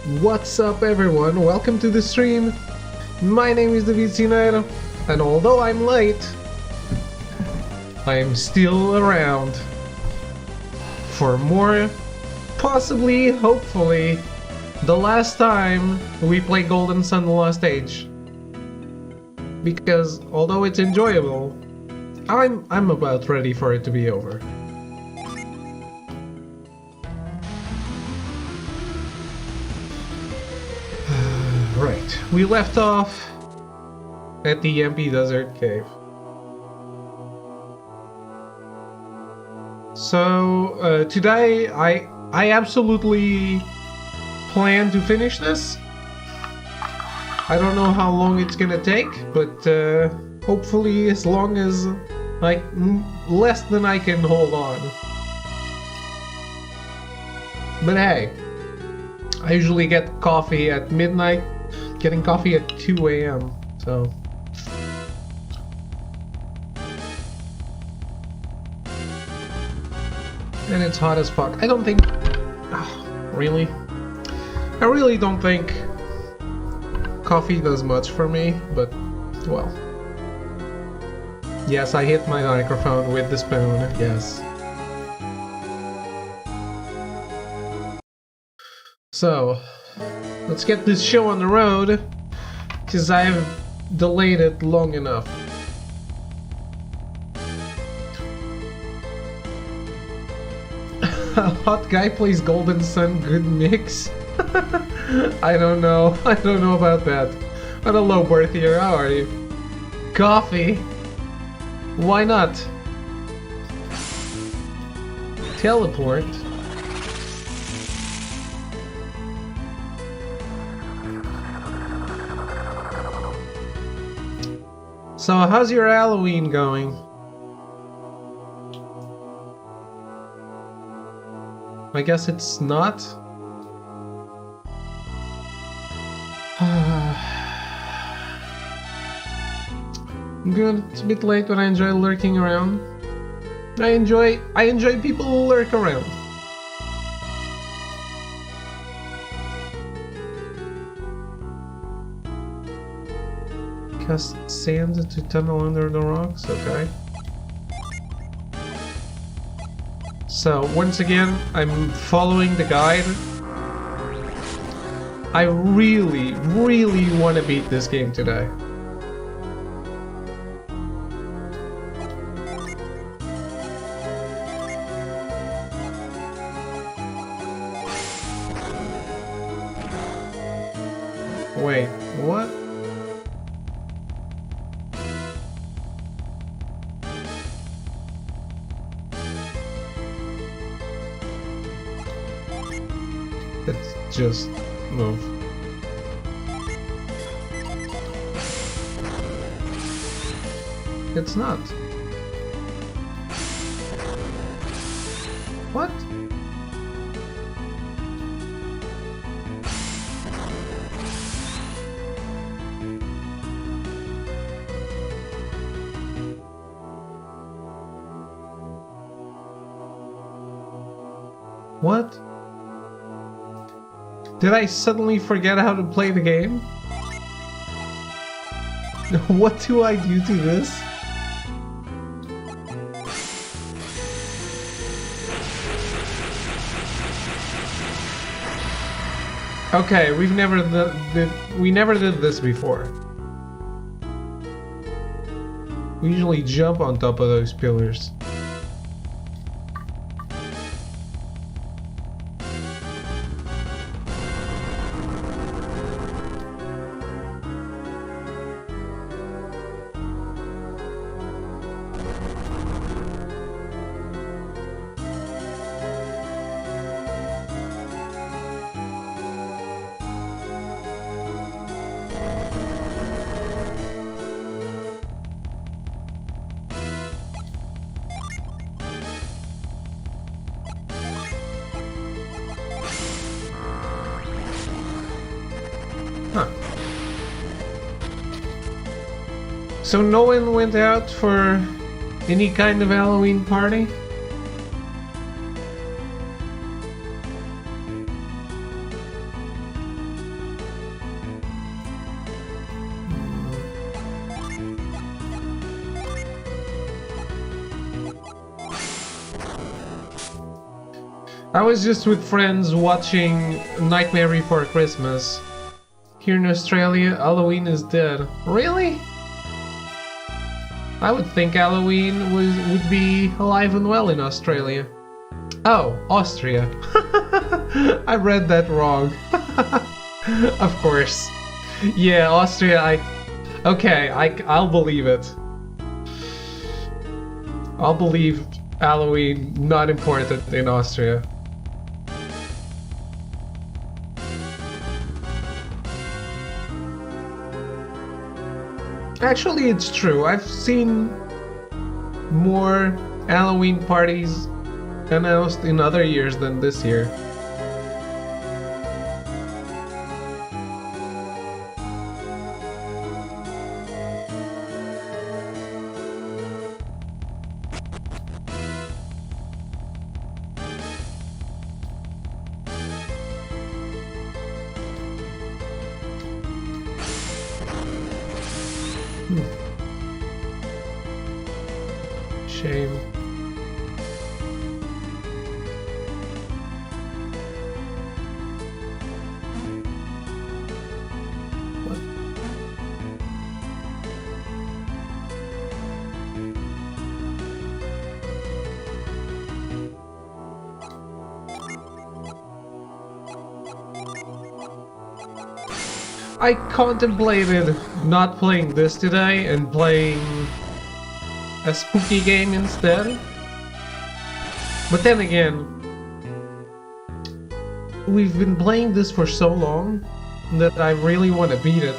What's up everyone, welcome to the stream. My name is David Sinero, and although I'm late, I'm still around for more, possibly, hopefully, the last time we play Golden Sun: The Lost Age. Because although it's enjoyable, I'm about ready for it to be over. Right, we left off at the Empty Desert Cave. So today I absolutely plan to finish this. I don't know how long it's gonna take, but hopefully as long as like less than I can hold on. But hey, I usually get coffee at midnight. Getting coffee at 2 a.m. so. And it's hot as fuck. I don't think... really? I really don't think coffee does much for me, but, well. Yes, I hit my microphone with the spoon, yes. So, let's get this show on the road, because I've delayed it long enough. Hot guy plays Golden Sun, good mix. I don't know about that. Hello Berthier, how are you? Coffee? Why not? Teleport? So how's your Halloween going? I guess it's not. Good. It's a bit late, but I enjoy lurking around. I enjoy people who lurk around. Cast sand to tunnel under the rocks. Okay. So, once again, I'm following the guide. I really, really want to beat this game today. Wait, what? Let's just move. It's not. What? What? Did I suddenly forget how to play the game? What do I do to this? Okay, we never did this before. We usually jump on top of those pillars. Huh. So no one went out for any kind of Halloween party? I was just with friends watching Nightmare Before Christmas. Here in Australia, Halloween is dead. Really? I would think Halloween would be alive and well in Australia. Oh, Austria. I read that wrong. Of course. Yeah, Austria, I'll believe it. I'll believe Halloween not important in Austria. Actually, it's true. I've seen more Halloween parties announced in other years than this year. Shame. What? I contemplated not playing this today and playing a spooky game instead. But then again, we've been playing this for so long that I really want to beat it.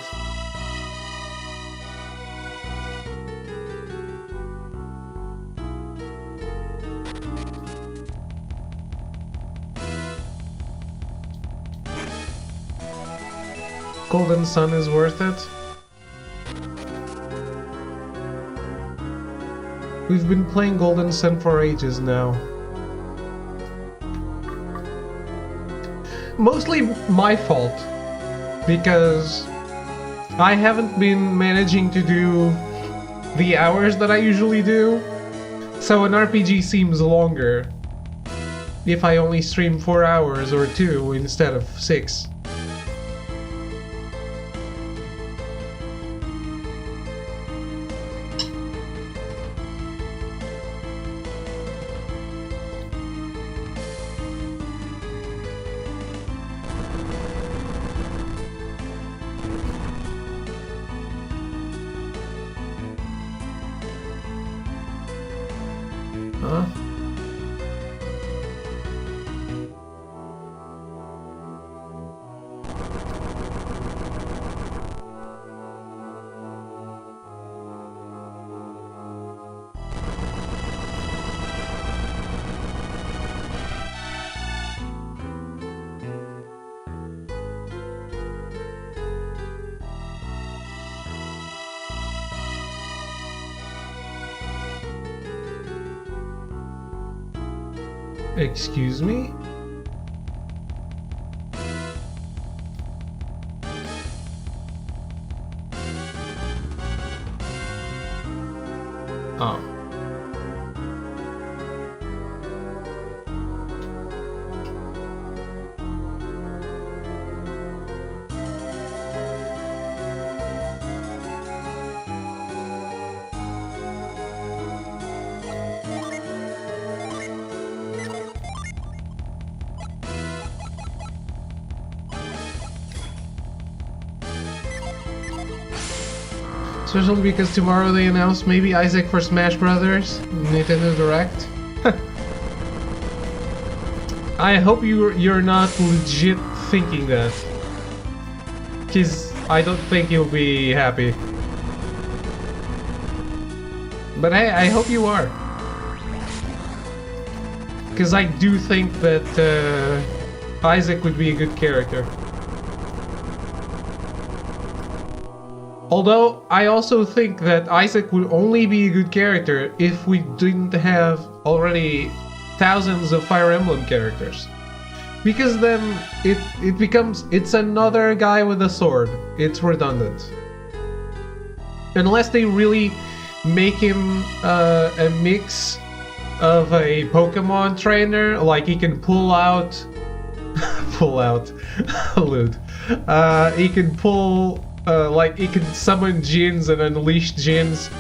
Golden Sun is worth it. We've been playing Golden Sun for ages now. Mostly my fault, because I haven't been managing to do the hours that I usually do, so an RPG seems longer if I only stream 4 hours or 2 instead of 6. Huh? Excuse me? Oh. Especially because tomorrow they announce maybe Isaac for Smash Brothers, Nintendo Direct. I hope you're not legit thinking that, because I don't think you'll be happy. But hey, I hope you are, because I do think that Isaac would be a good character. Although, I also think that Isaac would only be a good character if we didn't have already thousands of Fire Emblem characters. Because then it becomes, it's another guy with a sword. It's redundant. Unless they really make him a mix of a Pokemon trainer. Like he can pull out loot. He can pull like he can summon Gyns and unleash Gyns.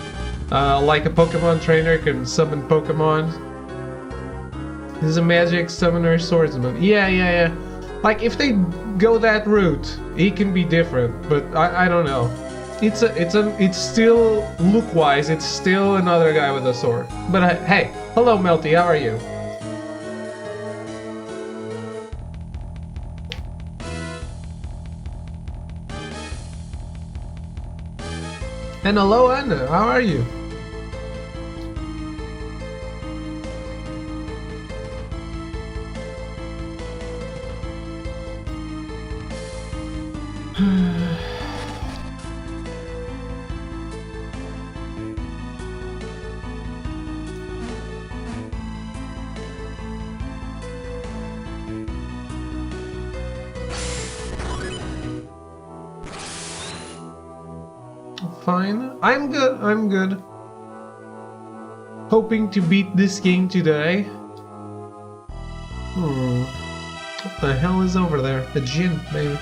Like a Pokemon trainer can summon Pokemon. He's a magic summoner swordsman. Yeah. Like if they go that route, he can be different, but I don't know. It's still look-wise, it's still another guy with a sword. But hey, hello Melty, how are you? And hello Anna, how are you? Fine. I'm good. Hoping to beat this game today. What the hell is over there? A Gyn, maybe.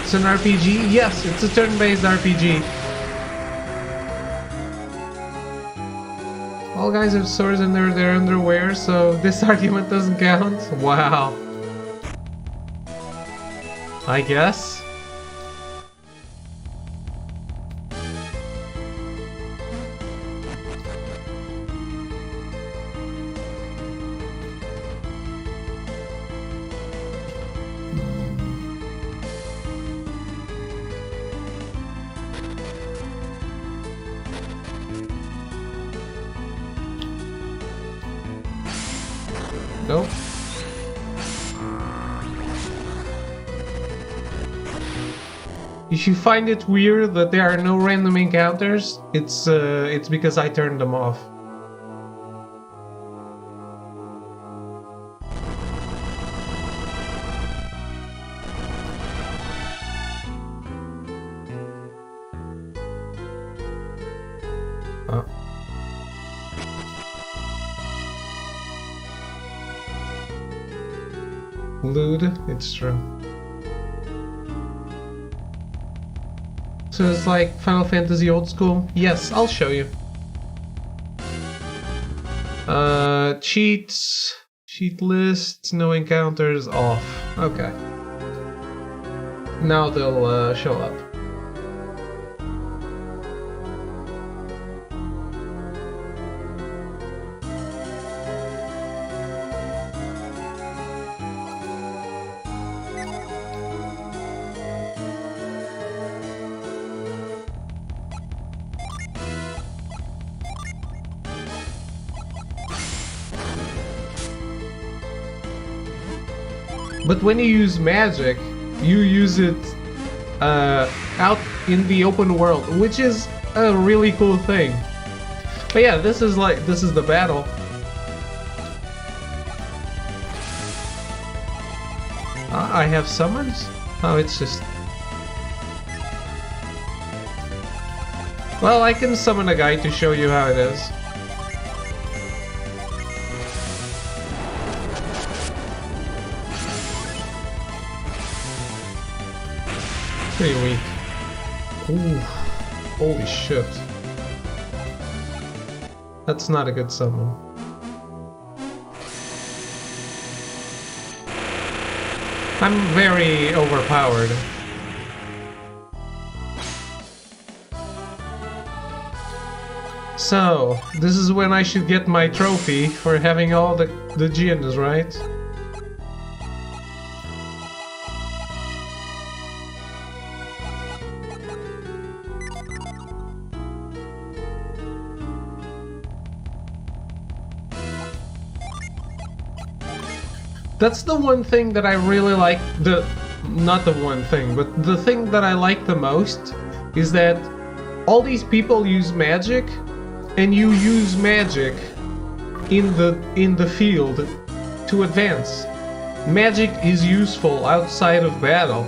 It's an RPG? Yes, it's a turn-based RPG. All guys have swords under their underwear, so this argument doesn't count? Wow. I guess. Nope. If you find it weird that there are no random encounters, it's because I turned them off. Lewd, it's true. So it's like Final Fantasy old school? Yes, I'll show you. Cheats, cheat lists, no encounters, off. Okay. Now they'll show up. But when you use magic, you use it out in the open world, which is a really cool thing. But yeah, this is the battle. I have summons? Oh, it's just... Well, I can summon a guy to show you how it is. Pretty weak. Ooh, holy shit. That's not a good summon. I'm very overpowered. So, this is when I should get my trophy for having all the Gyns, right? That's the one thing that I really like. Not the one thing, but the thing that I like the most is that all these people use magic, and you use magic in the field to advance. Magic is useful outside of battle.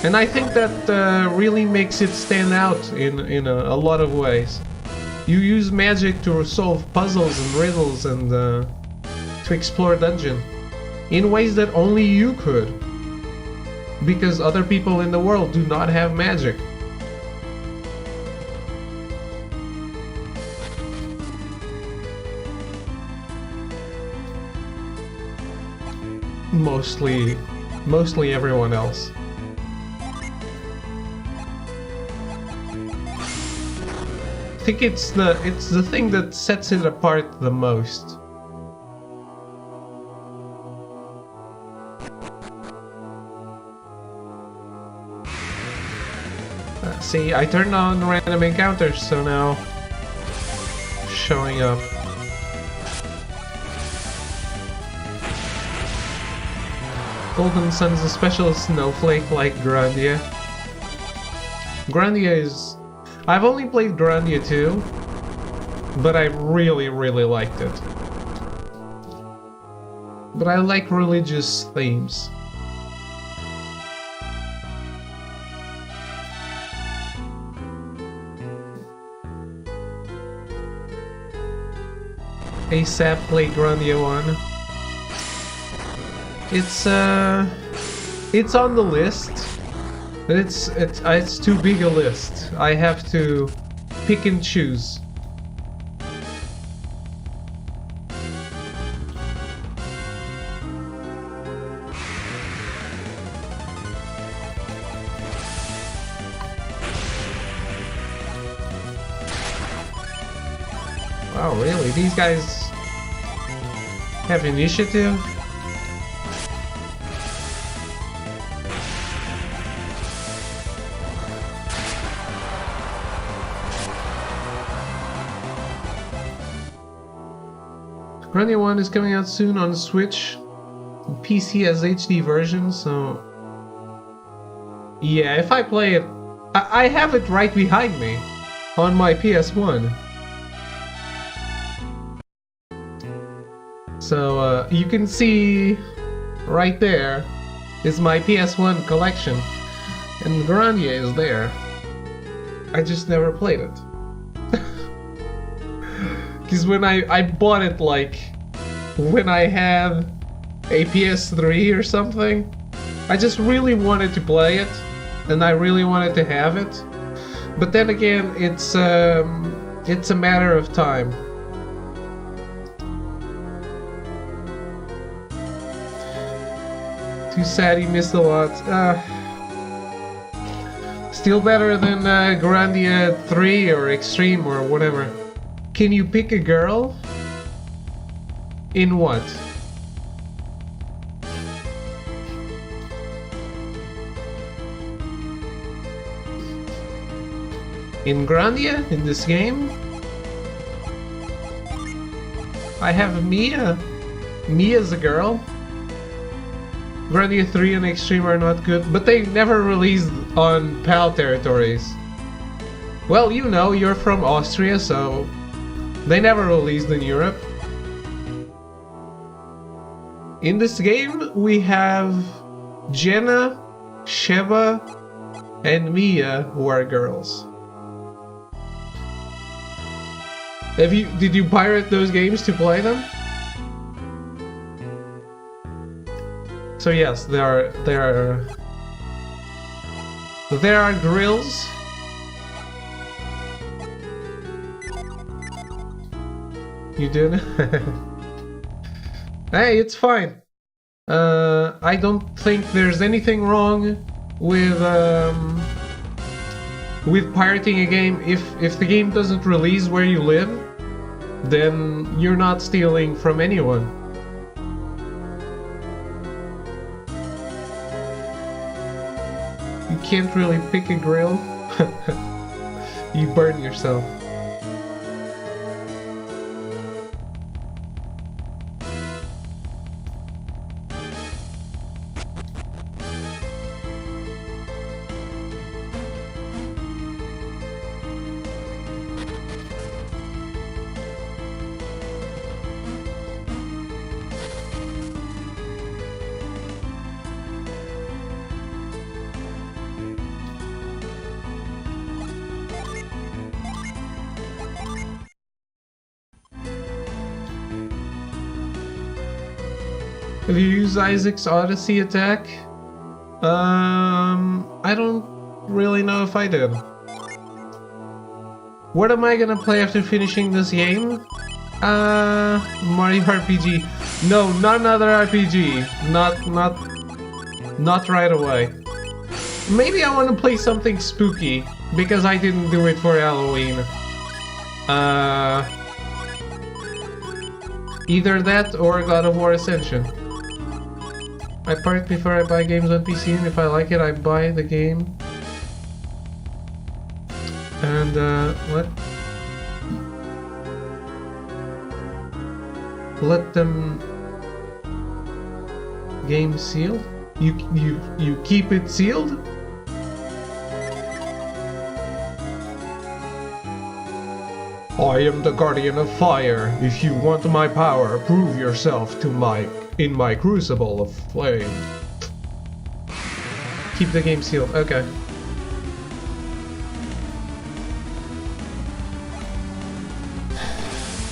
And I think that really makes it stand out in a lot of ways. You use magic to solve puzzles and riddles and to explore dungeon in ways that only you could, because other people in the world do not have magic. Mostly everyone else. I think it's the thing that sets it apart the most. See, I turned on random encounters, so now showing up. Golden Sun's a special snowflake like Grandia. Grandia is... I've only played Grandia 2, but I really liked it. But I like religious themes. ASAP played Grandia 1. It's on the list, but it's too big a list. I have to pick and choose. Wow, really? These guys have initiative? Grandia 1 is coming out soon on Switch. PC has HD version, so... Yeah, if I play it... I have it right behind me on my PS1. So, you can see right there is my PS1 collection. And Grandia is there. I just never played it. Because when I bought it, like, when I had a PS3 or something, I just really wanted to play it, and I really wanted to have it. But then again, it's a matter of time. Too sad he missed a lot. Still better than Grandia 3 or Extreme or whatever. Can you pick a girl? In what? In Grandia? In this game? I have Mia. Mia's a girl. Grandia 3 and Extreme are not good, but they never released on PAL territories. Well, you know, you're from Austria, so they never released in Europe. In this game, we have Jenna, Sheva, and Mia, who are girls. Did you pirate those games to play them? So yes, there are grills. You did? Hey, it's fine. I don't think there's anything wrong with pirating a game. If the game doesn't release where you live, then you're not stealing from anyone. You can't really pick a grill. You burn yourself. Have you used Isaac's Odyssey attack? I don't really know if I did. What am I gonna play after finishing this game? Mario RPG. No, not another RPG. Not right away. Maybe I want to play something spooky because I didn't do it for Halloween. Either that or God of War Ascension. I park before I buy games on PC, and if I like it, I buy the game. And what? Let them game sealed? You keep it sealed? I am the Guardian of Fire. If you want my power, prove yourself to in my crucible of flame. Keep the game sealed. Okay.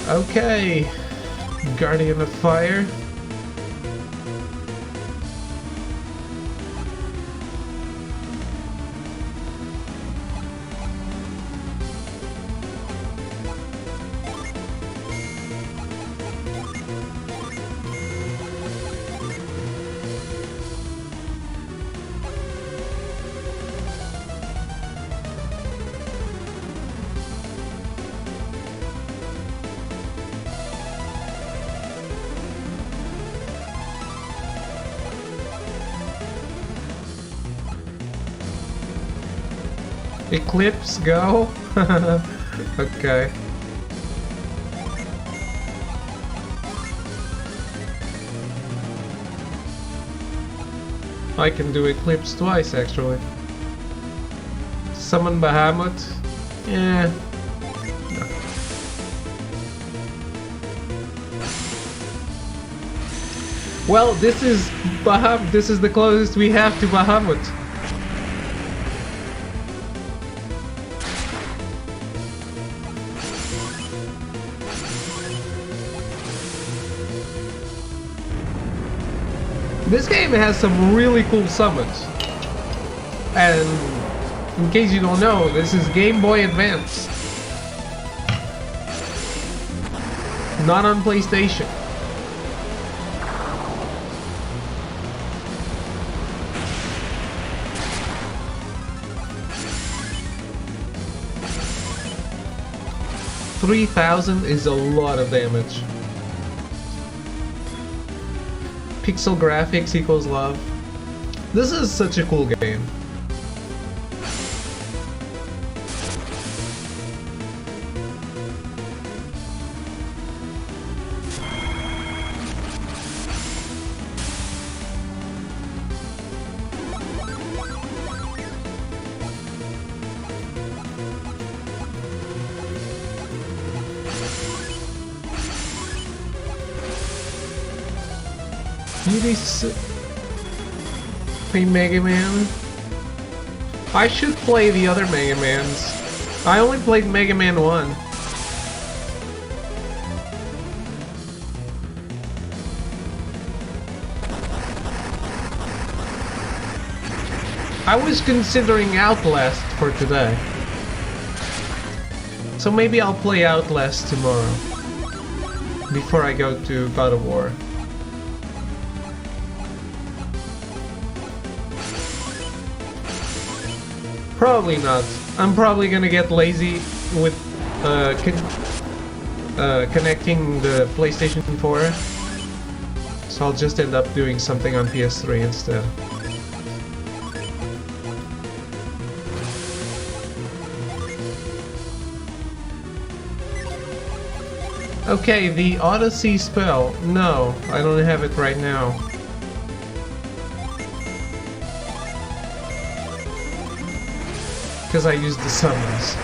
Okay. Guardian of Fire. Eclipse, go? Okay. I can do Eclipse twice, actually. Summon Bahamut? Yeah. No. Well, this is this is the closest we have to Bahamut. This game has some really cool summons. And in case you don't know, this is Game Boy Advance. Not on PlayStation. $3,000 is a lot of damage. Pixel graphics equals love. This is such a cool game. Play Mega Man. I should play the other Mega Mans. I only played Mega Man 1. I was considering Outlast for today. So maybe I'll play Outlast tomorrow. Before I go to God of War. Probably not. I'm probably gonna get lazy with connecting the PlayStation 4. So I'll just end up doing something on PS3 instead. Okay, the Odyssey spell. No, I don't have it right now. Because I used the summons.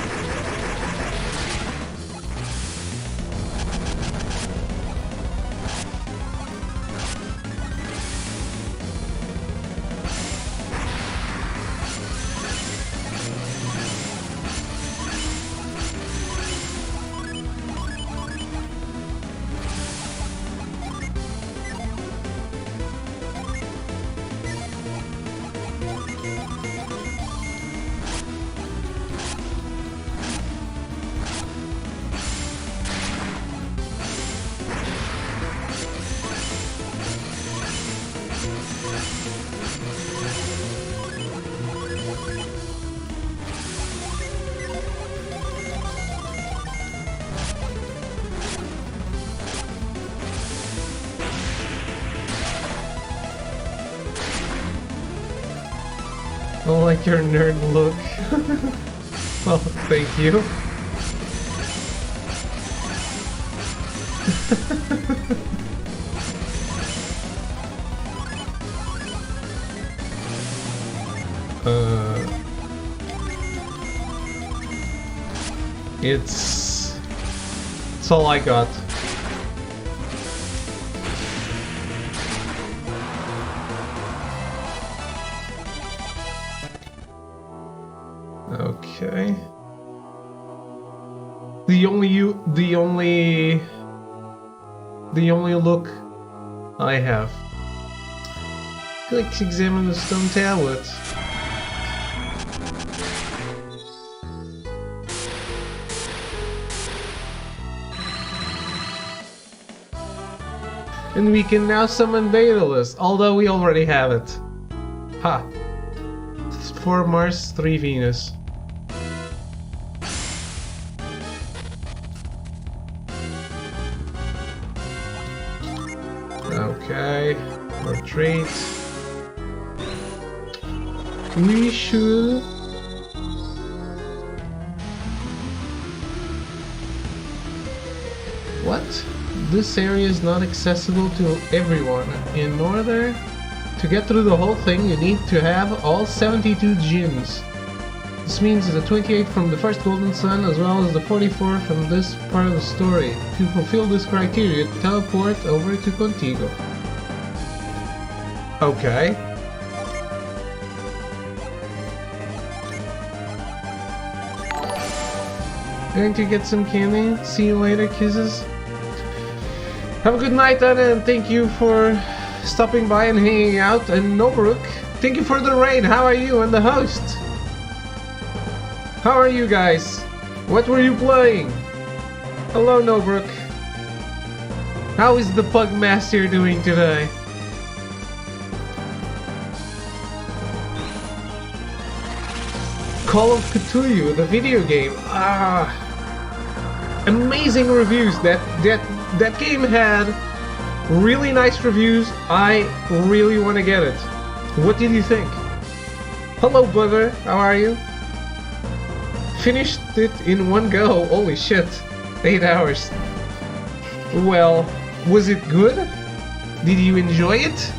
don't like your nerd look. Well, thank you. It's all I got. Okay. The only look I have. Let's examine the stone tablet. And we can now summon Daedalus, although we already have it. Ha! 4 Mars, 3 Venus. Okay, retreat. We should... What? This area is not accessible to everyone. In order to get through the whole thing, you need to have all 72 gems. This means the 28 from the first Golden Sun, as well as the 44 from this part of the story. To fulfill this criteria, teleport over to Contigo. Okay. Going to get some candy. See you later, kisses. Have a good night, Anna, and thank you for stopping by and hanging out. And Nobruk, thank you for the raid. How are you and the host? How are you guys? What were you playing? Hello, Nobruk. How is the Pug Master doing today? Call of Cthulhu, the video game. Amazing reviews. That game had really nice reviews. I really want to get it. What did you think? Hello, brother. How are you? Finished it in one go. Holy shit. 8 hours. Well, was it good? Did you enjoy it?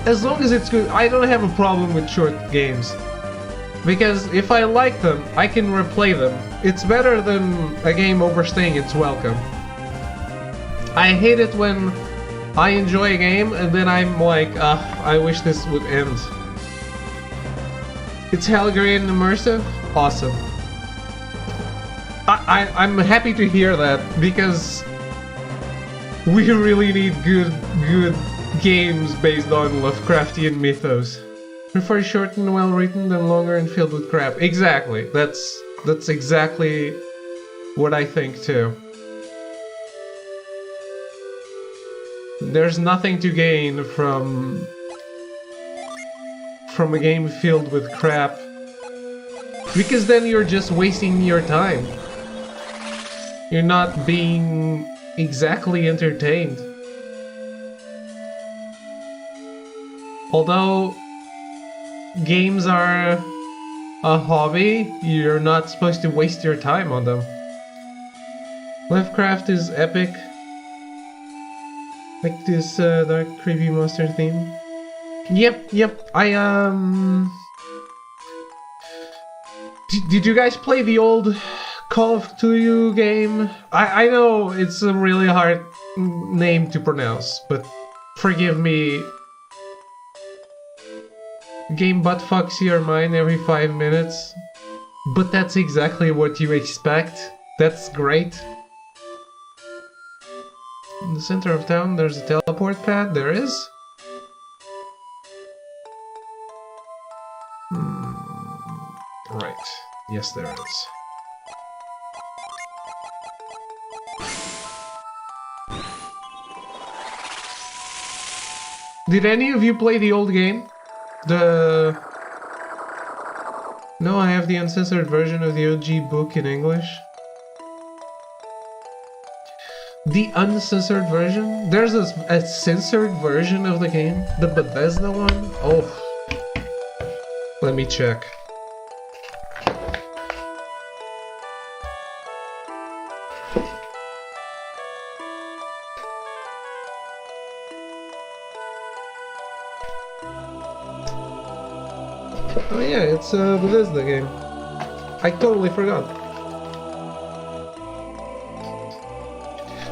As long as it's good, I don't have a problem with short games. Because if I like them, I can replay them. It's better than a game overstaying its welcome. I hate it when I enjoy a game and then I'm like, I wish this would end. It's Helgarian immersive? Awesome. I'm happy to hear that, because we really need good games based on Lovecraftian mythos. Prefer short and well written than longer and filled with crap. Exactly. That's exactly what I think too. There's nothing to gain from a game filled with crap, because then you're just wasting your time. You're not being exactly entertained. Although games are a hobby, you're not supposed to waste your time on them. Lovecraft is epic. Like this dark creepy monster theme. Yep. Did you guys play the old Call of Cthulhu game? I know it's a really hard name to pronounce, but forgive me. Game butt fucks your mind every 5 minutes. But that's exactly what you expect. That's great. In the center of town, there's a teleport pad. There is? Right. Yes, there is. Did any of you play the old game? No, I have the uncensored version of the OG book in English. The uncensored version? There's a censored version of the game? The Bethesda one? Oh. Let me check. Oh yeah, it's a Bethesda game. I totally forgot.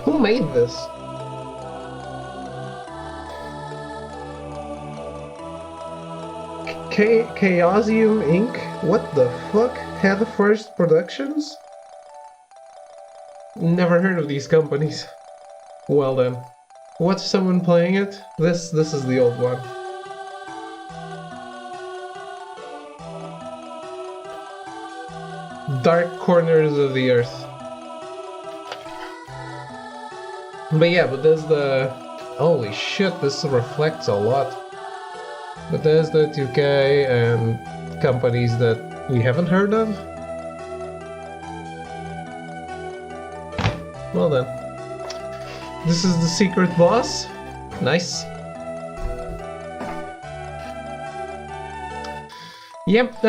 Who made this? Chaosium Inc? What the fuck? Head First Productions? Never heard of these companies. Well then. What's someone playing it? This is the old one. Dark Corners of the Earth. But yeah, Bethesda... Holy shit, this reflects a lot. Bethesda, 2K, and companies that we haven't heard of. Well then. This is the secret boss. Nice. Yep,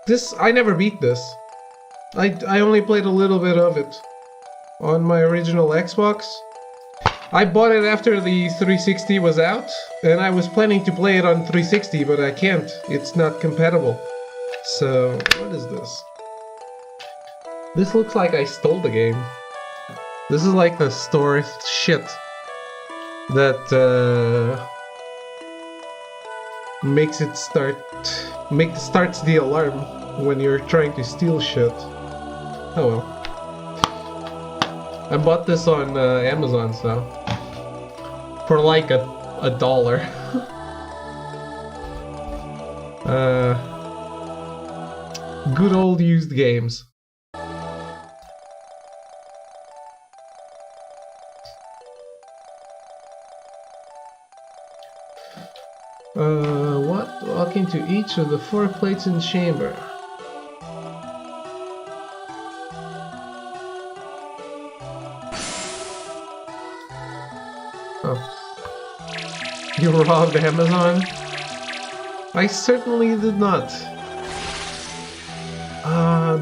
this... I never beat this. I only played a little bit of it on my original Xbox. I bought it after the 360 was out, and I was planning to play it on 360, but I can't. It's not compatible. So, what is this? This looks like I stole the game. This is like the store shit that starts the alarm when you're trying to steal shit. Oh well. I bought this on Amazon, so for like $1. Good old used games. What? Walk into each of the 4 plates in chamber. Oh. You robbed Amazon? I certainly did not.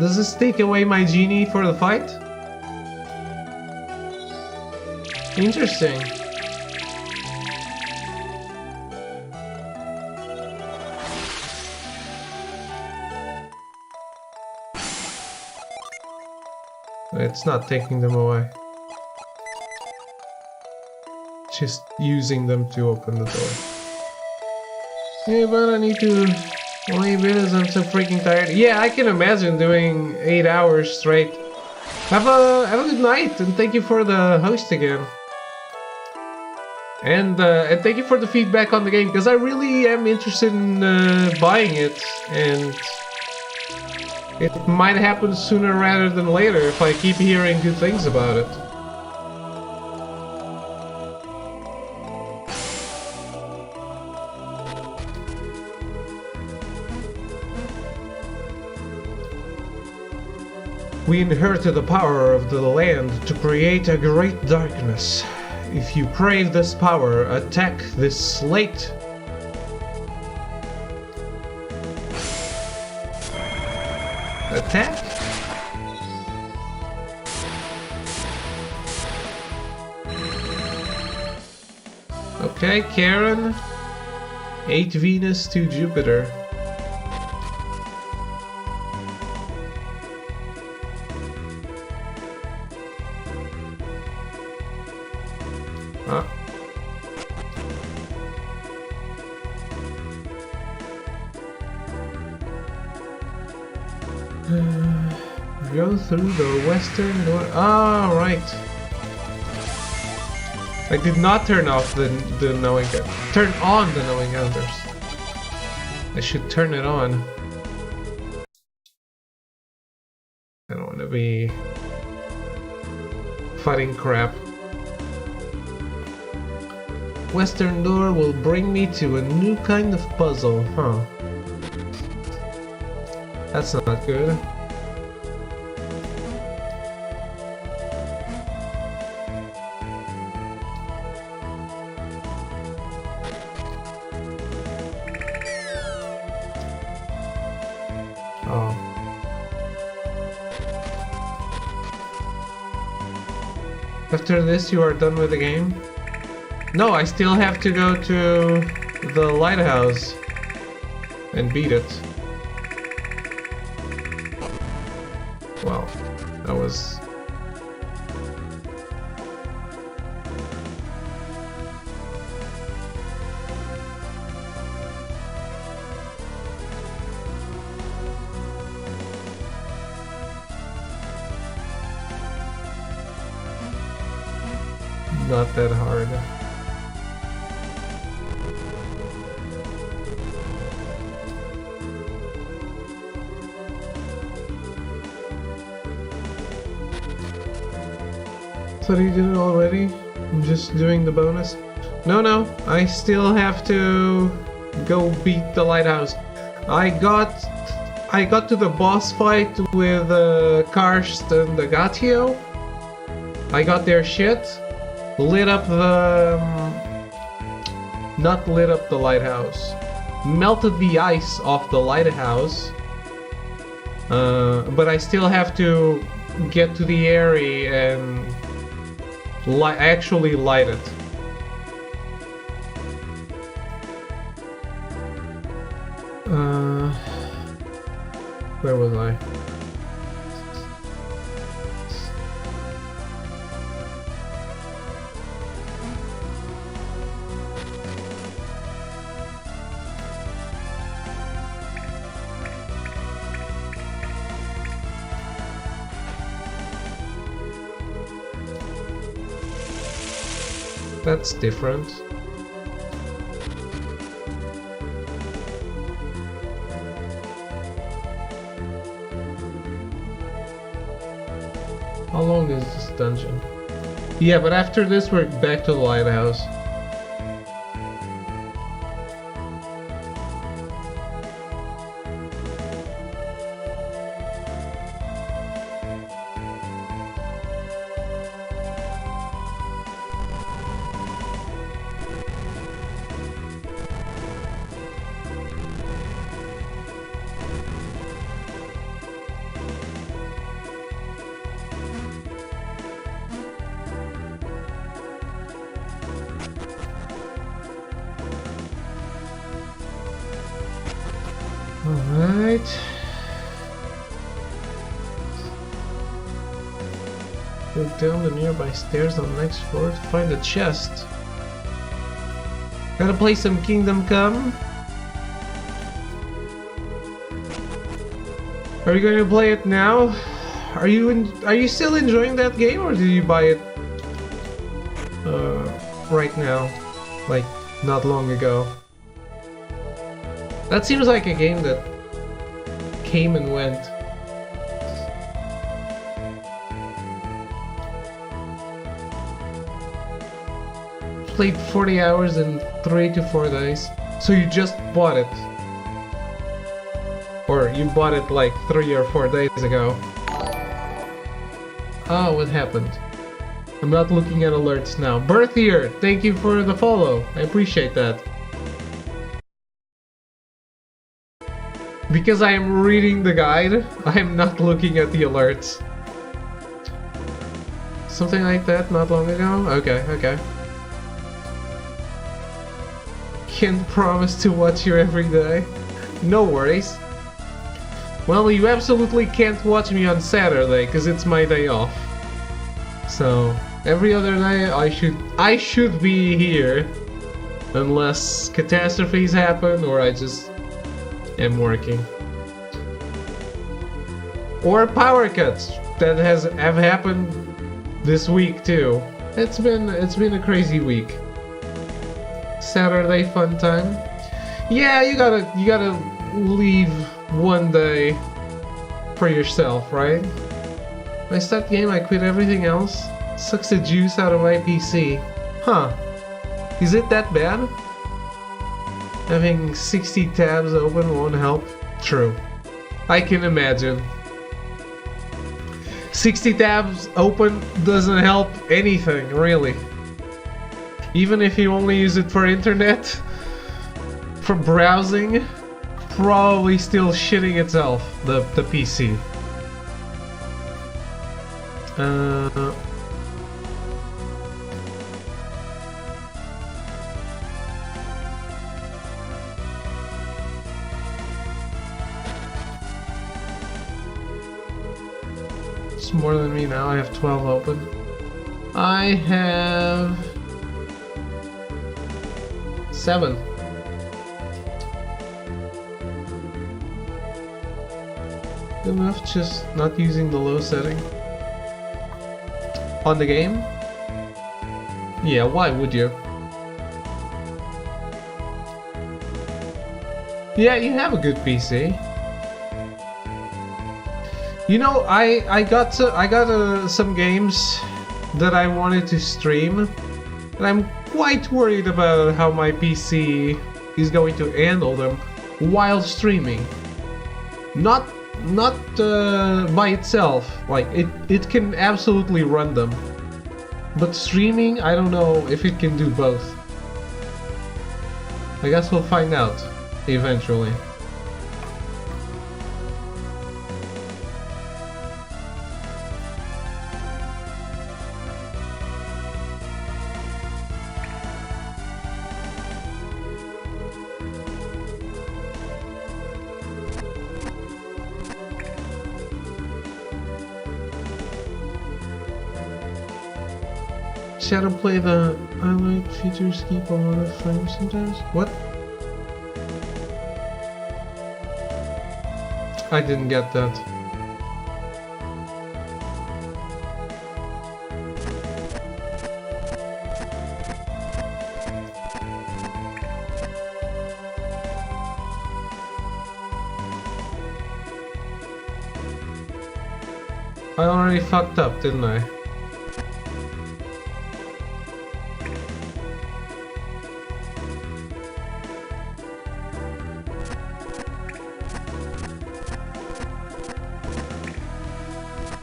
Does this take away my genie for the fight? Interesting. It's not taking them away. Just using them to open the door. Hey, but I need to leave it as I'm so freaking tired. Yeah, I can imagine doing 8 hours straight. Have a good night, and thank you for the host again. And thank you for the feedback on the game, because I really am interested in buying it, and it might happen sooner rather than later if I keep hearing good things about it. We inherited the power of the land to create a great darkness. If you crave this power, attack this slate. Attack? Okay, Karen. 8 Venus to Jupiter. Go through the western door. Ah, right. I did not turn off the knowing. Turn on the knowing elders. I should turn it on. I don't want to be fighting crap. Western door will bring me to a new kind of puzzle, huh? That's not good. After this, you are done with the game? No, I still have to go to the lighthouse and beat it. Wow, that was... not that hard. So you did it already? I'm just doing the bonus? No, I still have to go beat the lighthouse. I got to the boss fight with Karst and Agatio. I got their shit. Lit up the... not lit up the lighthouse. Melted the ice off the lighthouse. But I still have to get to the area and actually light it. Where was I? That's different. How long is this dungeon? Yeah, but after this we're back to the lighthouse. Alright. Go down the nearby stairs on the next floor to find a chest. Gotta play some Kingdom Come. Are you going to play it now? Are you still enjoying that game, or did you buy it right now? Like, not long ago? That seems like a game that came and went. Played 40 hours in 3 to 4 days. So you just bought it. Or you bought it like 3 or 4 days ago. Oh, what happened? I'm not looking at alerts now. Birth here, thank you for the follow. I appreciate that. Because I am reading the guide, I am not looking at the alerts. Something like that not long ago? Okay. Can't promise to watch you every day. No worries. Well, you absolutely can't watch me on Saturday, because it's my day off. So, every other day I should be here. Unless catastrophes happen, or I just am working. Or power cuts that have happened this week too. It's been a crazy week. Saturday fun time. Yeah, you gotta leave one day for yourself, right? When I start the game, I quit everything else. Sucks the juice out of my PC. Huh. Is it that bad? Having 60 tabs open won't help? True. I can imagine. 60 tabs open doesn't help anything, really. Even if you only use it for internet, for browsing, probably still shitting itself, the PC. slots more than me now. I have 12 open. I have 7. Good enough, just not using the low setting. On the game? Yeah, why would you? Yeah, you have a good PC. You know, I got some games that I wanted to stream, and I'm quite worried about how my PC is going to handle them while streaming. Not by itself, like it can absolutely run them, but streaming, I don't know if it can do both. I guess we'll find out eventually. Shadow play the highlight features keep a lot of frames sometimes. What? I didn't get that. I already fucked up, didn't I?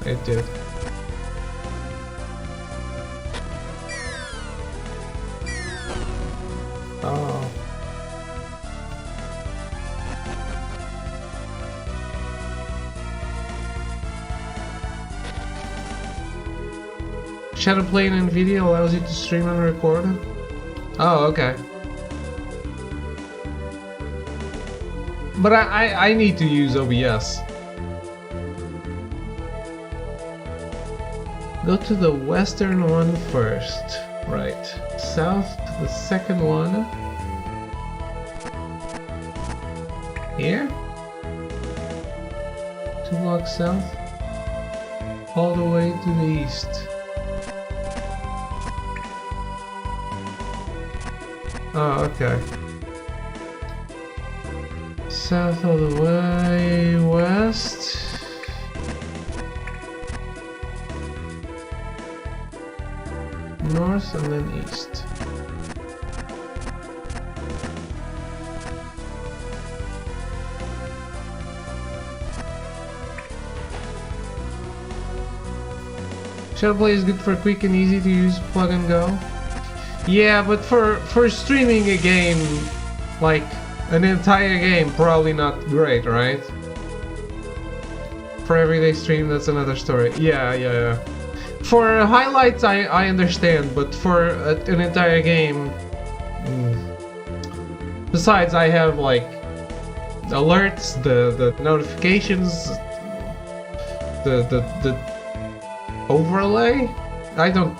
It did. Oh. Shadowplay in NVIDIA allows you to stream and record. Oh, okay. But I need to use OBS. Go to the western one first. Right. South to the second one. Here? 2 blocks south. All the way to the east. Oh, okay. South all the way west. North and then east. Shadowplay is good for quick and easy to use plug and go. Yeah, but for streaming a game, like an entire game, probably not great, right? For everyday stream, that's another story. Yeah. For highlights, I understand, but for an entire game... Besides, I have, like, alerts, the notifications, the overlay?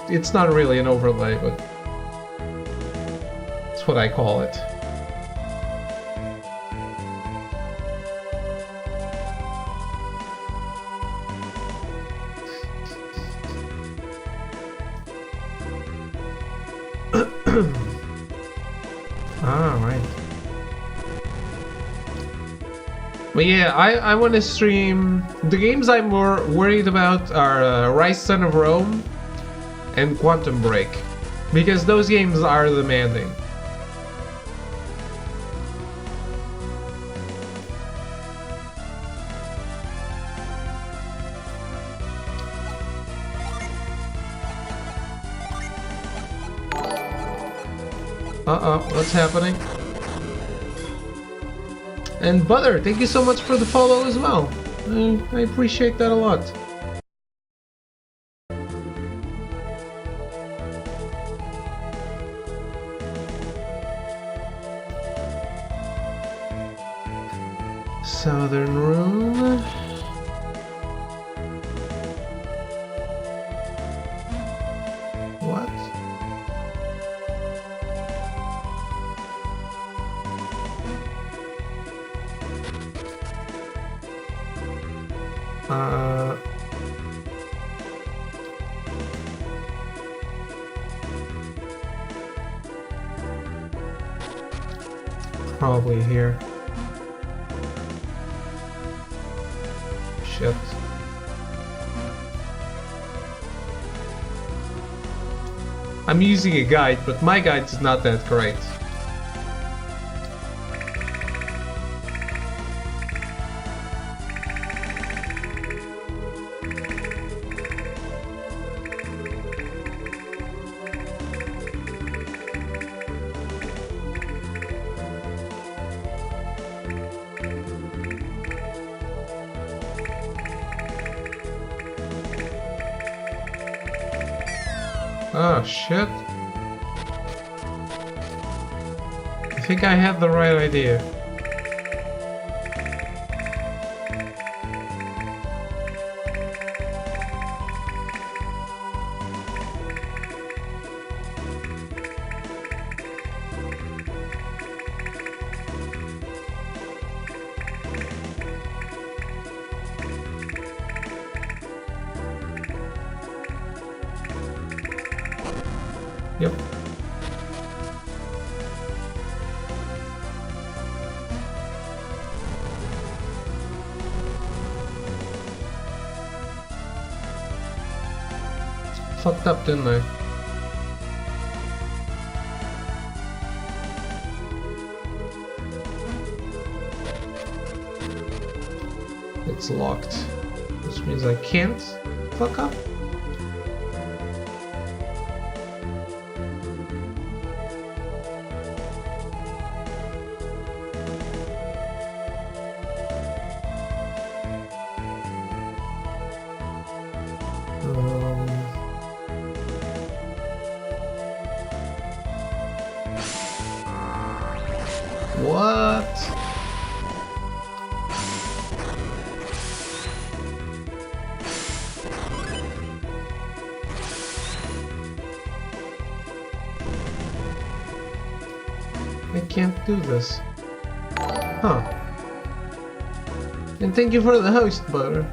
It's not really an overlay, but... That's what I call it. Right. But yeah, I want to stream... The games I'm more worried about are Rise Son of Rome and Quantum Break, because those games are demanding. What's happening? And Butter, thank you so much for the follow as well. I appreciate that a lot. Southern room. probably here. Shit. I'm using a guide, but my guide is not that great. Oh shit. I think I had the right idea. Yep. Fucked up, didn't I? It's locked, which means I can't fuck up. What? I can't do this. Huh. And thank you for the host, Butter.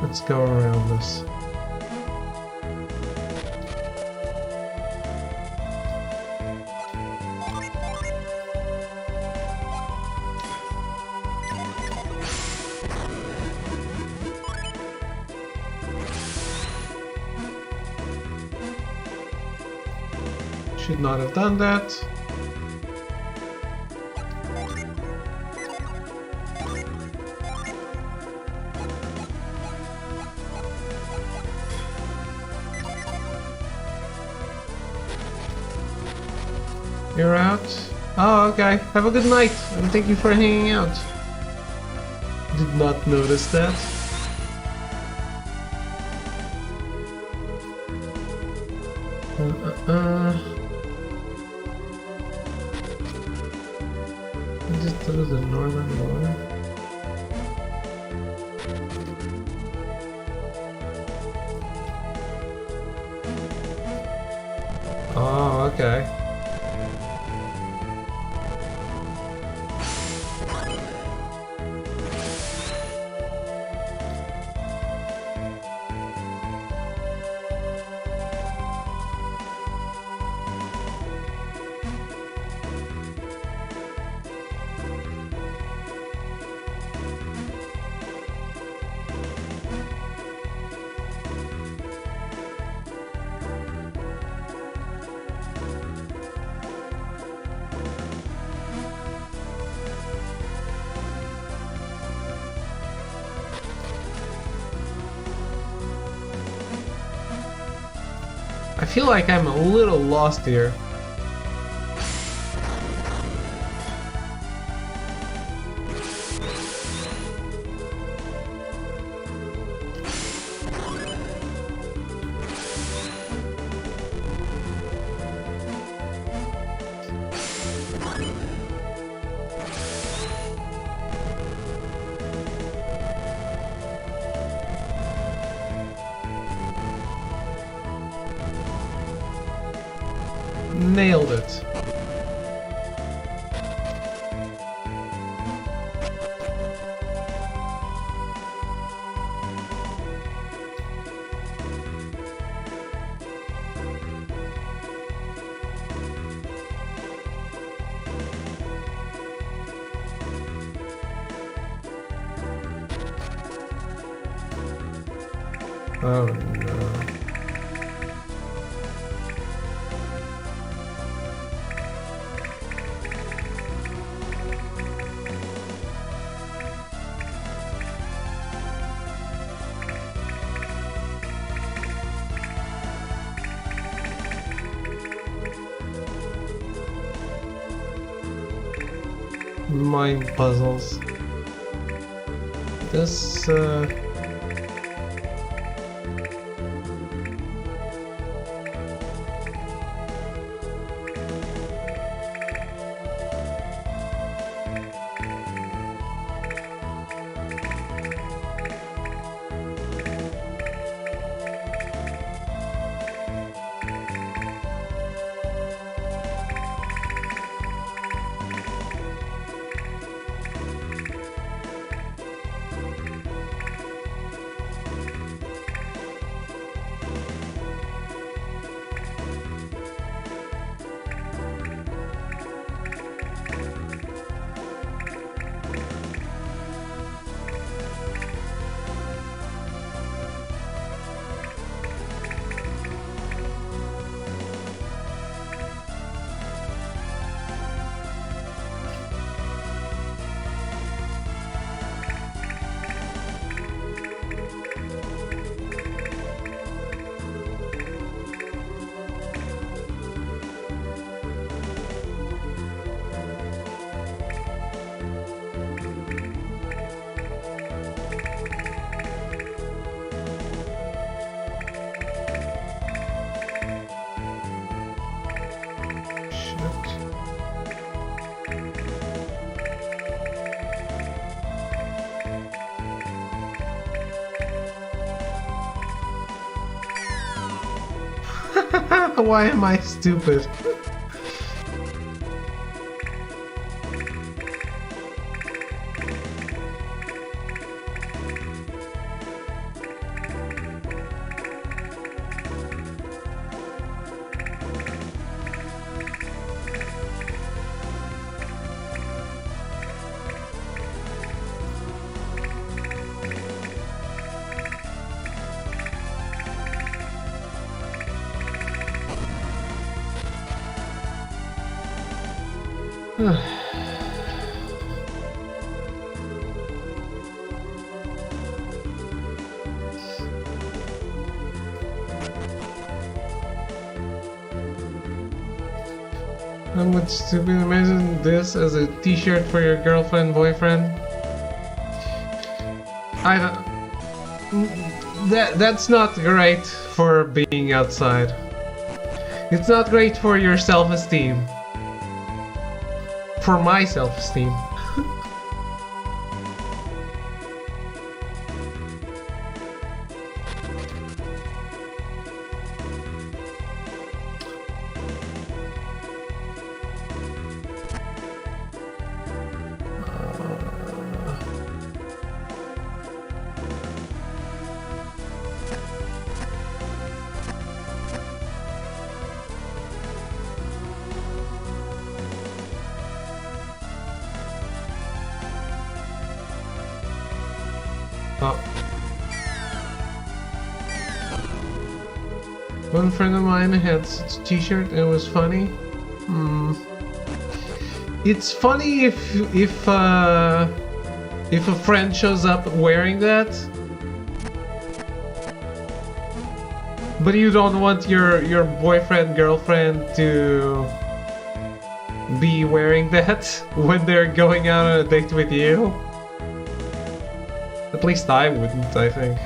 Let's go around this. Should not have done that. You're out? Oh, okay. Have a good night, and thank you for hanging out. Did not notice that. Just through the northern border. Oh, okay. I feel like I'm a little lost here. nailed it. Oh no. Mind puzzles. This why am I stupid? How much stupid? Imagine this as a t-shirt for your girlfriend, boyfriend. I don't... That's not great for being outside. It's not great for your self-esteem. For my self-esteem. One friend of mine had such a t-shirt and it was funny. It's funny if a friend shows up wearing that, but you don't want your boyfriend, girlfriend to be wearing that when they're going out on a date with you. At least I wouldn't, I think.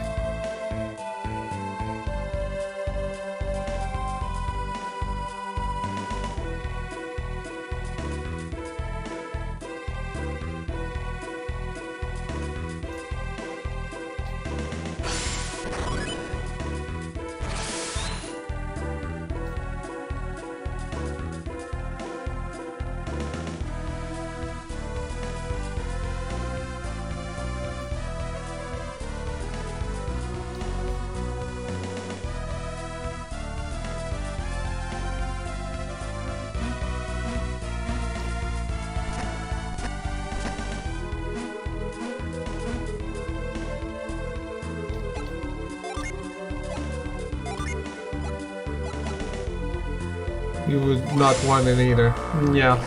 you would not want it either. Yeah.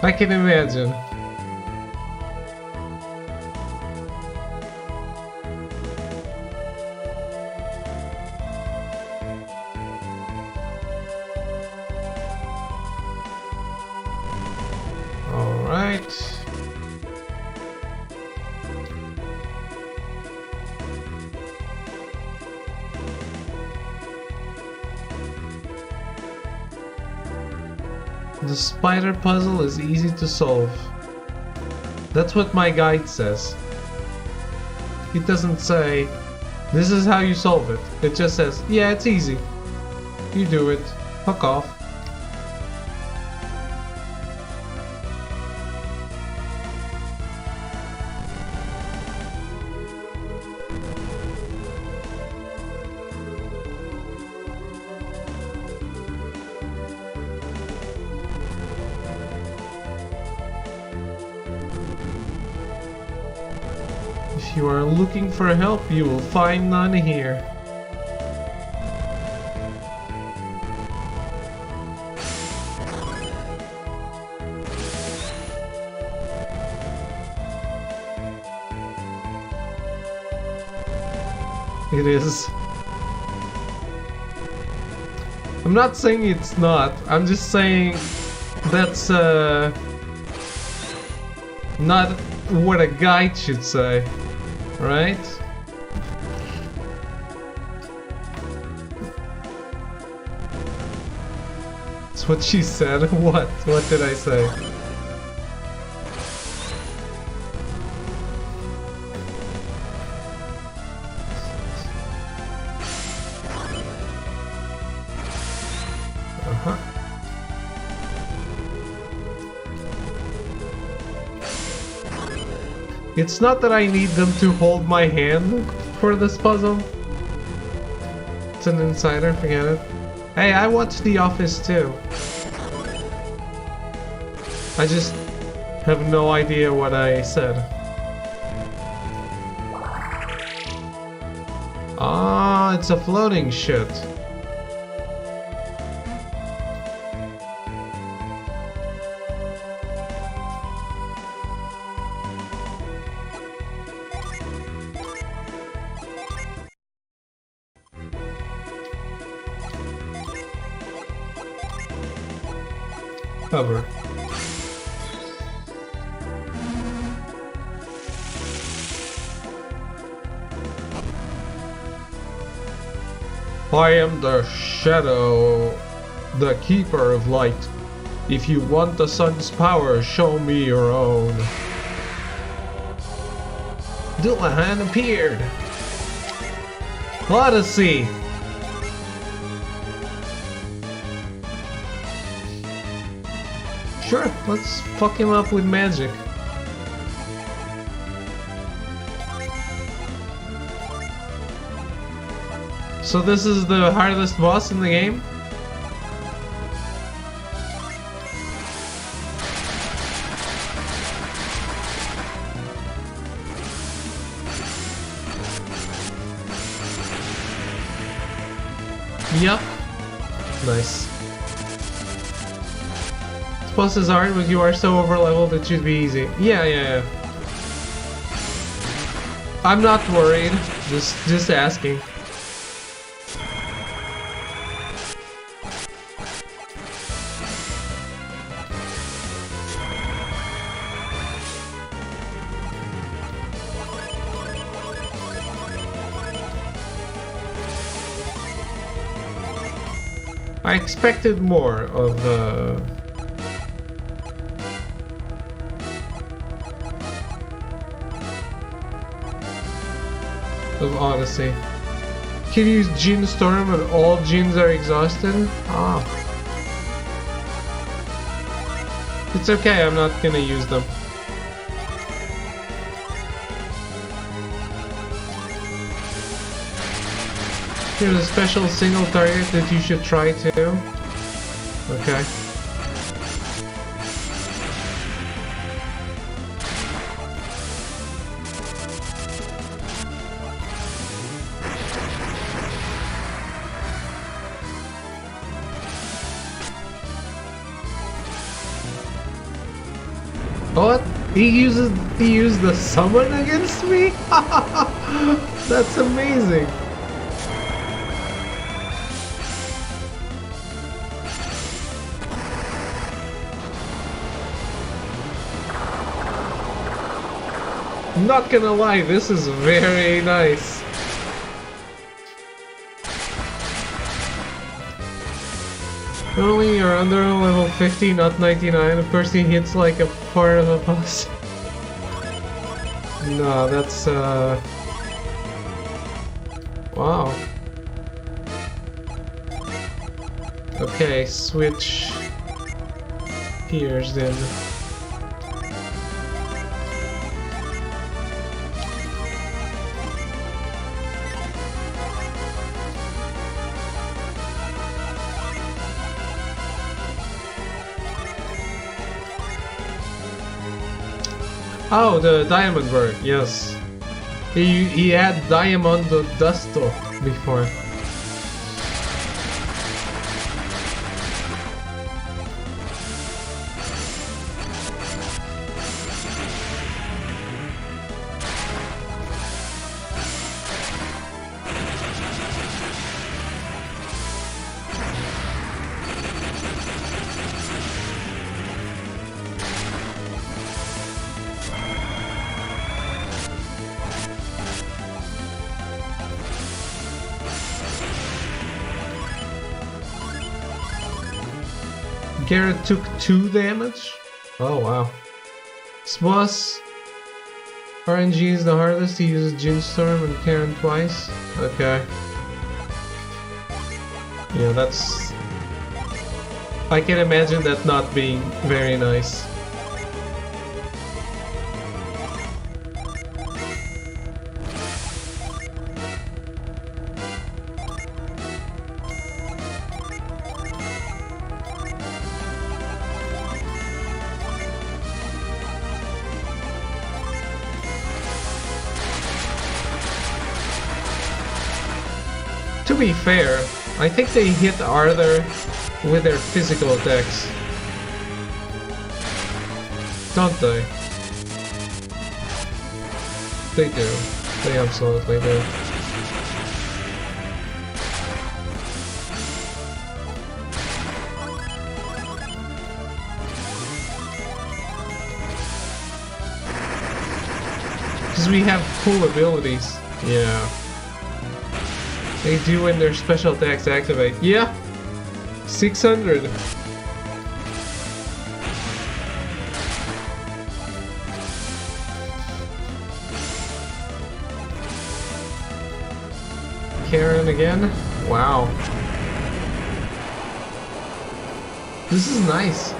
I can imagine. The spider puzzle is easy to solve. That's what my guide says. It doesn't say, this is how you solve it. It just says, yeah, it's easy. You do it. Fuck off. If you are looking for help, you will find none here. It is. I'm not saying it's not. I'm just saying that's not what a guide should say. Right? That's what she said. What? What did I say? It's not that I need them to hold my hand for this puzzle. It's an insider, forget it. Hey, I watched The Office too. I just have no idea what I said. Ah, it's a floating shit. Cover. I am the Shadow, the Keeper of Light. If you want the sun's power, show me your own. Dullahan appeared. Odyssey. Sure, let's fuck him up with magic. So this is the hardest boss in the game? Yup. Nice. Boss is hard, but you are so overleveled it should be easy. Yeah. I'm not worried. Just asking. I expected more of Odyssey. Can you use Djinn Storm when all Djinns are exhausted? Ah. It's okay, I'm not gonna use them. Here's a special single target that you should try too. Okay. What? He used the summon against me? That's amazing. Not gonna lie, this is very nice. Only you're under level 50, not 99. Of course, he hits like a part of a boss. No, that's wow. Okay, switch gears then. Oh, the Diamond Bird, yes. He had Diamond Dusto before. Garrett took 2 damage? Oh wow. This boss RNG is the hardest. He uses Jin Storm and Karen twice. Okay. Yeah, that's... I can imagine that not being very nice. To be fair, I think they hit harder with their physical attacks. Don't they? They do. They absolutely do. Because we have cool abilities. Yeah. They do when their special attacks activate. Yeah! 600. Karen again? Wow. This is nice.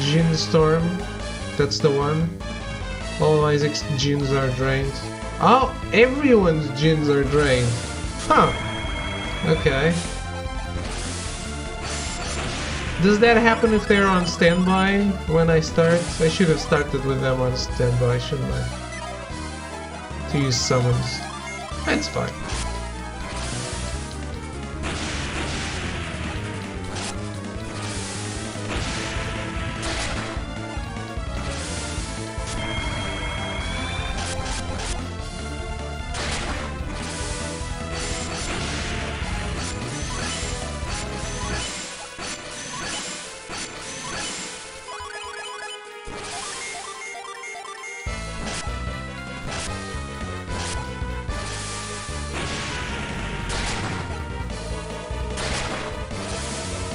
Jin Storm, that's the one. All Isaac's Jins are drained. Oh, everyone's Jins are drained. Huh. Okay. Does that happen if they're on standby when I start? I should have started with them on standby, shouldn't I? To use summons. That's fine.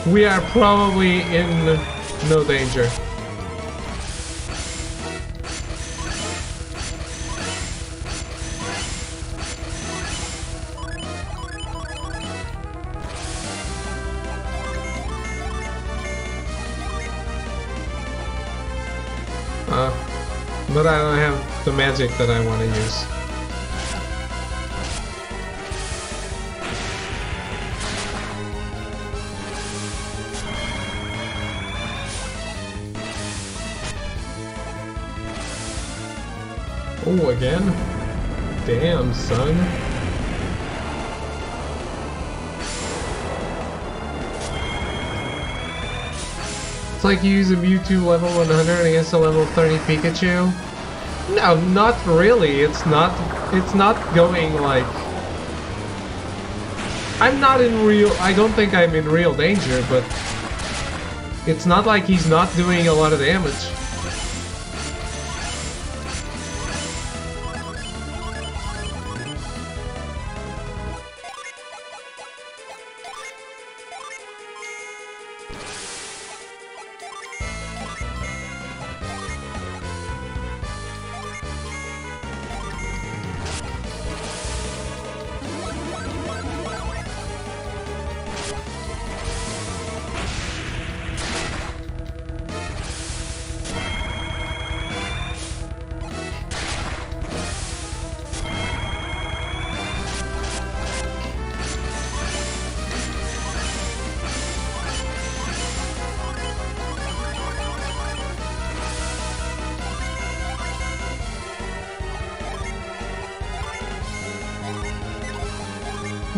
We are probably in no danger. But I don't have the magic that I want to use. Oh, again? Damn, son. It's like you use a Mewtwo level 100 against a level 30 Pikachu. No, not really. It's not going like... I'm not in real... I don't think I'm in real danger, but... It's not like he's not doing a lot of damage.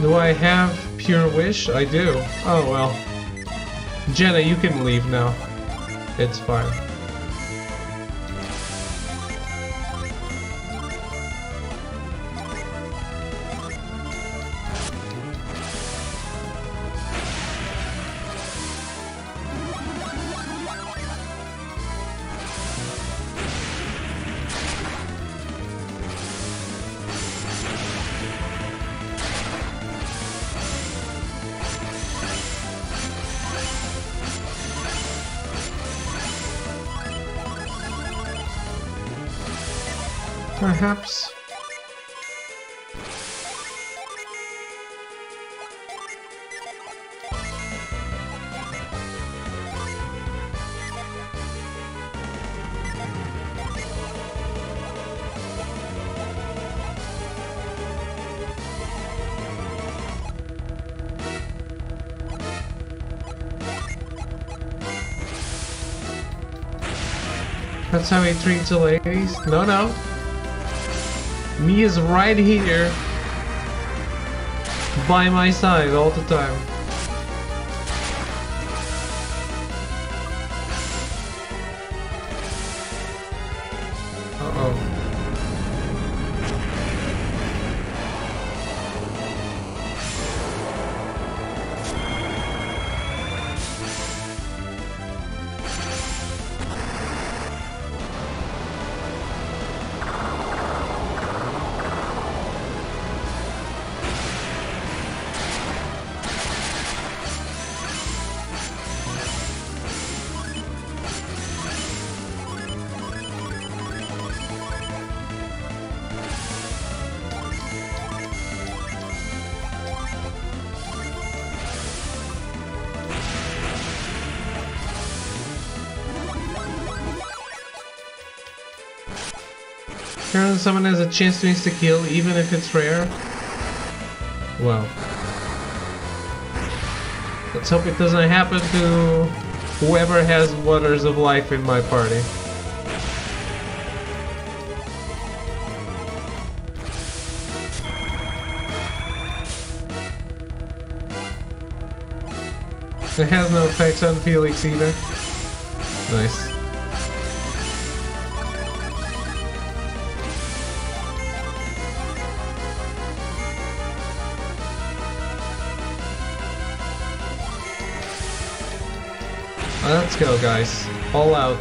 Do I have Pure Wish? I do. Oh well. Jenna, you can leave now. It's fine. Perhaps. That's how he treats the ladies? No, no. Me is right here by my side all the time. Uh-oh. Apparently someone has a chance to insta-kill even if it's rare. Well. Let's hope it doesn't happen to whoever has Waters of Life in my party. It has no effects on Felix either. Nice. Let's go, guys. All out.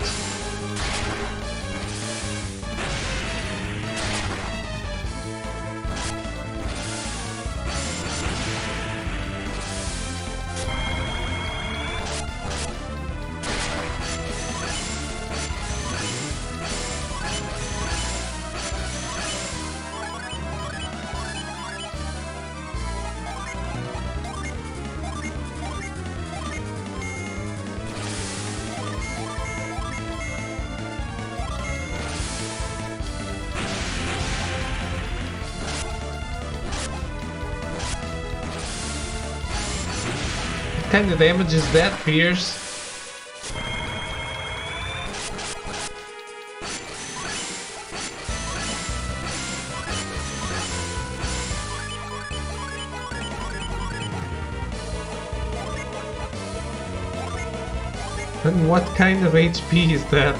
kind of damage is that, Pierce? And what kind of HP is that?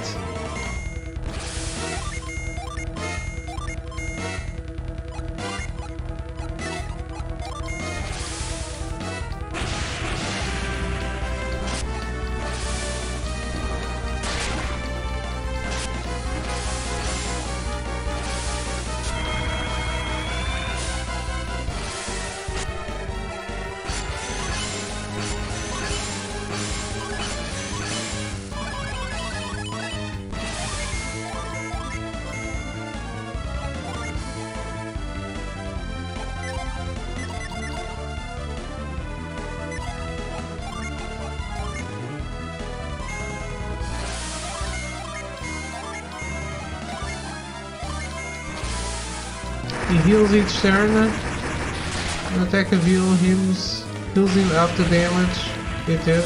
He heals each turn. An attack of heal heals him after damage. It did.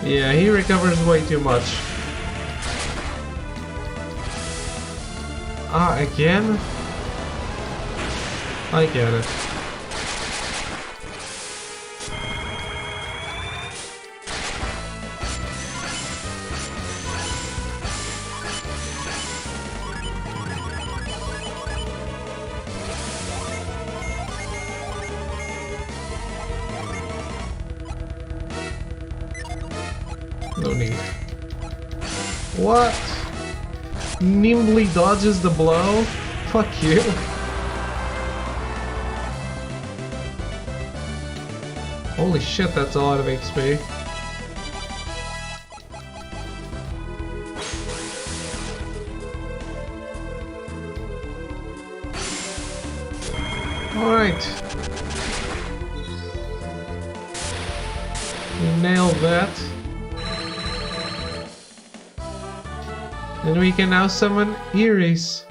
Yeah, he recovers way too much. Ah, again? I get it. No need. What? Nimbly dodges the blow? Fuck you. Holy shit, that's a lot of XP. Alright. We nailed that. And we can now summon Iris.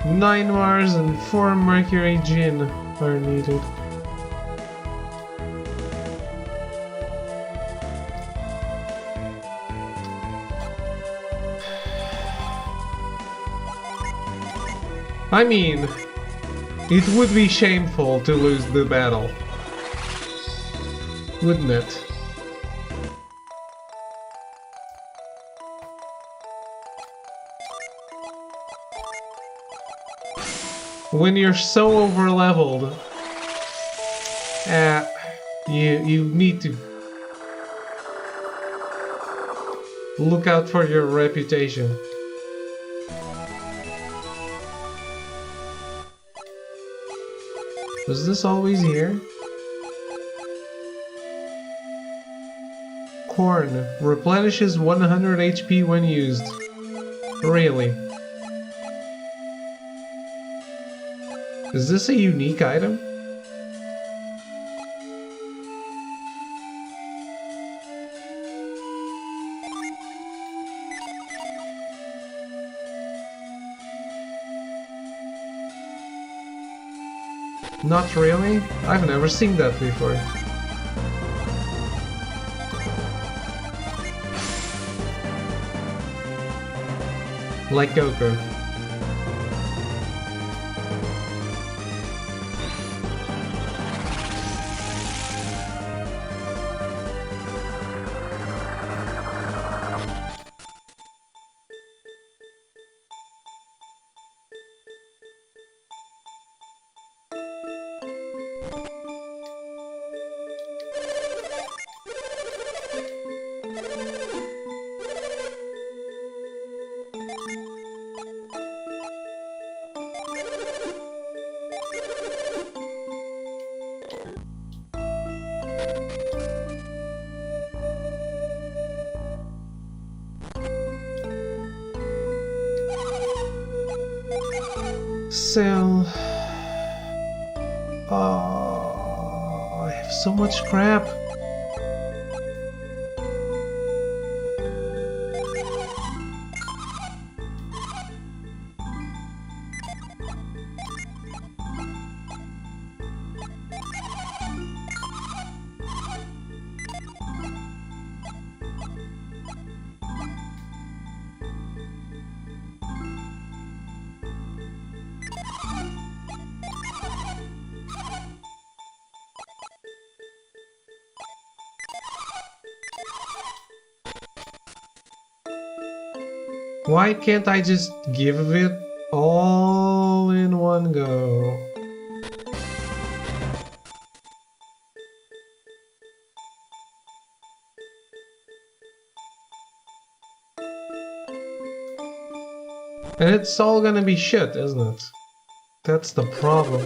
9 Mars and 4 Mercury Djinn are needed. I mean, it would be shameful to lose the battle, wouldn't it? When you're so overleveled, you need to look out for your reputation. Was this always here? Corn replenishes 100 HP when used. Really? Is this a unique item? Not really? I've never seen that before. Like Goku. Sell. Oh, I have so much crap. Why can't I just give it all in one go? And it's all gonna be shit, isn't it? That's the problem.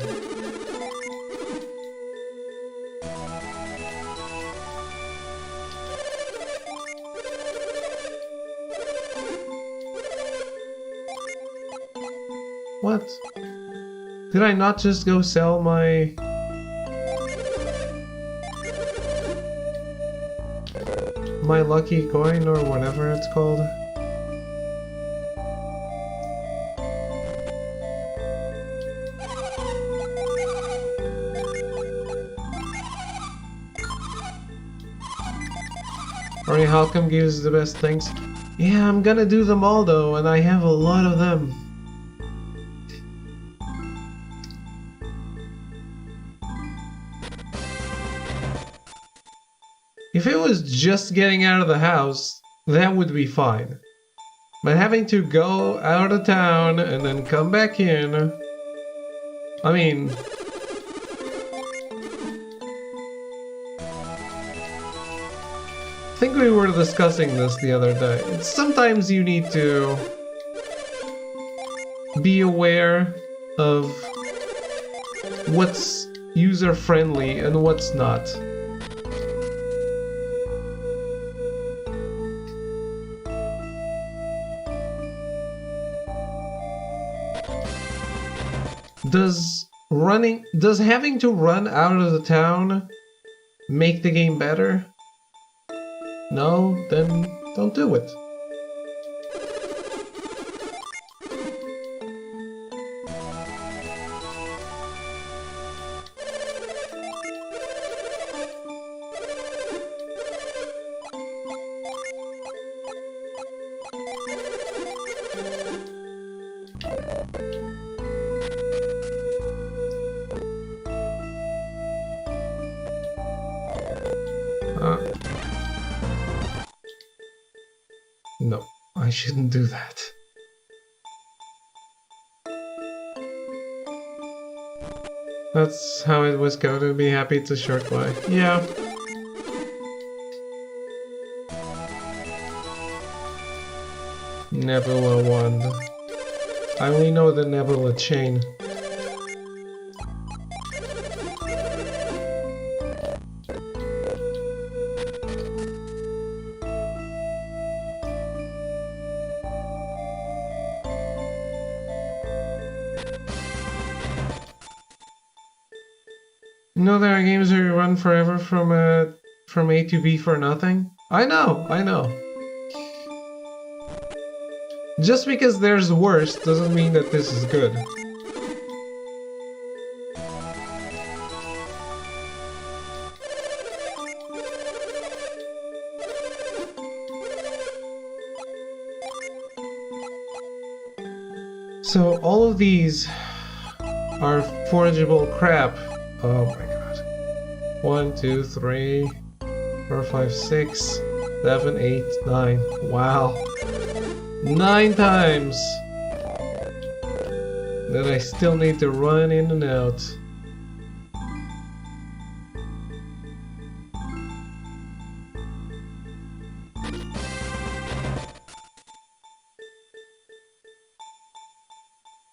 What? Did I not just go sell my... my lucky coin or whatever it's called? Or Halcom gives the best things. Yeah, I'm gonna do them all though, and I have a lot of them. If it was just getting out of the house, that would be fine. But having to go out of town and then come back in... I mean... I think we were discussing this the other day. Sometimes you need to be aware of what's user-friendly and what's not. Does having to run out of the town make the game better? No? Then don't do it. No, I shouldn't do that. That's how it was going to be. Happy it's a short play. Yeah. Nebula wand. I only know the Nebula chain. You know there are games where you run forever from A to B for nothing? I know. Just because there's worse doesn't mean that this is good. So all of these are forageable crap. Oh my god. 1, 2, 3, 4, 5, 6, 7, 8, 9. Wow. 9 times that I still need to run in and out.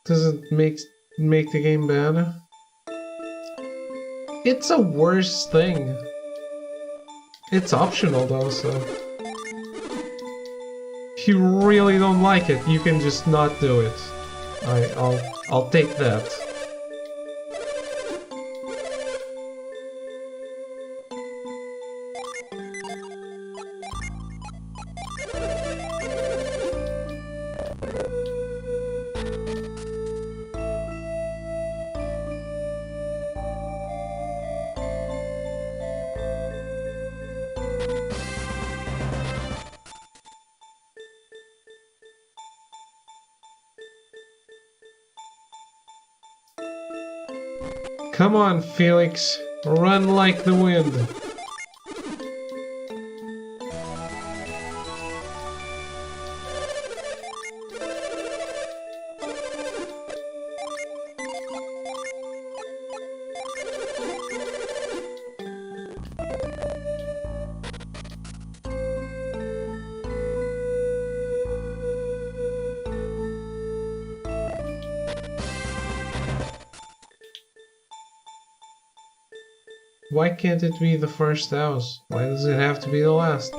Does it make the game bad? It's a worse thing. It's optional though, so... If you really don't like it, you can just not do it. I'll take that. Come on, Felix. Run like the wind. why can't it be the first house? Why does it have to be the last?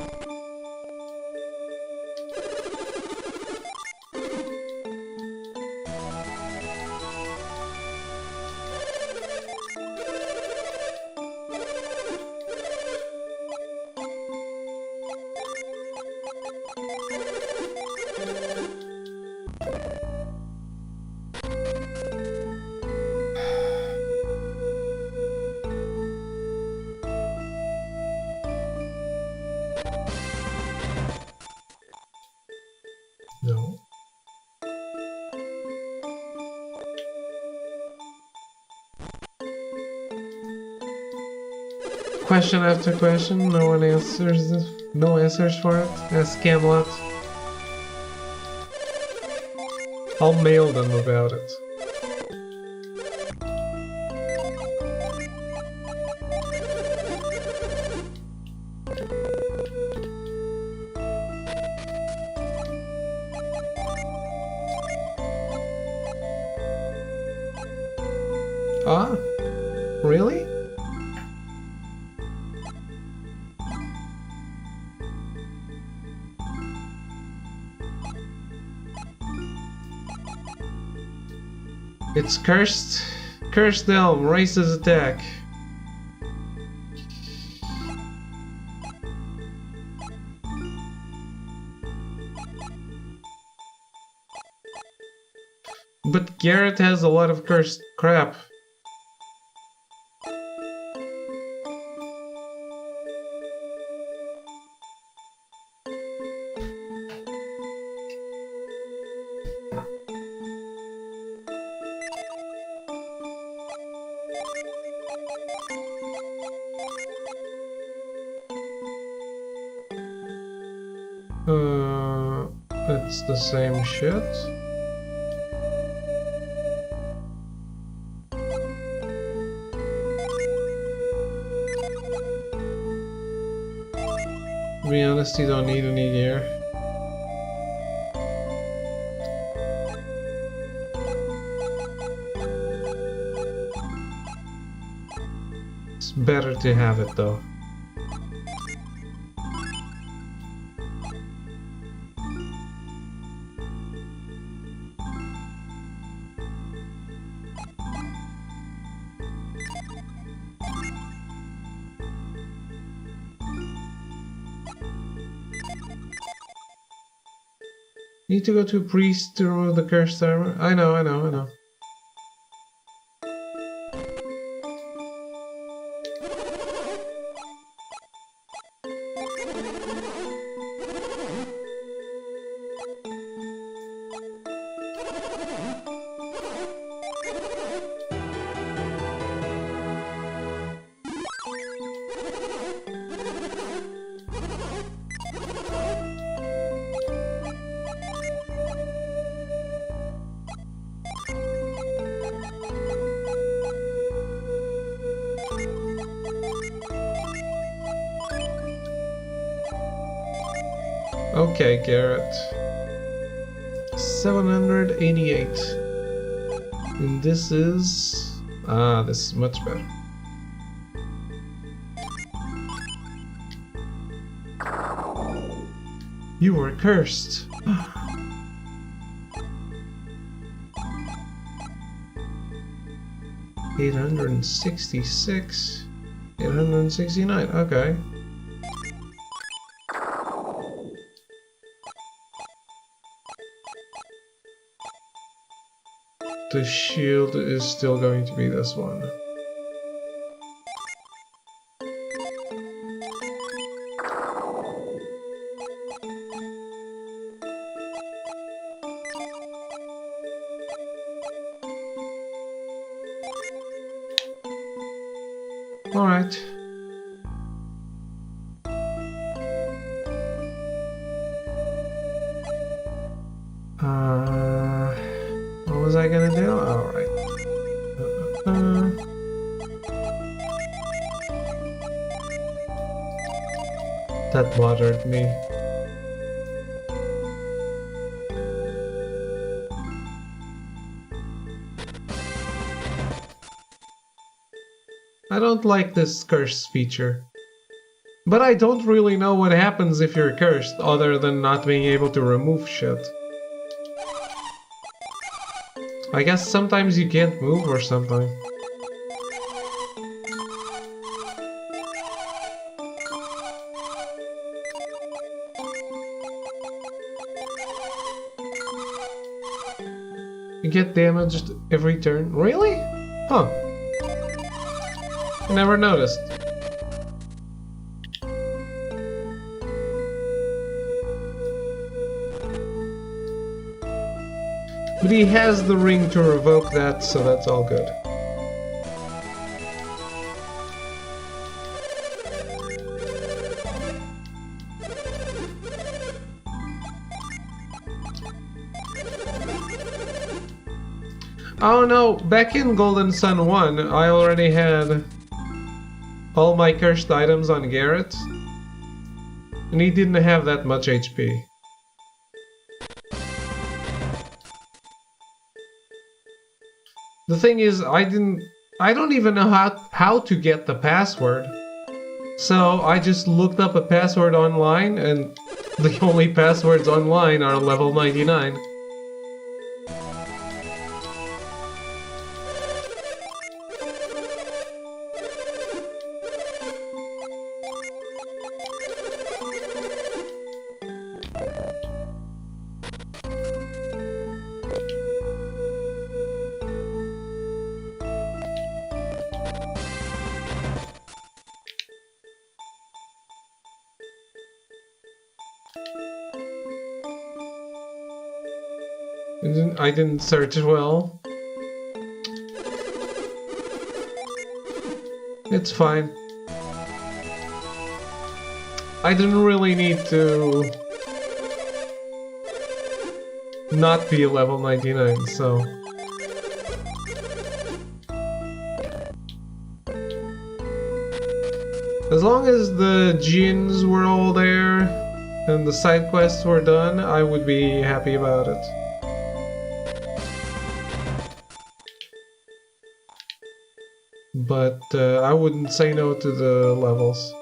No. Question after question, no one answers this. No answers for it. Ask Camelot. I'll mail them about it. Ah, really? It's cursed. Cursed Elm, raises attack. But Garrett has a lot of cursed crap. It's the same shit. To be honest, you don't need any gear. It's better to have it though. Need to go to a priest to remove the cursed armor? I know. Okay, Garrett. 788. And this is... Ah, this is much better. You were cursed. $866. 869, okay. The shield is still going to be this one. All right. What was I gonna do? All right. That bothered me. I I don't like this curse feature. But I don't really know what happens if you're cursed, other than not being able to remove shit. I guess sometimes you can't move or something. You get damaged every turn. Really? Huh. I never noticed. But he has the ring to revoke that, so that's all good. Oh no, back in Golden Sun 1, I already had all my cursed items on Garrett, and he didn't have that much HP. The thing is, I don't even know how to get the password. So I just looked up a password online, and the only passwords online are level 99. I didn't search well. It's fine. I didn't really need to not be level 99, so... As long as the Djinns were all there and the side quests were done, I would be happy about it. But I wouldn't say no to the levels.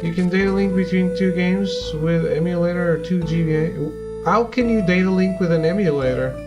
You can data link between two games with emulator or 2 GBA. How can you data link with an emulator?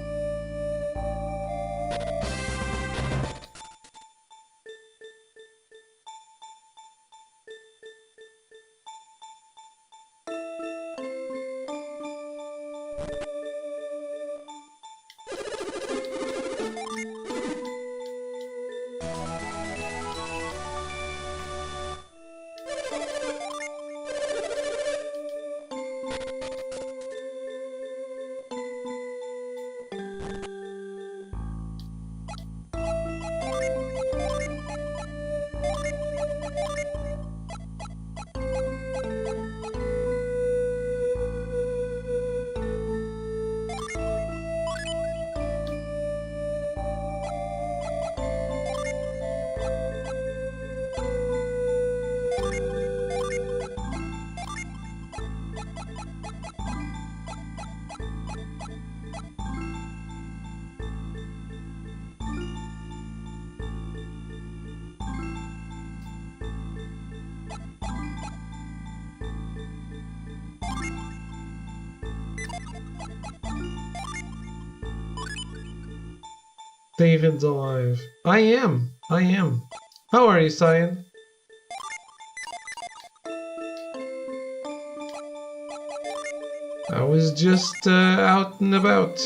David's alive. I am. How are you, Cyan? I was just out and about.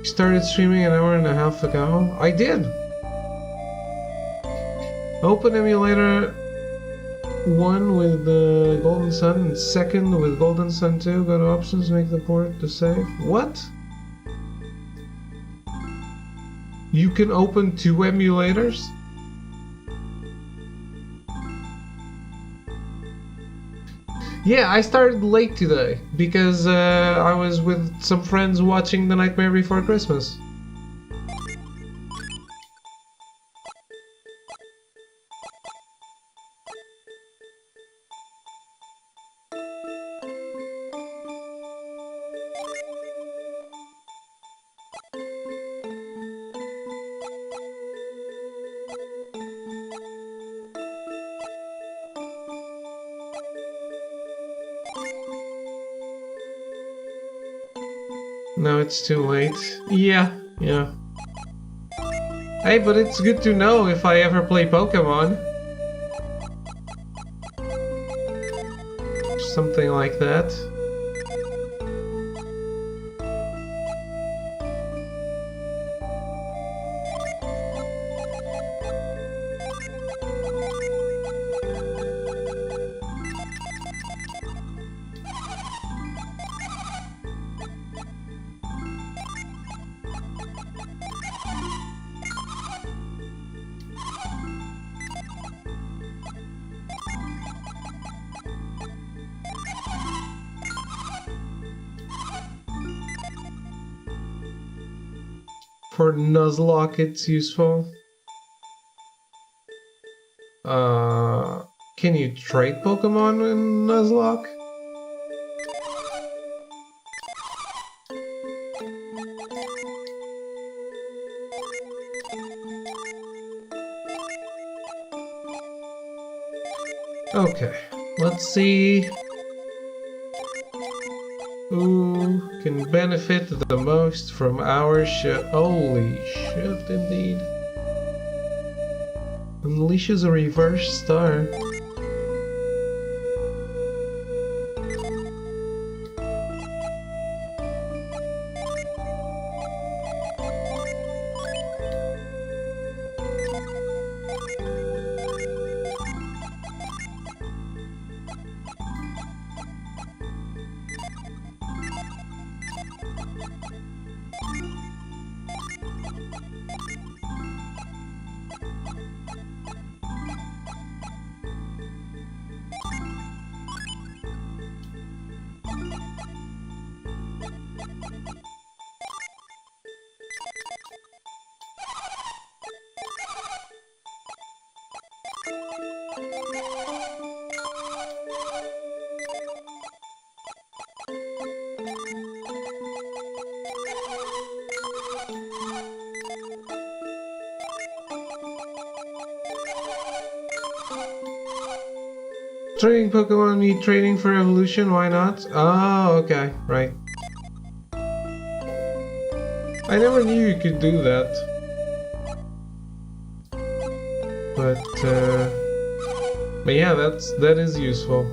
Started streaming an hour and a half ago. I did. Open emulator 1 with Golden Sun and 2nd with Golden Sun 2. Go to options, make the port to save. What? You can open 2 emulators? Yeah, I started late today because I was with some friends watching The Nightmare Before Christmas. No, it's too late. Yeah. Hey, but it's good to know if I ever play Pokemon. Something like that. For Nuzlocke, it's useful. Can you trade Pokemon in Nuzlocke? Okay, let's see who can benefit the most from our ship. Holy shit, indeed. Unleashes a reverse star. Trading Pokemon need trading for evolution, why not? Oh, okay, right. I never knew you could do that. But yeah, that is useful.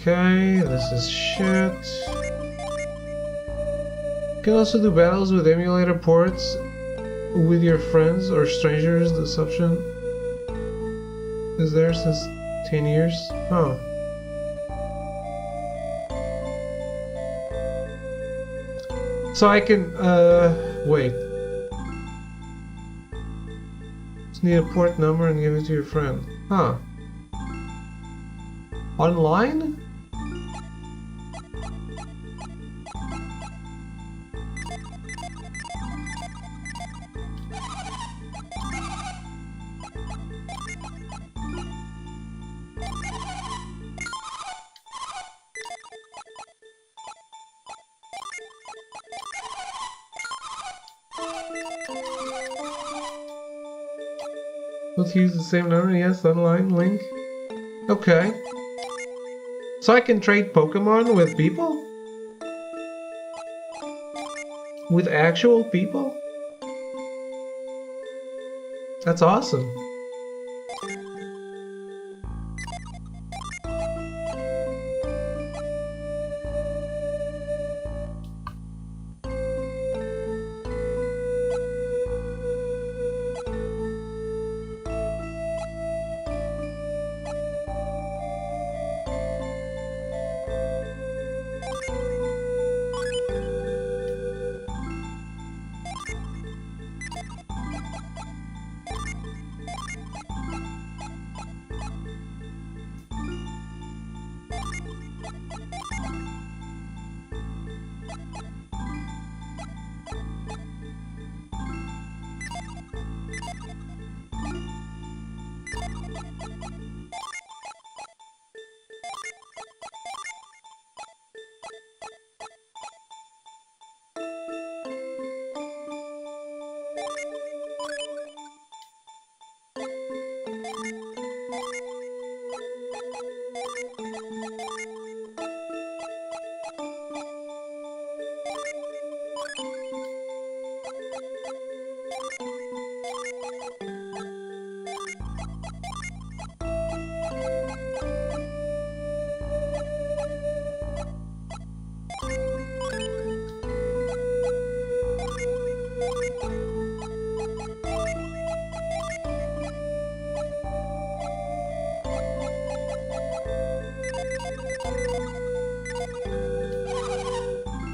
Okay, this is shit. You can also do battles with emulator ports with your friends or strangers. This option is there since 10 years. Oh. So I can, wait. Just need a port number and give it to your friend. Huh. Online? Let's use the same number, yes, online link. Okay. So I can trade Pokemon with people? With actual people? That's awesome.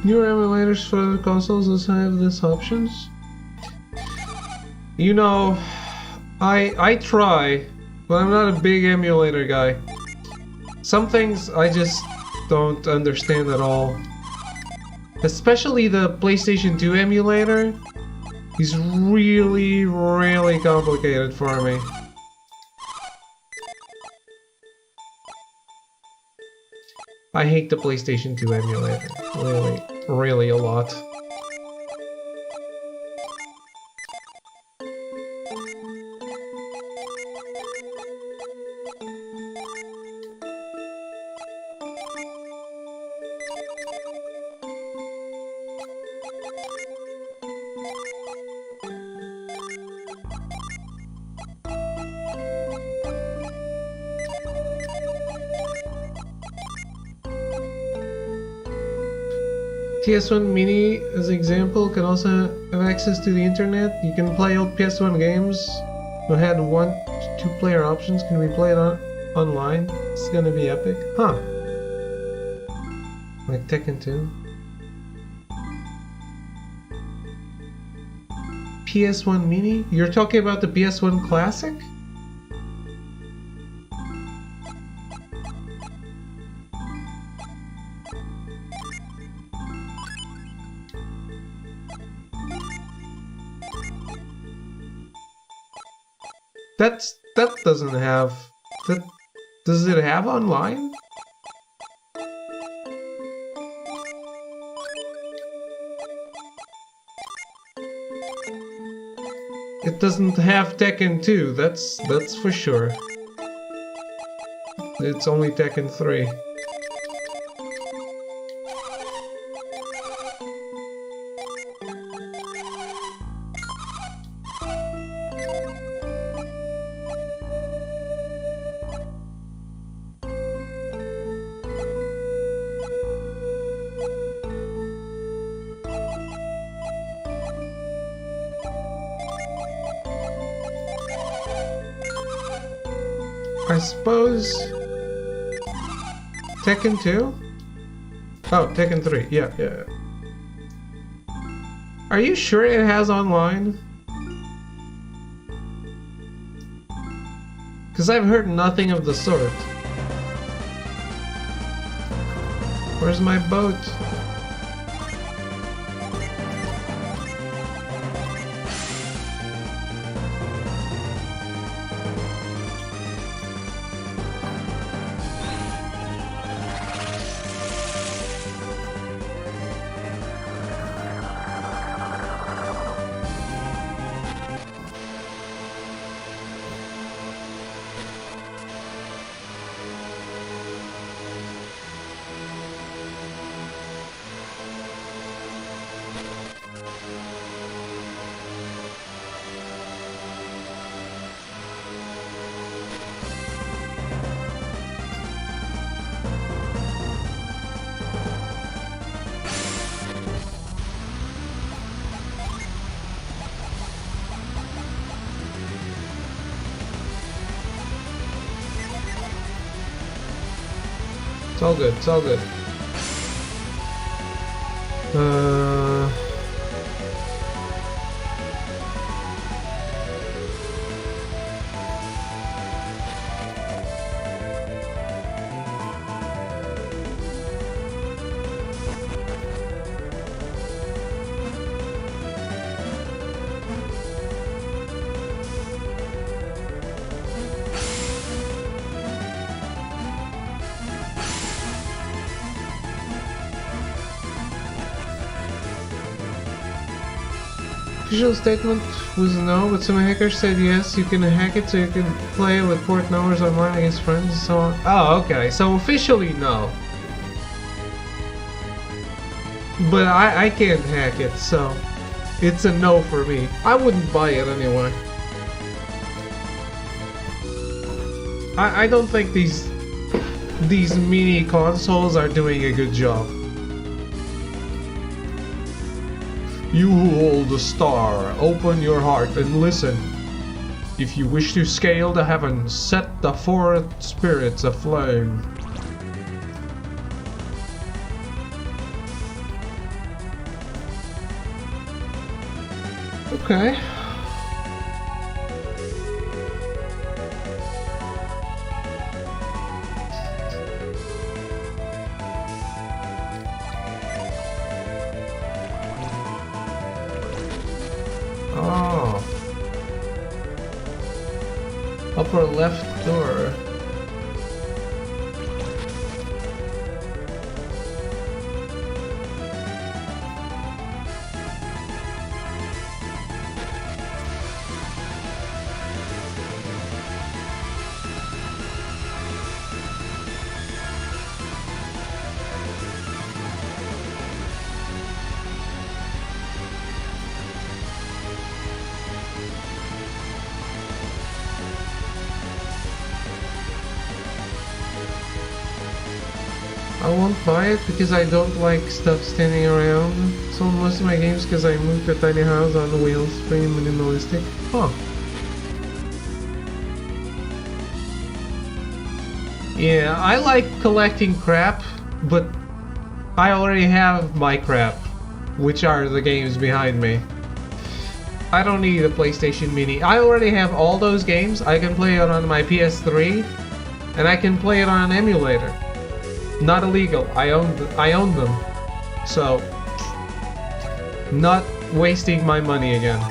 Newer emulators for other consoles also have these options. You know, I try, but I'm not a big emulator guy. Some things I just don't understand at all. Especially the PlayStation 2 emulator is really, really complicated for me. I hate the PlayStation 2 emulator. Really a lot. PS1 Mini, as an example, can also have access to the internet. You can play old PS1 games that had 1 to 2 player options. Can we play it online? It's gonna be epic. Huh. Like Tekken 2. PS1 Mini? You're talking about the PS1 Classic? That doesn't have... Does it have online? It doesn't have Tekken 2, that's for sure. It's only Tekken 3. I suppose... Tekken 2? Oh, Tekken 3. Yeah. Are you sure it has online? Because I've heard nothing of the sort. Where's my boat? It's all good, it's all good. Official statement was no, but some hackers said yes, you can hack it so you can play with port numbers online against friends and so on. Oh, okay, so officially no. But I can't hack it, so it's a no for me. I wouldn't buy it anyway. I don't think these mini consoles are doing a good job. You who hold the star, open your heart and listen. If you wish to scale the heavens, set the four spirits aflame. Okay. Oh. Upper left door. I won't buy it because I don't like stuff standing around. So most of my games, because I moved to a tiny house on wheels, pretty minimalistic. Huh. Yeah, I like collecting crap, but I already have my crap, which are the games behind me. I don't need a PlayStation Mini. I already have all those games. I can play it on my PS3, and I can play it on an emulator. Not illegal. I own them. So, not wasting my money again.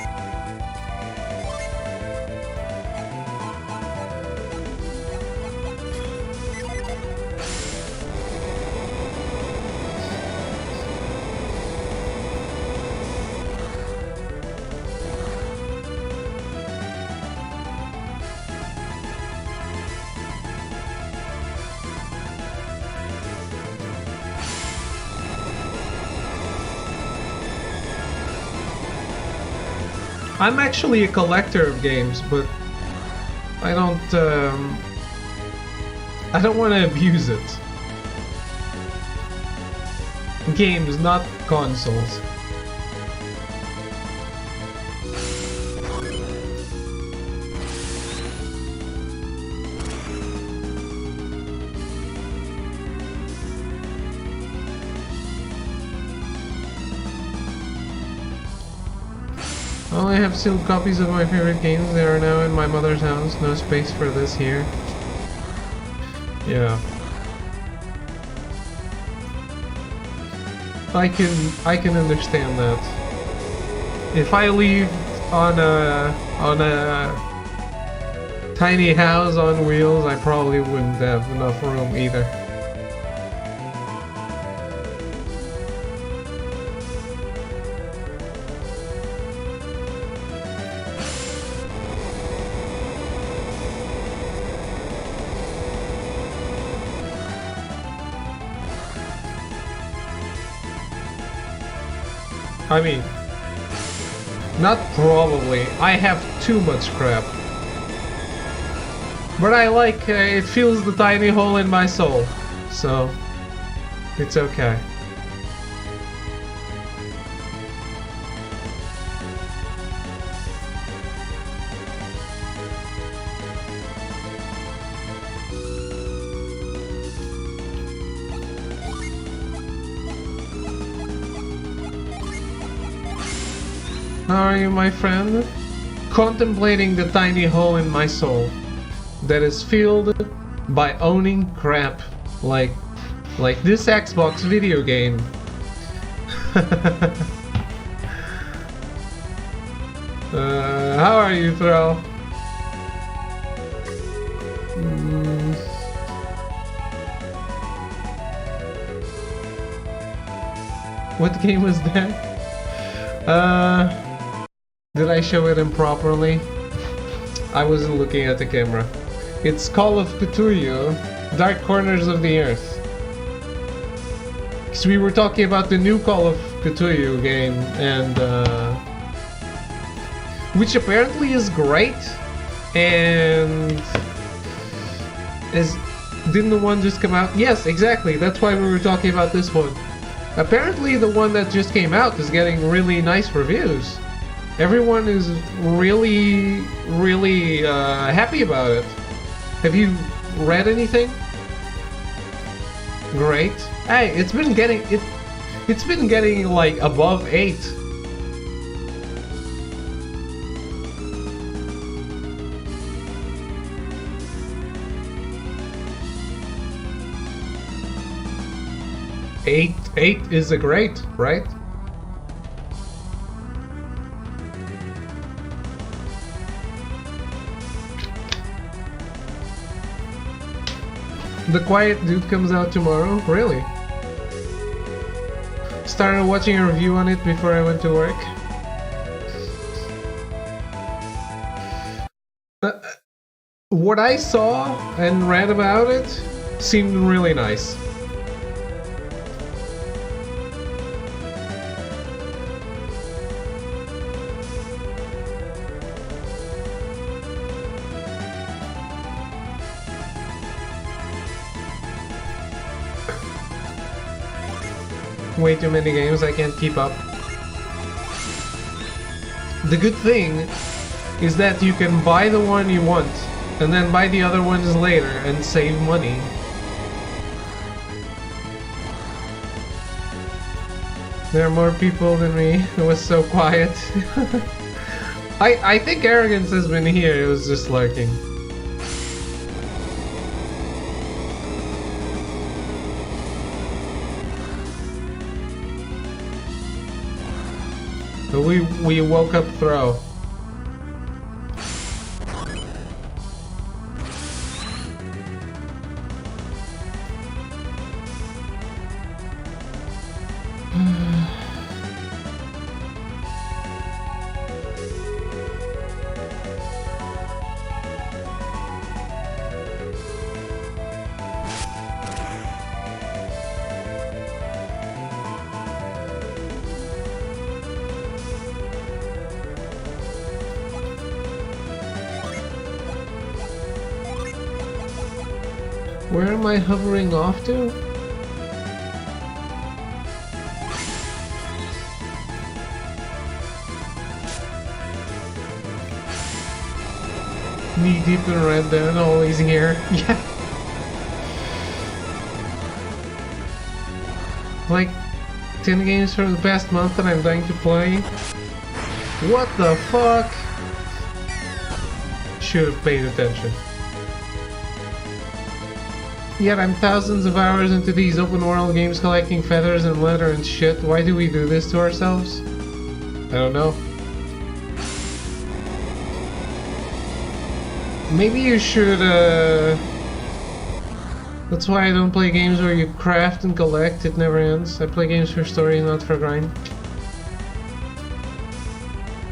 I'm actually a collector of games, but I don't want to abuse it. Games, not consoles. I only only have sealed copies of my favorite games. They are now in my mother's house. No space for this here. Yeah. I can understand that. If I leave on a tiny house on wheels, I probably wouldn't have enough room either. I mean, not probably. I have too much crap. But I like, it fills the tiny hole in my soul. So, it's okay. How are you, my friend? Contemplating the tiny hole in my soul that is filled by owning crap like this Xbox video game. How are you, Throw? What game was that? Did I show it improperly? I wasn't looking at the camera. It's Call of Cthulhu, Dark Corners of the Earth. Because we were talking about the new Call of Cthulhu game, and which apparently is great, and didn't the one just come out? Yes, exactly. That's why we were talking about this one. Apparently, the one that just came out is getting really nice reviews. Everyone is really happy about it. Have you read anything? Great. Hey, it's been getting like above 8. Eight is a great, right? The Quiet Dude comes out tomorrow? Really? Started watching a review on it before I went to work. What I saw and read about it seemed really nice. Way too many games, I can't keep up. The good thing is that you can buy the one you want and then buy the other ones later and save money. There are more people than me. It was so quiet. I think Arrogance has been here, it was just lurking. We woke up Throw. Where am I hovering off to? Knee deep in Red Dead, always here. Yeah. Like 10 games for the past month that I'm dying to play. What the fuck? Should have paid attention. Yet I'm thousands of hours into these open world games collecting feathers and leather and shit. Why do we do this to ourselves? I don't know. Maybe you should, That's why I don't play games where you craft and collect, it never ends. I play games for story, not for grind.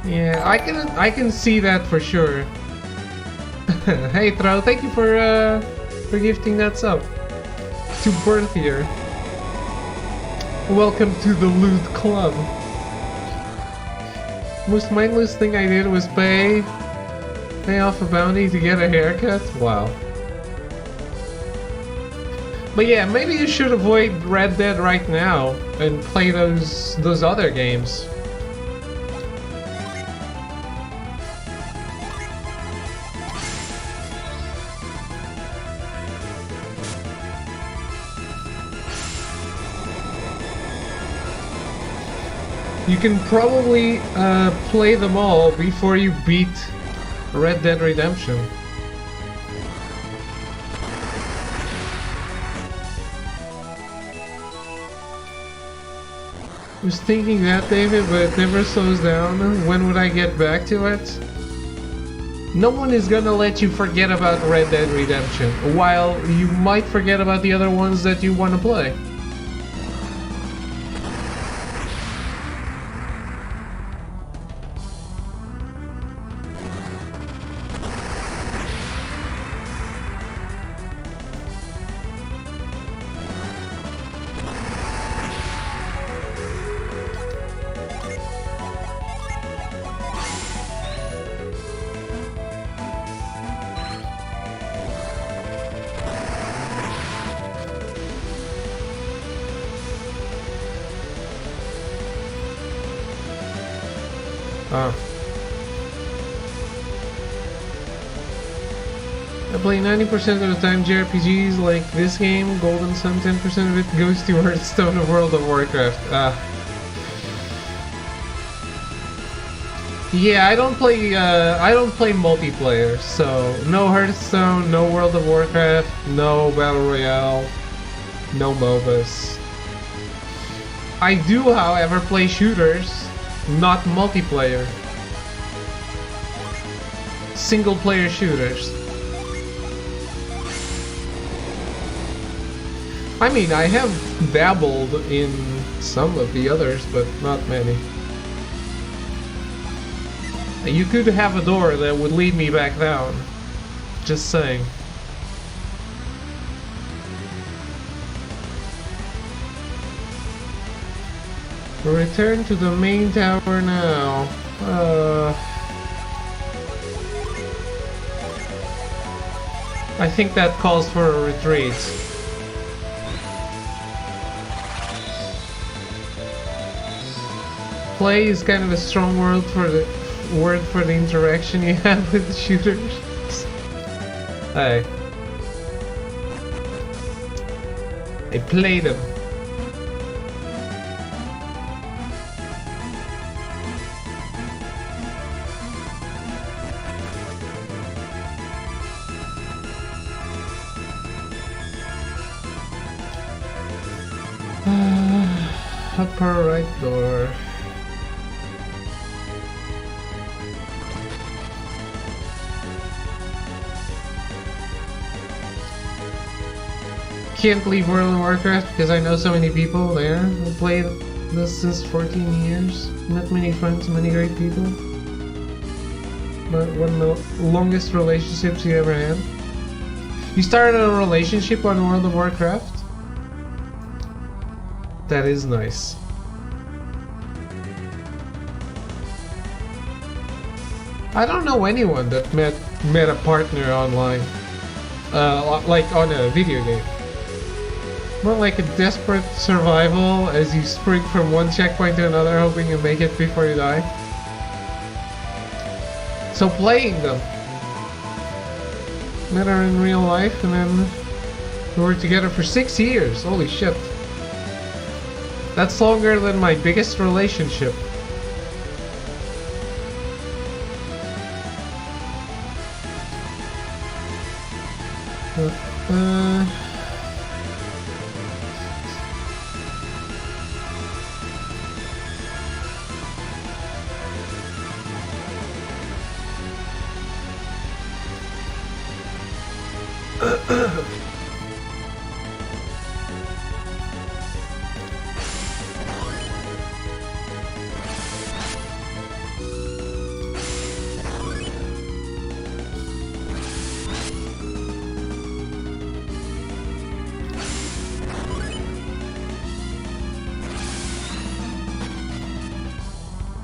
Yeah, I can see that for sure. Hey Tro, thank you for gifting that sub. To Birth here. Welcome to the Loot Club. Most mindless thing I did was pay off a bounty to get a haircut? Wow. But yeah, maybe you should avoid Red Dead right now and play those other games. You can probably play them all before you beat Red Dead Redemption. I was thinking that, David, but it never slows down. When would I get back to it? No one is gonna let you forget about Red Dead Redemption, while you might forget about the other ones that you want to play. I play 90% of the time JRPGs like this game, Golden Sun, 10% of it goes to Hearthstone or World of Warcraft. Yeah, I don't play multiplayer, so no Hearthstone, no World of Warcraft, no Battle Royale, no MOBAs. I do, however, play shooters, not multiplayer. Single player shooters. I mean, I have dabbled in some of the others, but not many. You could have a door that would lead me back down. Just saying. Return to the main tower now. I think that calls for a retreat. Play is kind of a strong word for the interaction you have with the shooters. Hey. I play them. Upper right door. Can't leave World of Warcraft because I know so many people there who played this since 14 years. Met many friends, many great people. But one of the longest relationships you ever had. You started a relationship on World of Warcraft? That is nice. I don't know anyone that met a partner online. Like on a video game. More like a desperate survival as you spring from one checkpoint to another hoping you make it before you die. So playing them. Met her in real life and then we were together for 6 years. Holy shit. That's longer than my biggest relationship. Uh,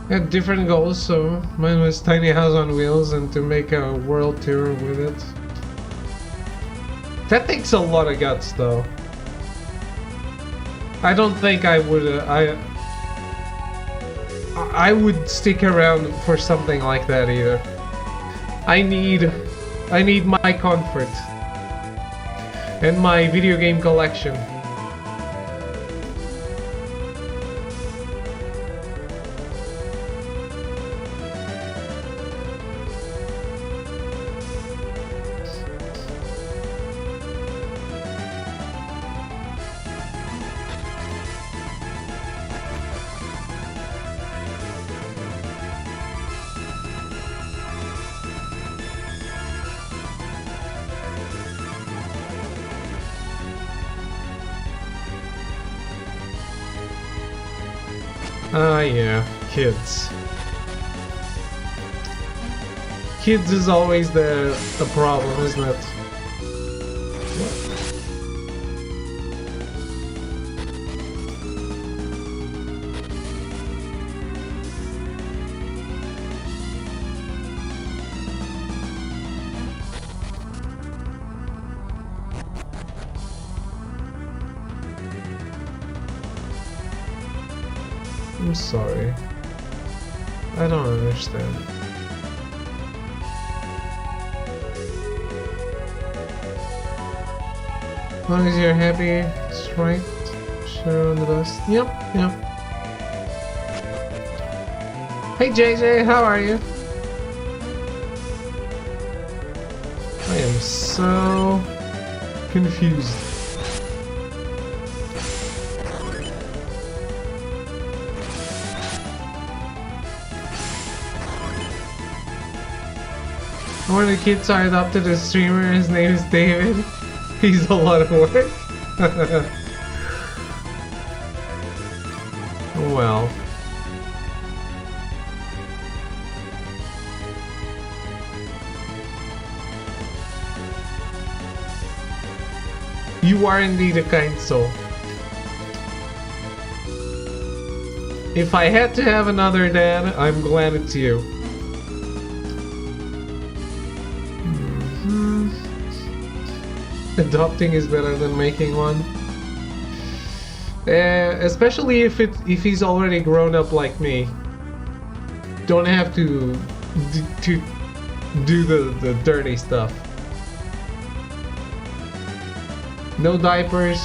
had different goals, so mine was tiny house on wheels and to make a world tour with it. That takes a lot of guts, though. I don't think I would. I would stick around for something like that either. I need my comfort and my video game collection. Yeah, kids. Kids is always the problem, isn't it? I'm sorry. I don't understand. As long as you're happy, it's right. Sure on the best. Yep, yep. Hey JJ, how are you? I am so confused. One of the kids I adopted a streamer, his name is David. He's a lot of work. Well. You are indeed a kind soul. If I had to have another dad, I'm glad it's you. Adopting is better than making one. Especially if he's already grown up like me. Don't have to do the dirty stuff. No diapers.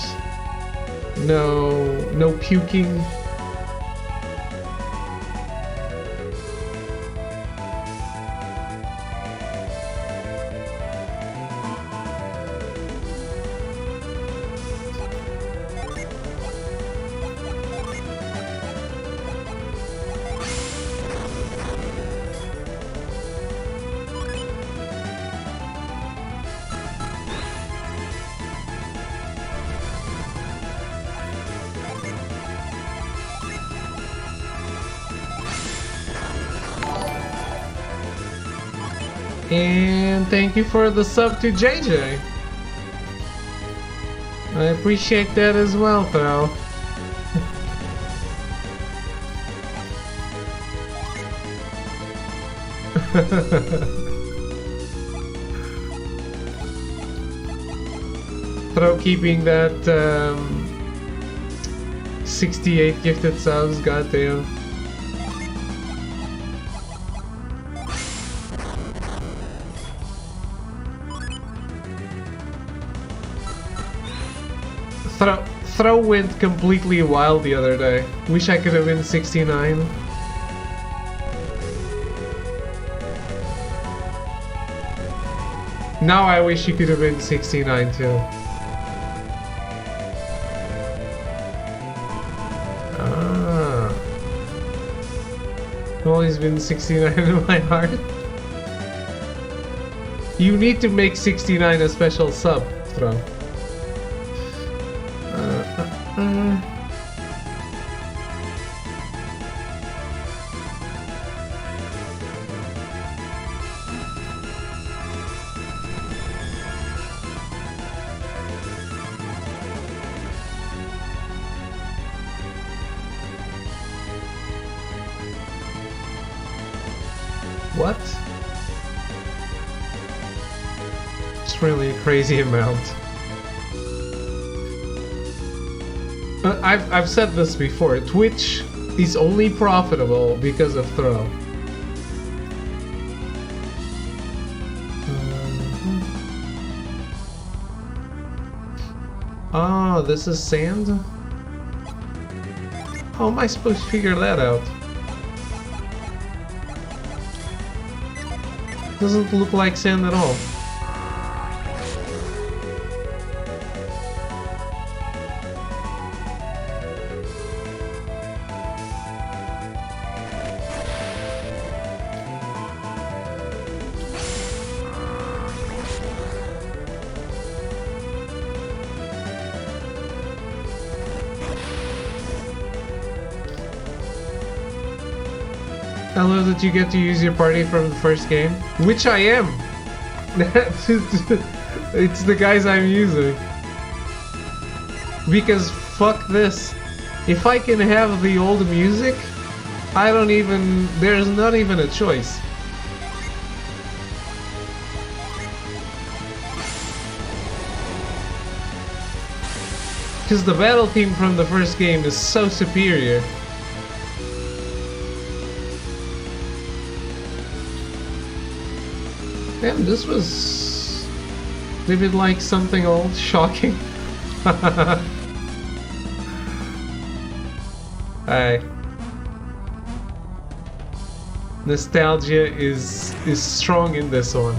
No puking. And thank you for the sub to JJ. I appreciate that as well, Throw. Throw keeping that 68 gifted subs, goddamn. Throw went completely wild the other day. Wish I could have been 69. Now I wish you could have been 69 too. Ah. Always been 69 in my heart. You need to make 69 a special sub, Thro. What? It's really a crazy amount. But I've said this before. Twitch is only profitable because of Thro. Oh, this is sand? How am I supposed to figure that out? Doesn't look like sand at all. I love that you get to use your party from the first game, which I am. It's the guys I'm using. Because fuck this. If I can have the old music, I don't even... there's not even a choice. Because the battle theme from the first game is so superior. Damn, this was a bit like something old, shocking. Aye. Nostalgia is strong in this one.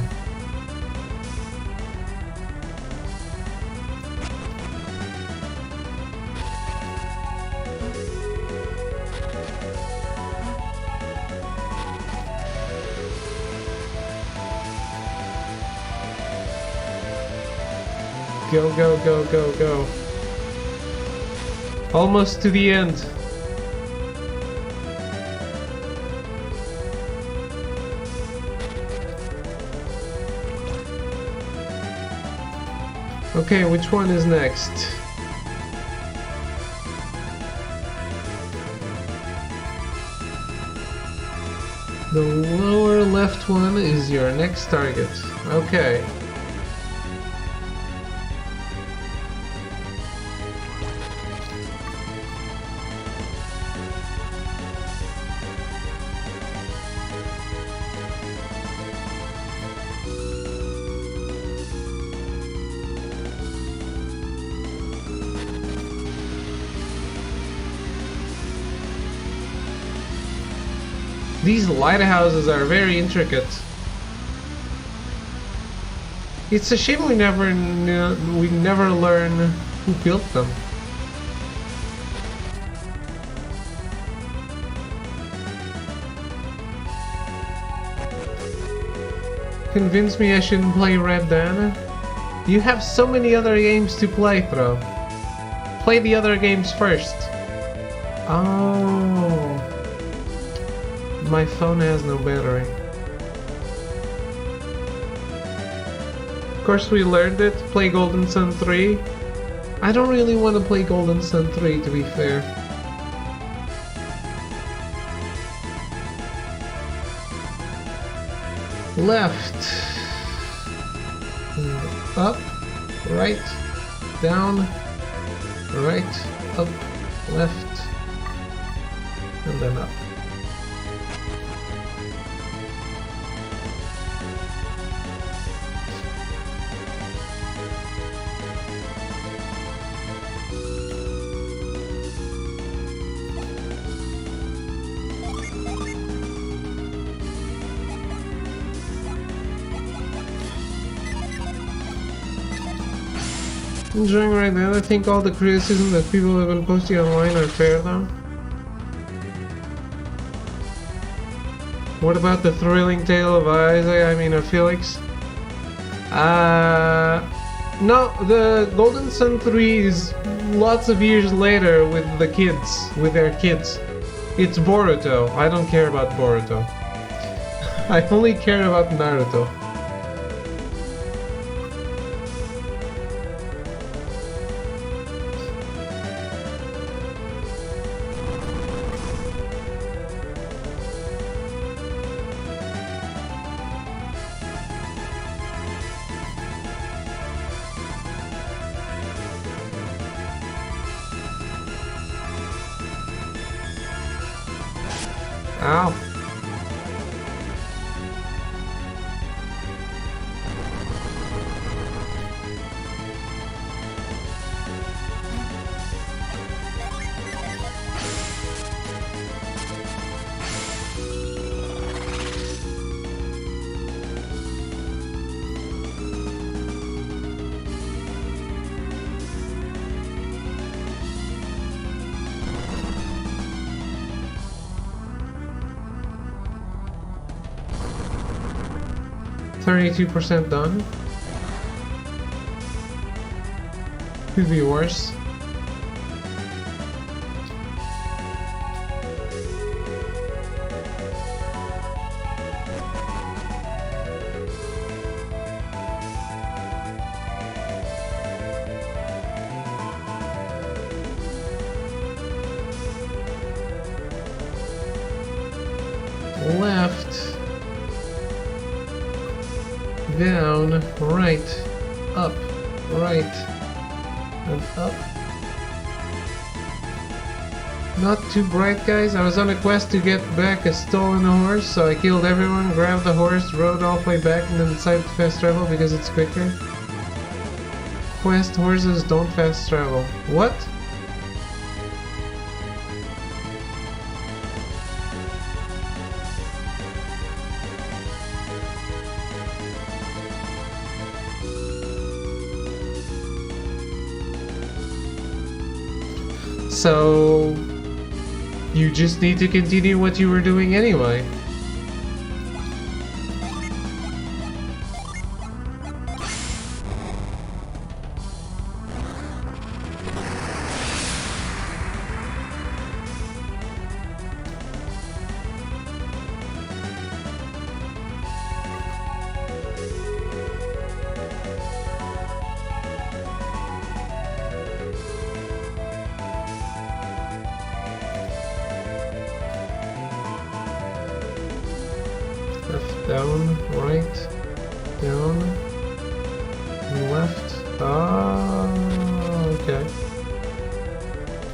Go, go, go, go, go. Almost to the end. Okay, which one is next? The lower left one is your next target. Okay. These lighthouses are very intricate. It's a shame we never learn who built them. Convince me I shouldn't play Red Dead. You have so many other games to play through. Play the other games first. Oh. My phone has no battery. Of course we learned it. Play Golden Sun 3. I don't really want to play Golden Sun 3 to be fair. Left. Up. Right. Down. Right. Up. Left. And then up. Enjoying right now. I think all the criticism that people have been posting online are fair though. What about the thrilling tale of of Felix? No, the Golden Sun 3 is lots of years later with the kids, with their kids. It's Boruto. I don't care about Boruto. I only care about Naruto. Ow. %32 done. Could be worse. Left. Down, right, up, right, and up. Not too bright, guys. I was on a quest to get back a stolen horse, so I killed everyone, grabbed the horse, rode all the way back, and then decided to fast travel because it's quicker. Quest horses don't fast travel. What? So you just need to continue what you were doing anyway. Down, right, down, left. Ah, okay.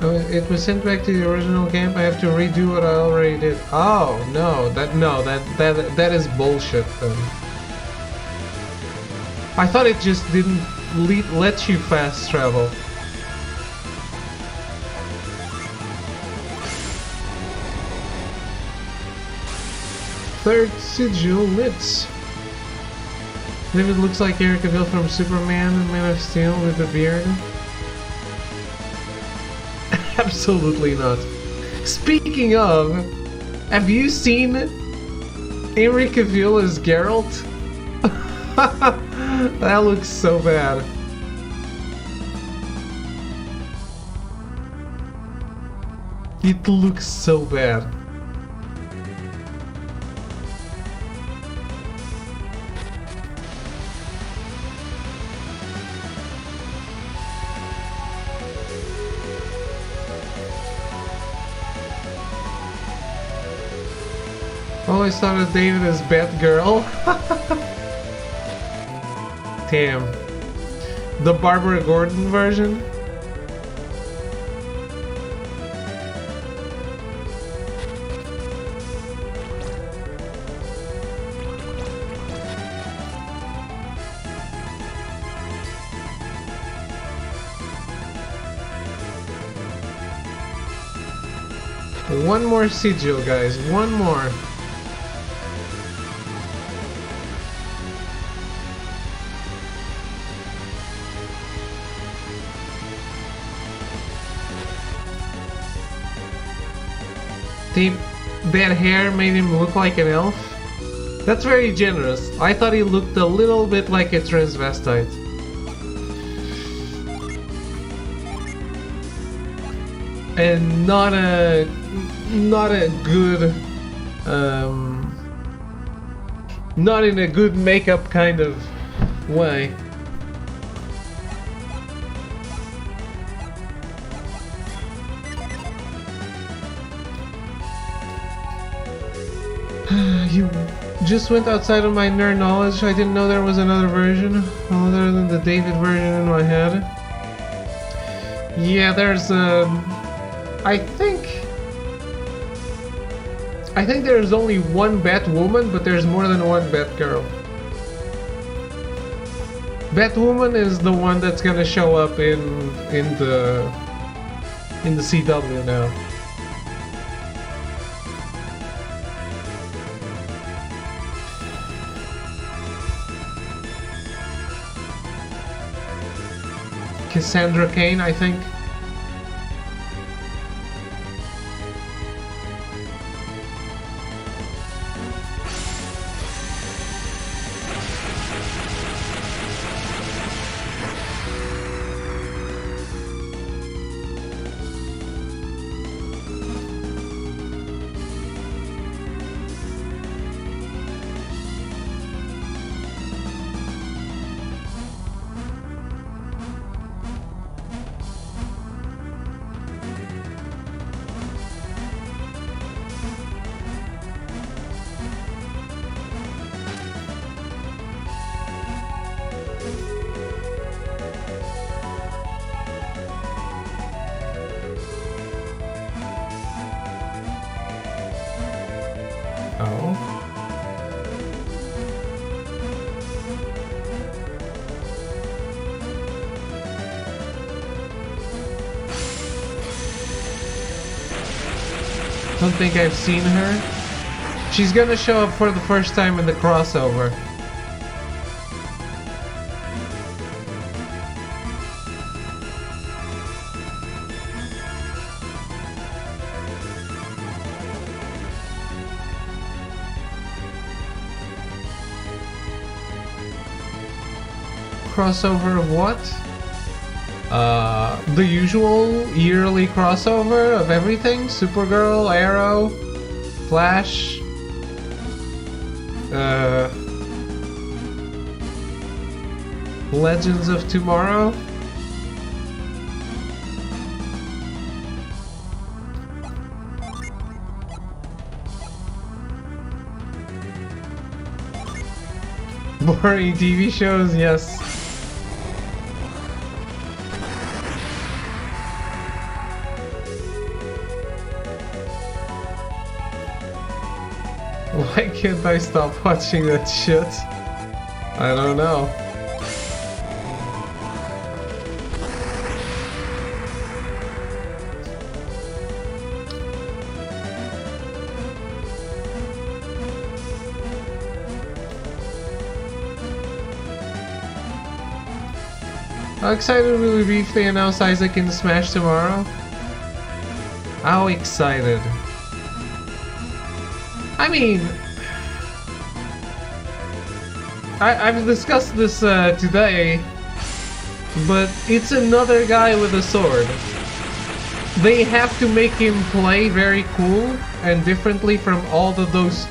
Oh, it was sent back to the original camp. I have to redo what I already did. Oh no, that is bullshit then. I thought it just didn't let you fast travel. Third sigil lit. David looks like Henry Cavill from Superman and Man of Steel with a beard. Absolutely not. Speaking of, have you seen Henry Cavill as Geralt? That looks so bad. It looks so bad. Always thought of David as Batgirl. Damn. The Barbara Gordon version? One more sigil, guys. One more. The, that hair made him look like an elf. That's very generous. I thought he looked a little bit like a transvestite. And not a good not in a good makeup kind of way. You just went outside of my nerd knowledge. I didn't know there was another version other than the David version in my head. Yeah, there's I think there's only one Batwoman, but there's more than one Batgirl. Batwoman is the one that's gonna show up in the CW now. Cassandra Cain, I think. Don't think I've seen her. She's gonna show up for the first time in the crossover. Crossover of what? The usual yearly crossover of everything. Supergirl, Arrow, Flash, Legends of Tomorrow. Boring TV shows, yes. Why can't I stop watching that shit? I don't know. How excited will we be if they announce Isaac in Smash tomorrow? How excited? I mean, I've discussed this today, but it's another guy with a sword. They have to make him play very cool and differently from all of those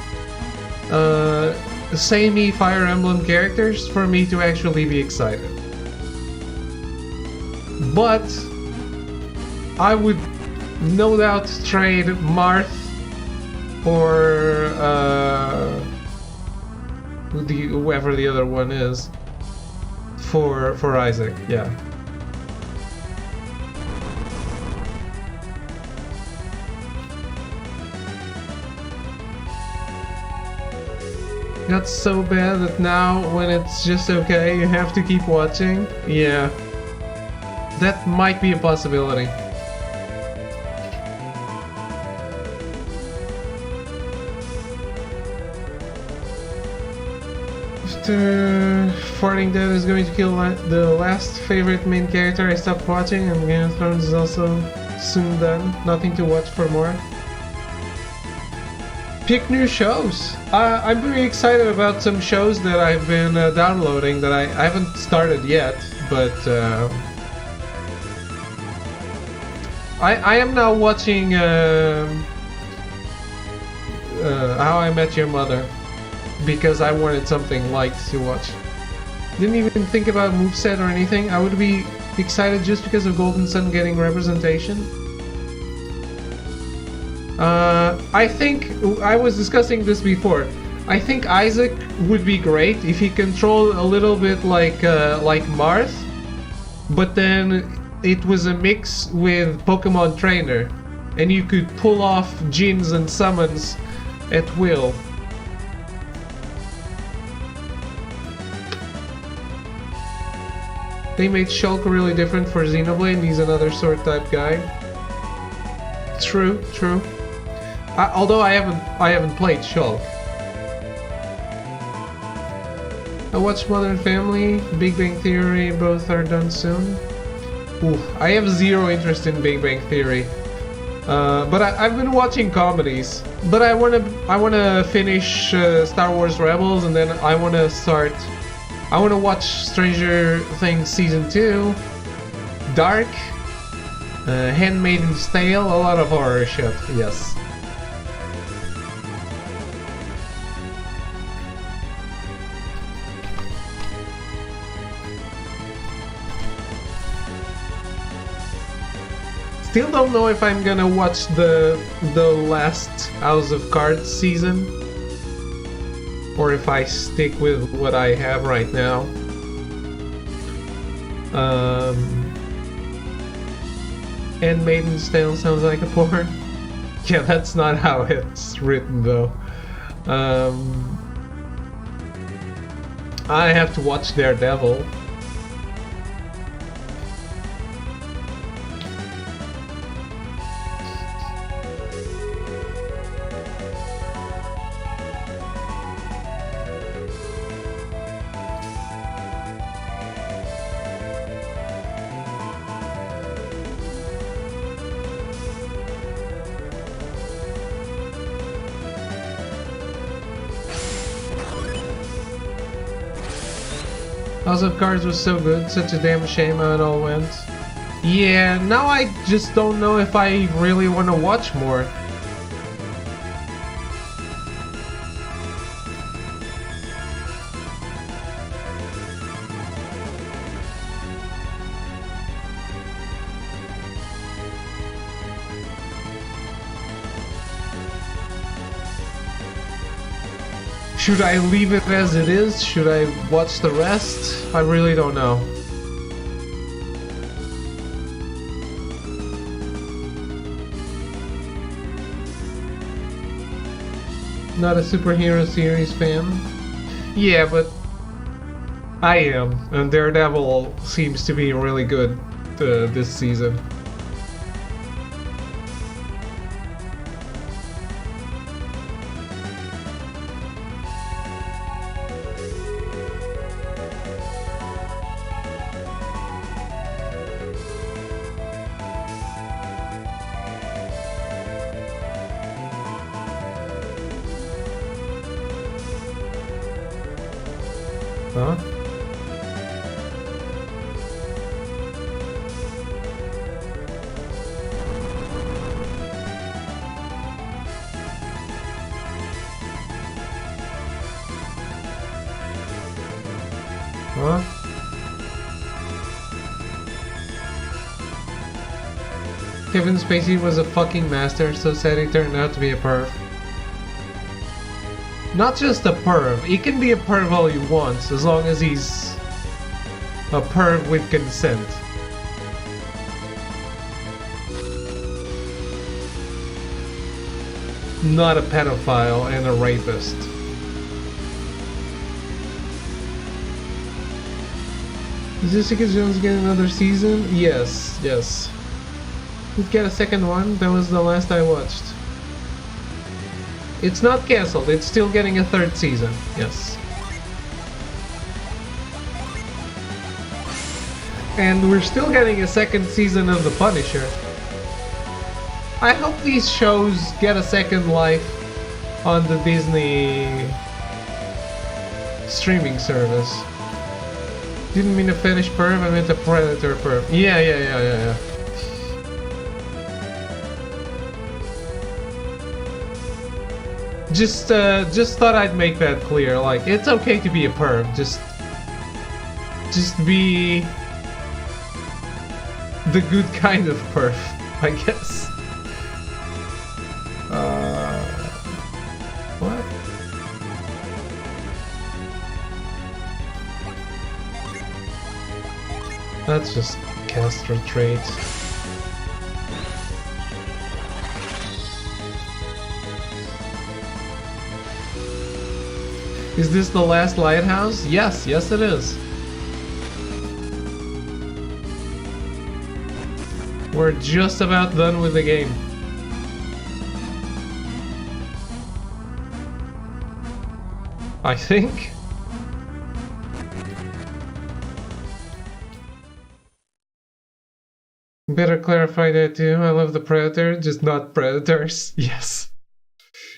samey Fire Emblem characters for me to actually be excited. But I would no doubt trade Marth or whoever the other one is for Isaac, yeah. That's so bad that now when it's just okay you have to keep watching. Yeah, that might be a possibility. Farting Dead is going to kill the last favorite main character I stopped watching, and Game of Thrones is also soon done. Nothing to watch for more. Pick new shows. I'm very excited about some shows that I've been downloading that I haven't started yet, but I am now watching How I Met Your Mother because I wanted something light to watch. Didn't even think about moveset or anything. I would be excited just because of Golden Sun getting representation. I think I was discussing this before. I think Isaac would be great if he controlled a little bit like Marth, but then it was a mix with Pokemon Trainer, and you could pull off gyms and summons at will. They made Shulk really different for Xenoblade, and he's another sword type guy. True, true. Although I haven't played Shulk. I watched Modern Family, Big Bang Theory, both are done soon. Ooh, I have zero interest in Big Bang Theory. But I've been watching comedies. But I wanna finish Star Wars Rebels, and then I wanna watch Stranger Things Season 2, Dark, Handmaid's Tale, a lot of horror shit, yes. Still don't know if I'm gonna watch the last House of Cards season, or if I stick with what I have right now. Handmaid's Tale sounds like a porn. Yeah, that's not how it's written though. I have to watch Daredevil. House of Cards was so good, such a damn shame how it all went. Yeah, now I just don't know if I really want to watch more. Should I leave it as it is? Should I watch the rest? I really don't know. Not a superhero series fan? Yeah, but I am, and Daredevil seems to be really good this season. Huh? Huh? Kevin Spacey was a fucking master, so sad he turned out to be a perv. Not just a perv, he can be a perv all he wants, as long as he's a perv with consent. Not a pedophile and a rapist. Is Jessica Jones getting another season? Yes, yes. We'd get a second one, that was the last I watched. It's not cancelled, it's still getting a third season, yes. And we're still getting a second season of The Punisher. I hope these shows get a second life. on the Disney streaming service. Didn't mean to finish perv, I meant a predator perv. Yeah. Just thought I'd make that clear. Like, it's okay to be a perv. Just be the good kind of perv, I guess. What? That's just Castro trait. Is this the last lighthouse? Yes it is. We're just about done with the game. I think. Better clarify that too. I love the Predator, just not predators. Yes.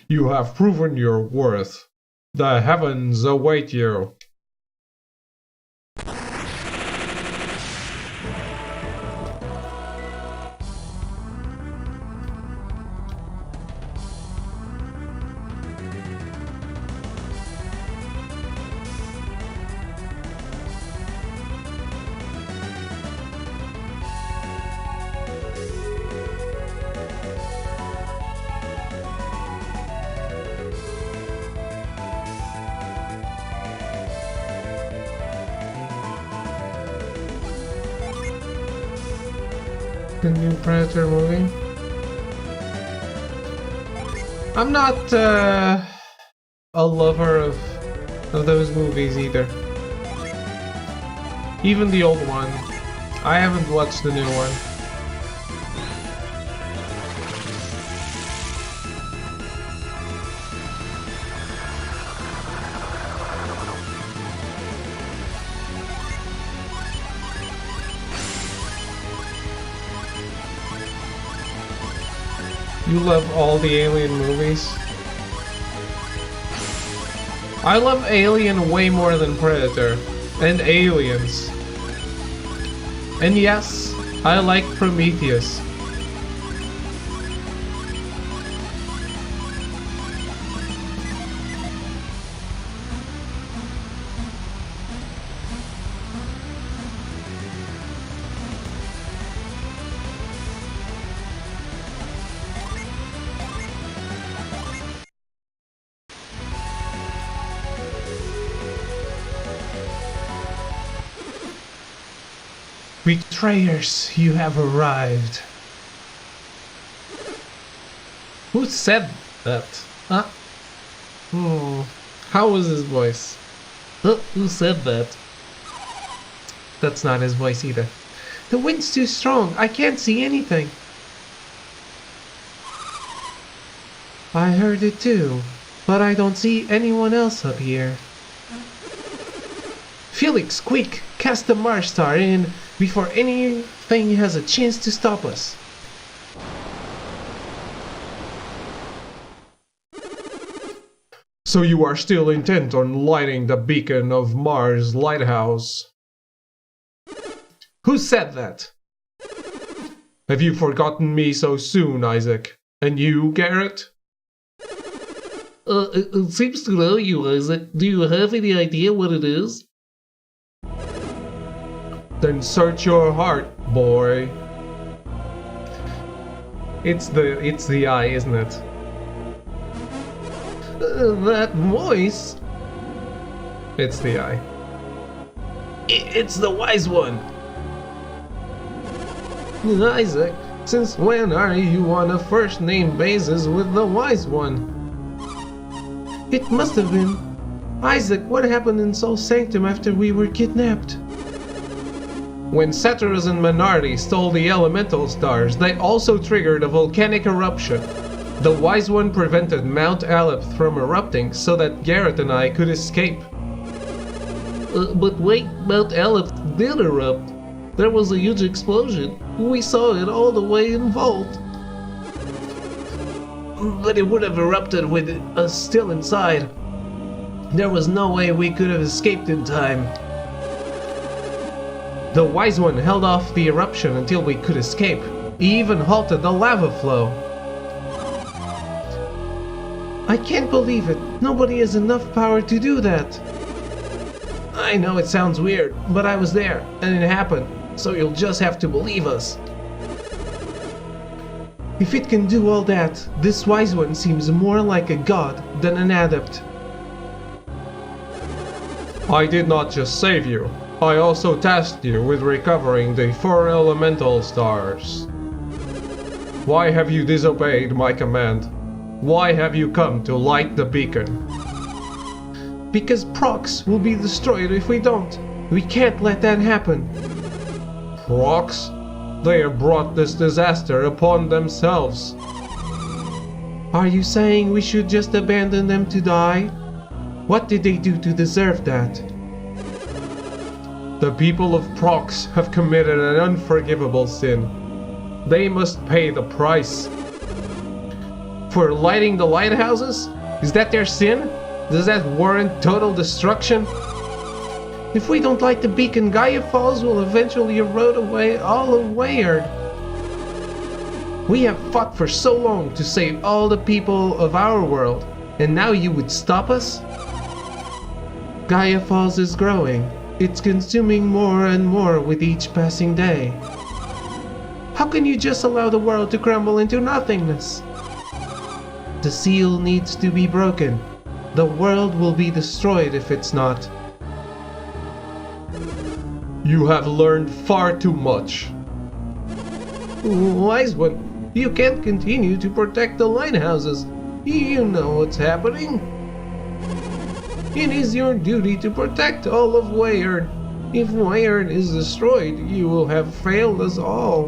You have proven your worth. The heavens await you. The new Predator movie. I'm not a lover of those movies either. Even the old one. I haven't watched the new one. You love all the Alien movies? I love Alien way more than Predator. And Aliens. And yes, I like Prometheus. Betrayers, you have arrived. Who said that? Huh? How was his voice? Who said that? That's not his voice either. The wind's too strong. I can't see anything. I heard it too, but I don't see anyone else up here. Felix, quick! Cast the Mars Star in before anything has a chance to stop us. So you are still intent on lighting the beacon of Mars Lighthouse? Who said that? Have you forgotten me so soon, Isaac? And you, Garrett? It seems to know you, Isaac. Do you have any idea what it is? Then search your heart, boy. It's the eye, isn't it? That voice? It's the eye. It's the wise one. Isaac, since when are you on a first name basis with the wise one? It must have been. Isaac, what happened in Soul Sanctum after we were kidnapped? When Ceteris and Menardi stole the elemental stars, they also triggered a volcanic eruption. The Wise One prevented Mount Aleph from erupting so that Garrett and I could escape. But wait, Mount Aleph did erupt. There was a huge explosion. We saw it all the way in Vault. but it would have erupted with us still inside. There was no way we could have escaped in time. The Wise One held off the eruption until we could escape. He even halted the lava flow. I can't believe it. Nobody has enough power to do that. I know it sounds weird, but I was there, and it happened, so you'll just have to believe us. If it can do all that, this Wise One seems more like a god than an adept. I did not just save you. I also tasked you with recovering the 4 elemental stars. Why have you disobeyed my command? Why have you come to light the beacon? Because Prox will be destroyed if we don't. We can't let that happen. Prox? They have brought this disaster upon themselves. Are you saying we should just abandon them to die? What did they do to deserve that? The people of Prox have committed an unforgivable sin. They must pay the price. For lighting the lighthouses? Is that their sin? Does that warrant total destruction? If we don't light the beacon, Gaia Falls will eventually erode away all of Weyard. We have fought for so long to save all the people of our world, and now you would stop us? Gaia Falls is growing. It's consuming more and more with each passing day. How can you just allow the world to crumble into nothingness? The seal needs to be broken. The world will be destroyed if it's not. You have learned far too much. Wise One, you can't continue to protect the lighthouses. You know what's happening. It is your duty to protect all of Weyard. If Weyard is destroyed, you will have failed us all.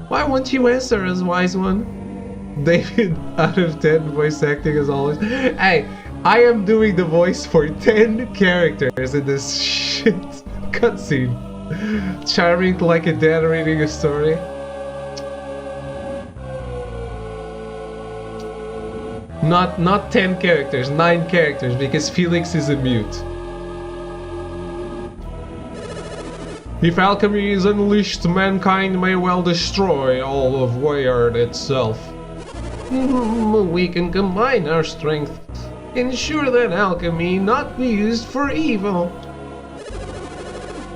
Why won't you answer us, Wise One? David, out of 10, voice acting as always. Hey, I am doing the voice for 10 characters in this shit cutscene. Charming like a dad reading a story. Not 10 characters, 9 characters, because Felix is a mute. If alchemy is unleashed, mankind may well destroy all of Weyard itself. We can combine our strength. Ensure that alchemy not be used for evil.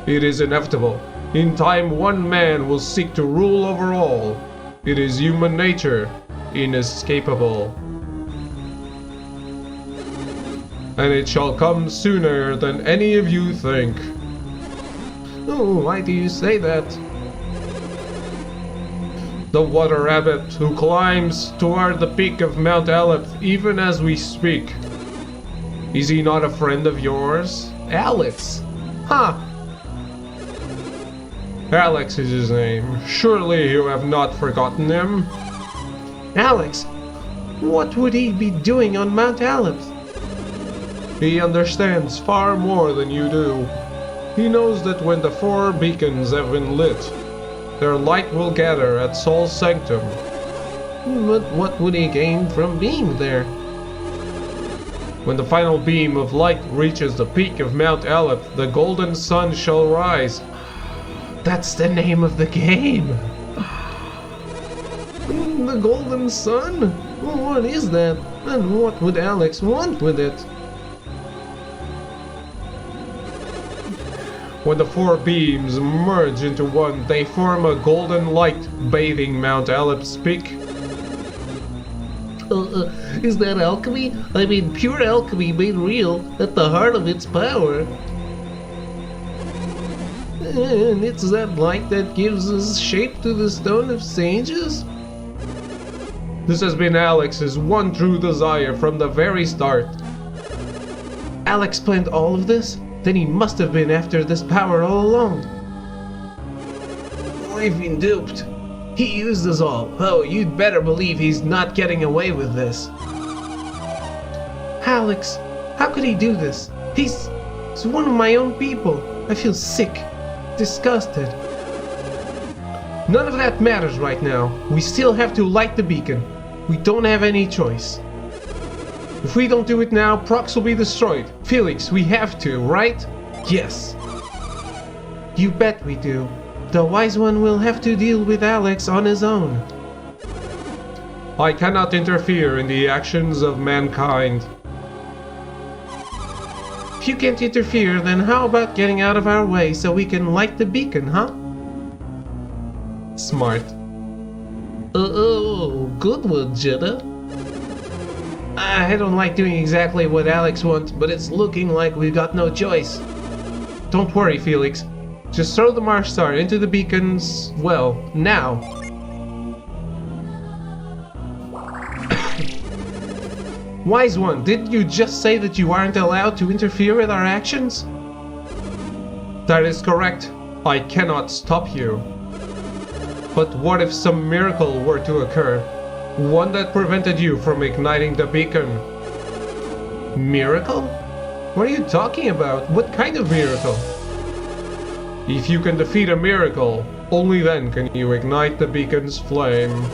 It is inevitable. In time, one man will seek to rule over all. It is human nature, inescapable. And it shall come sooner than any of you think. Oh, why do you say that? The water rabbit who climbs toward the peak of Mount Aleph even as we speak. Is he not a friend of yours? Alex? Huh. Alex is his name. Surely you have not forgotten him? Alex? What would he be doing on Mount Aleph? He understands far more than you do. He knows that when the 4 beacons have been lit, their light will gather at Sol's Sanctum. But what would he gain from being there? When the final beam of light reaches the peak of Mount Aleph, the golden sun shall rise. That's the name of the game! The golden sun? What is that? And what would Alex want with it? When the 4 beams merge into one, they form a golden light bathing Mount Aleph's peak. Is that alchemy? I mean, pure alchemy made real at the heart of its power. And it's that light that gives us shape to the Stone of Sages? This has been Alex's one true desire from the very start. Alex planned all of this? Then he must have been after this power all along. We've been duped. He used us all. Oh, you'd better believe he's not getting away with this. Alex, how could he do this? He's one of my own people. I feel sick, disgusted. None of that matters right now. We still have to light the beacon. We don't have any choice. If we don't do it now, Prox will be destroyed. Felix, we have to, right? Yes. You bet we do. The Wise One will have to deal with Alex on his own. I cannot interfere in the actions of mankind. If you can't interfere, then how about getting out of our way so we can light the beacon, huh? Smart. Oh, good one, Jenna. I don't like doing exactly what Alex wants, but it's looking like we've got no choice. Don't worry, Felix. Just throw the Mars Star into the beacons, well, now. Wise One, didn't you just say that you aren't allowed to interfere with our actions? That is correct. I cannot stop you. But what if some miracle were to occur? One that prevented you from igniting the beacon. Miracle? What are you talking about? What kind of miracle? If you can defeat a miracle, only then can you ignite the beacon's flame.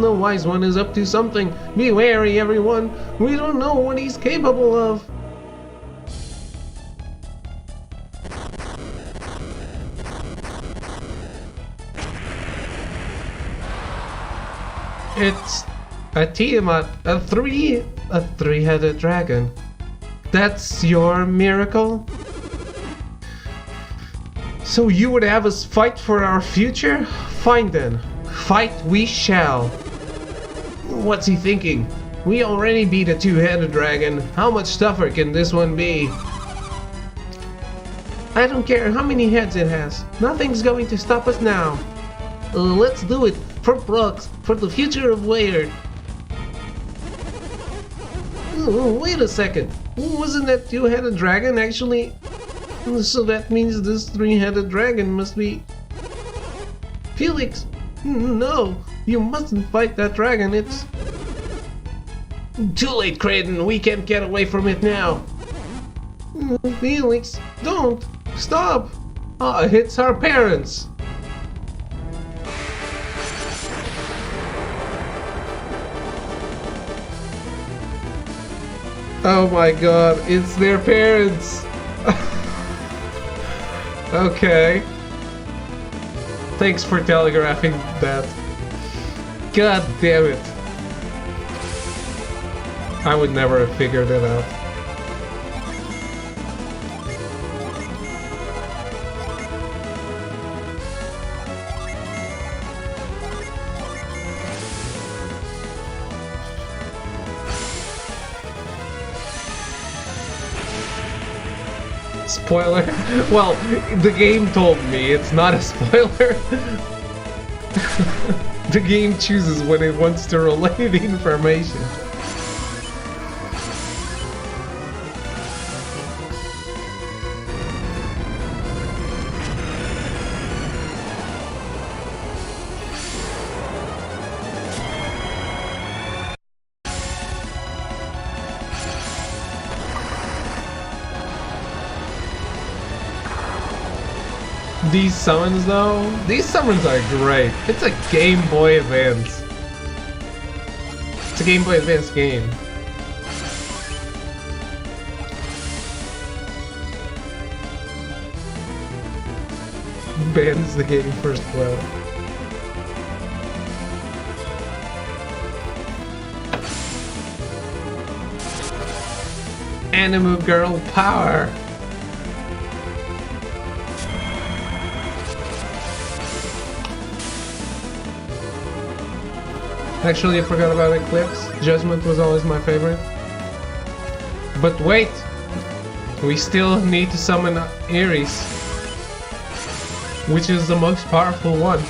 The Wise One is up to something. Be wary, everyone. We don't know what he's capable of. It's a Tiamat, a three-headed dragon. That's your miracle? So you would have us fight for our future? Fine then. Fight we shall. What's he thinking? We already beat a two-headed dragon. How much tougher can this one be? I don't care how many heads it has. Nothing's going to stop us now. Let's do it. For Prox, for the future of Weyard. Wait a second. Wasn't that two-headed dragon actually? So that means this three-headed dragon must be... Felix! No! You mustn't fight that dragon, it's... Too late, Kraden! We can't get away from it now! Felix, don't! Stop! It's our parents! Oh my god, it's their parents! Okay. Thanks for telegraphing that. God damn it. I would never have figured it out. Spoiler? Well, the game told me it's not a spoiler. The game chooses when it wants to relay the information. These summons though, these summons are great. It's a Game Boy Advance. It's a Game Boy Advance game. Bans the game first level. Animu Girl power. Actually, I forgot about Eclipse. Judgment was always my favorite. But wait! We still need to summon Ares, which is the most powerful one.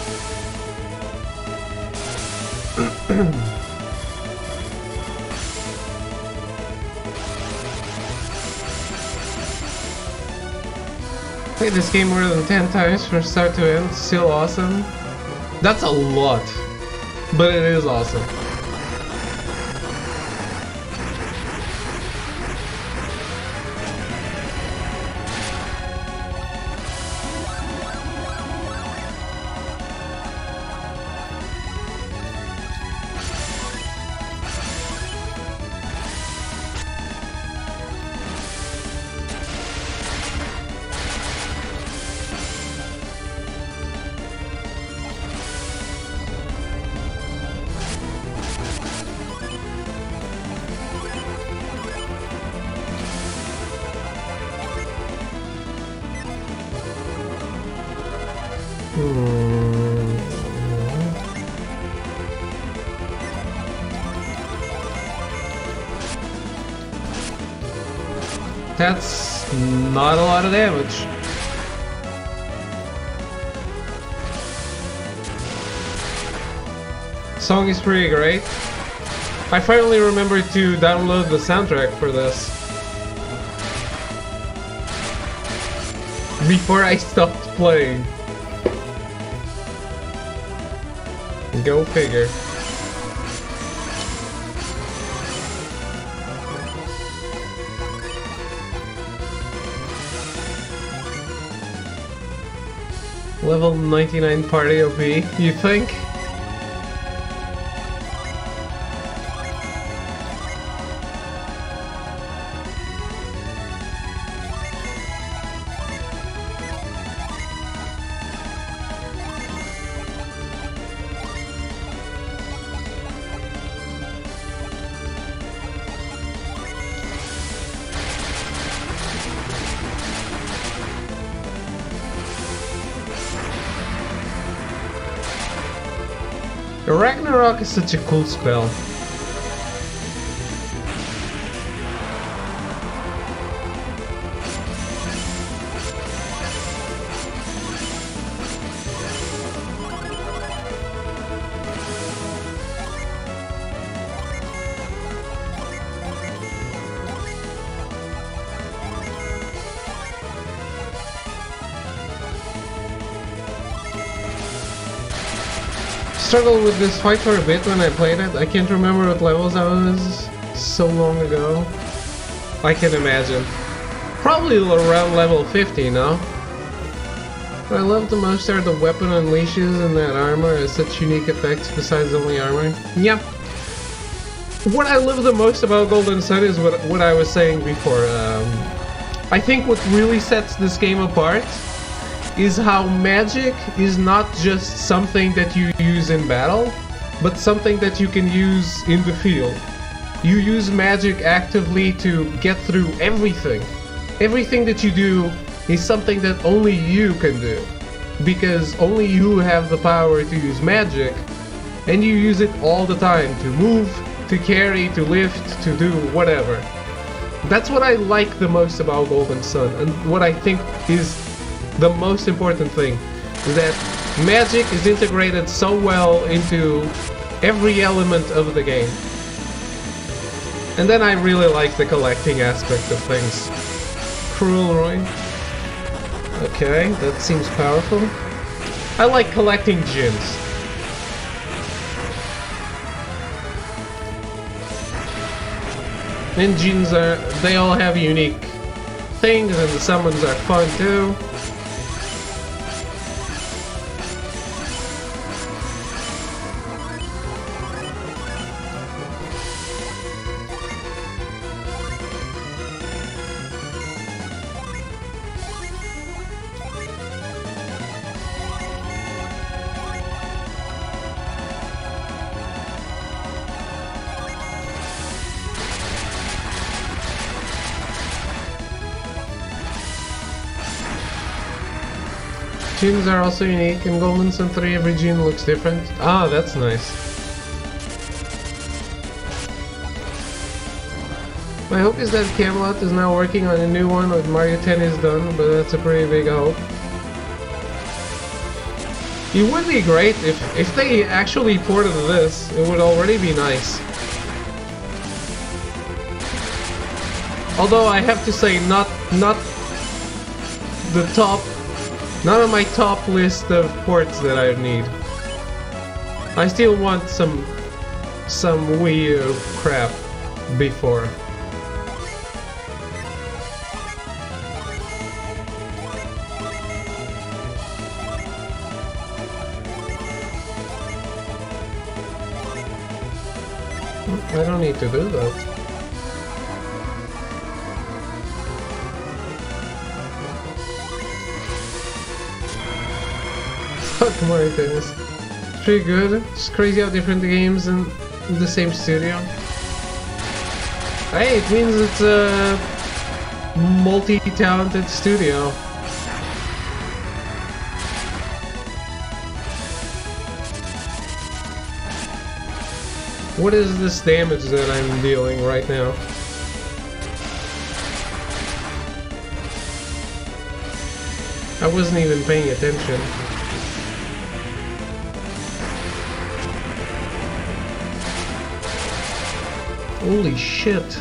Played this game more than 10 times from start to end. Still awesome. That's a lot. But it is awesome. That's not a lot of damage. Song is pretty great. I finally remembered to download the soundtrack for this before I stopped playing. Go figure. Level 99 party OP, you think? Ragnarok is such a cool spell. Struggled with this fight for a bit when I played it. I can't remember what levels I was so long ago. I can imagine. Probably around level 50 now. What I love the most are the weapon unleashes and that armor has such unique effects besides only armor. Yeah. What I love the most about Golden Sun is what I was saying before. I think what really sets this game apart is how magic is not just something that you use in battle, but something that you can use in the field. You use magic actively to get through everything. Everything that you do is something that only you can do, because only you have the power to use magic, and you use it all the time to move, to carry, to lift, to do whatever. That's what I like the most about Golden Sun, and what I think is the most important thing, is that magic is integrated so well into every element of the game. And then I really like the collecting aspect of things. Cruel Ruin. Okay, that seems powerful. I like collecting gems. And gems they all have unique things, and the summons are fun too. Genes are also unique. In Golden Sun 3 every gene looks different. Ah, that's nice. My hope is that Camelot is now working on a new one when Mario 10 is done, but that's a pretty big hope. It would be great if they actually ported this. It would already be nice. Although I have to say, not the top. None of my top list of ports that I need. I still want some Wii U crap before. I don't need to do that. Fuck Mario Tennis. Pretty good. It's crazy how different the games in the same studio. Hey, it means it's a multi-talented studio. What is this damage that I'm dealing right now? I wasn't even paying attention. Holy shit.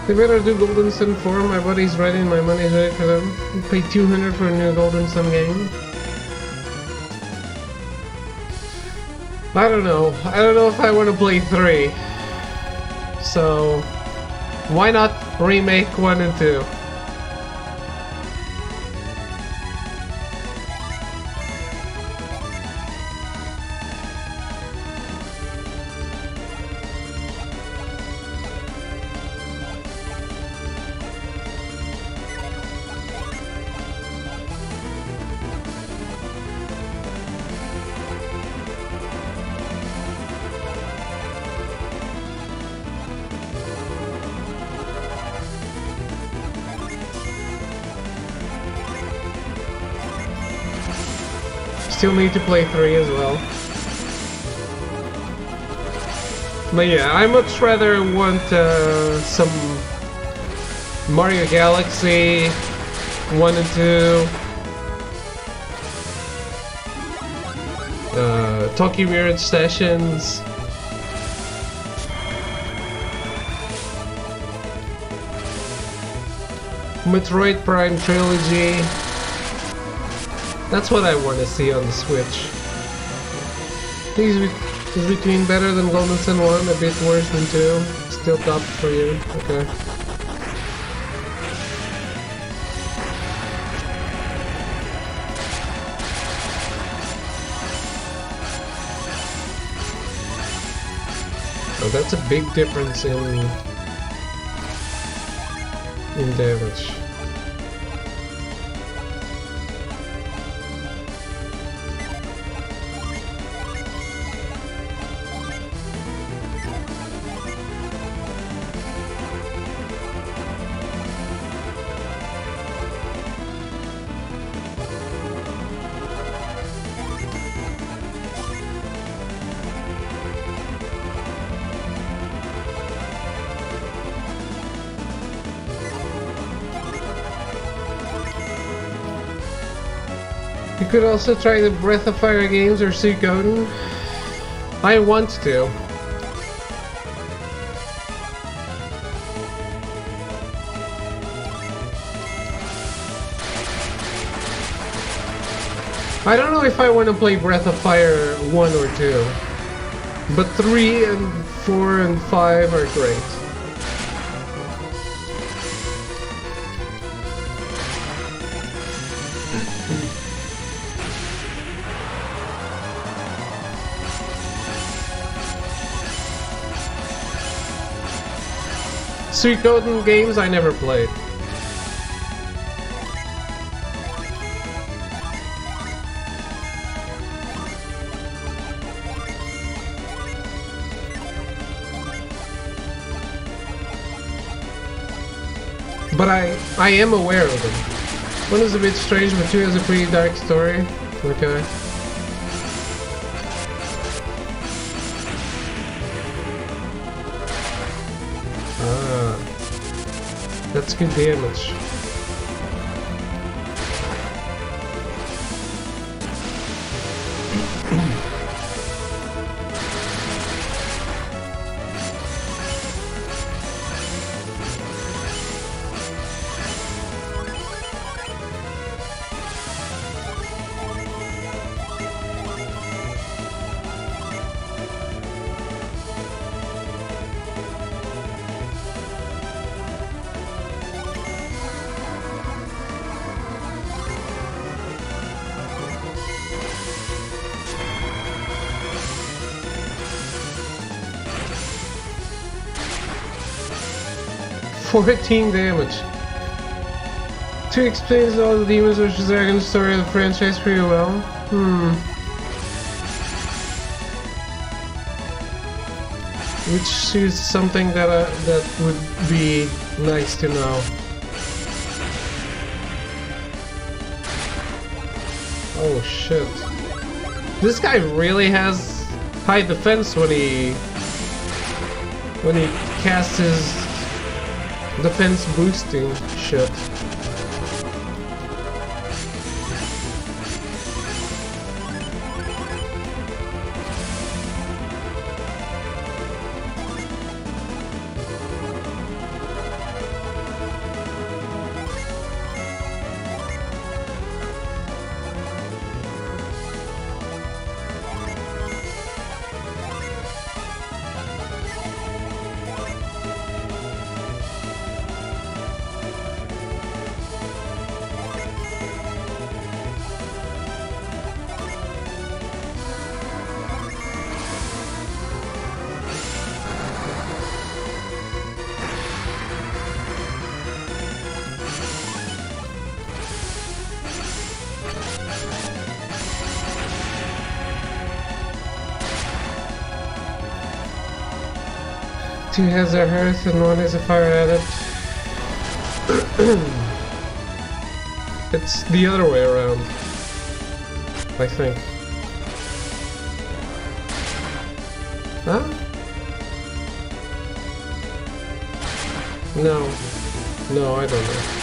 They better do Golden Sun for my buddy's ready and my money's ready for them. Pay 200 for a new Golden Sun game. I don't know. I don't know if I want to play 3. So, why not remake 1 and 2? Still need to play 3 as well. But yeah, I much rather want some Mario Galaxy 1 and 2, Tokyo Mirage Sessions, Metroid Prime Trilogy. That's what I want to see on the Switch. Is between better than Golden Sun 1, a bit worse than 2. Still top for you. Okay. Oh, that's a big difference in damage. You could also try the Breath of Fire games or Suikoden. I want to. I don't know if I want to play Breath of Fire 1 or 2. But 3 and 4 and 5 are great. Suikoden games I never played. But I am aware of them. One is a bit strange, but 2 has a pretty dark story. Okay. That's good damage. 14 damage. To explain all the Demons vs. Dragons story of the franchise pretty well. Which is something that would be nice to know. Oh shit. This guy really has high defense when he casts his defense boosting shit. Two has a hearth and one is a fire adept. It's the other way around, I think. Huh? No. No, I don't know.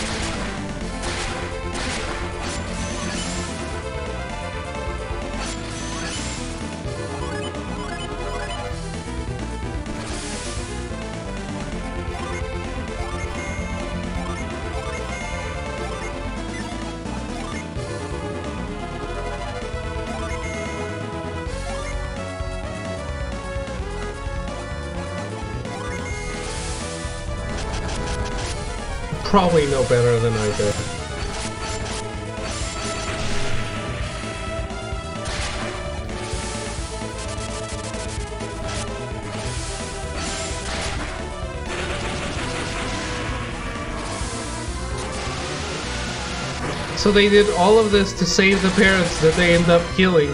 Probably no better than I did. So they did all of this to save the parents that they end up killing.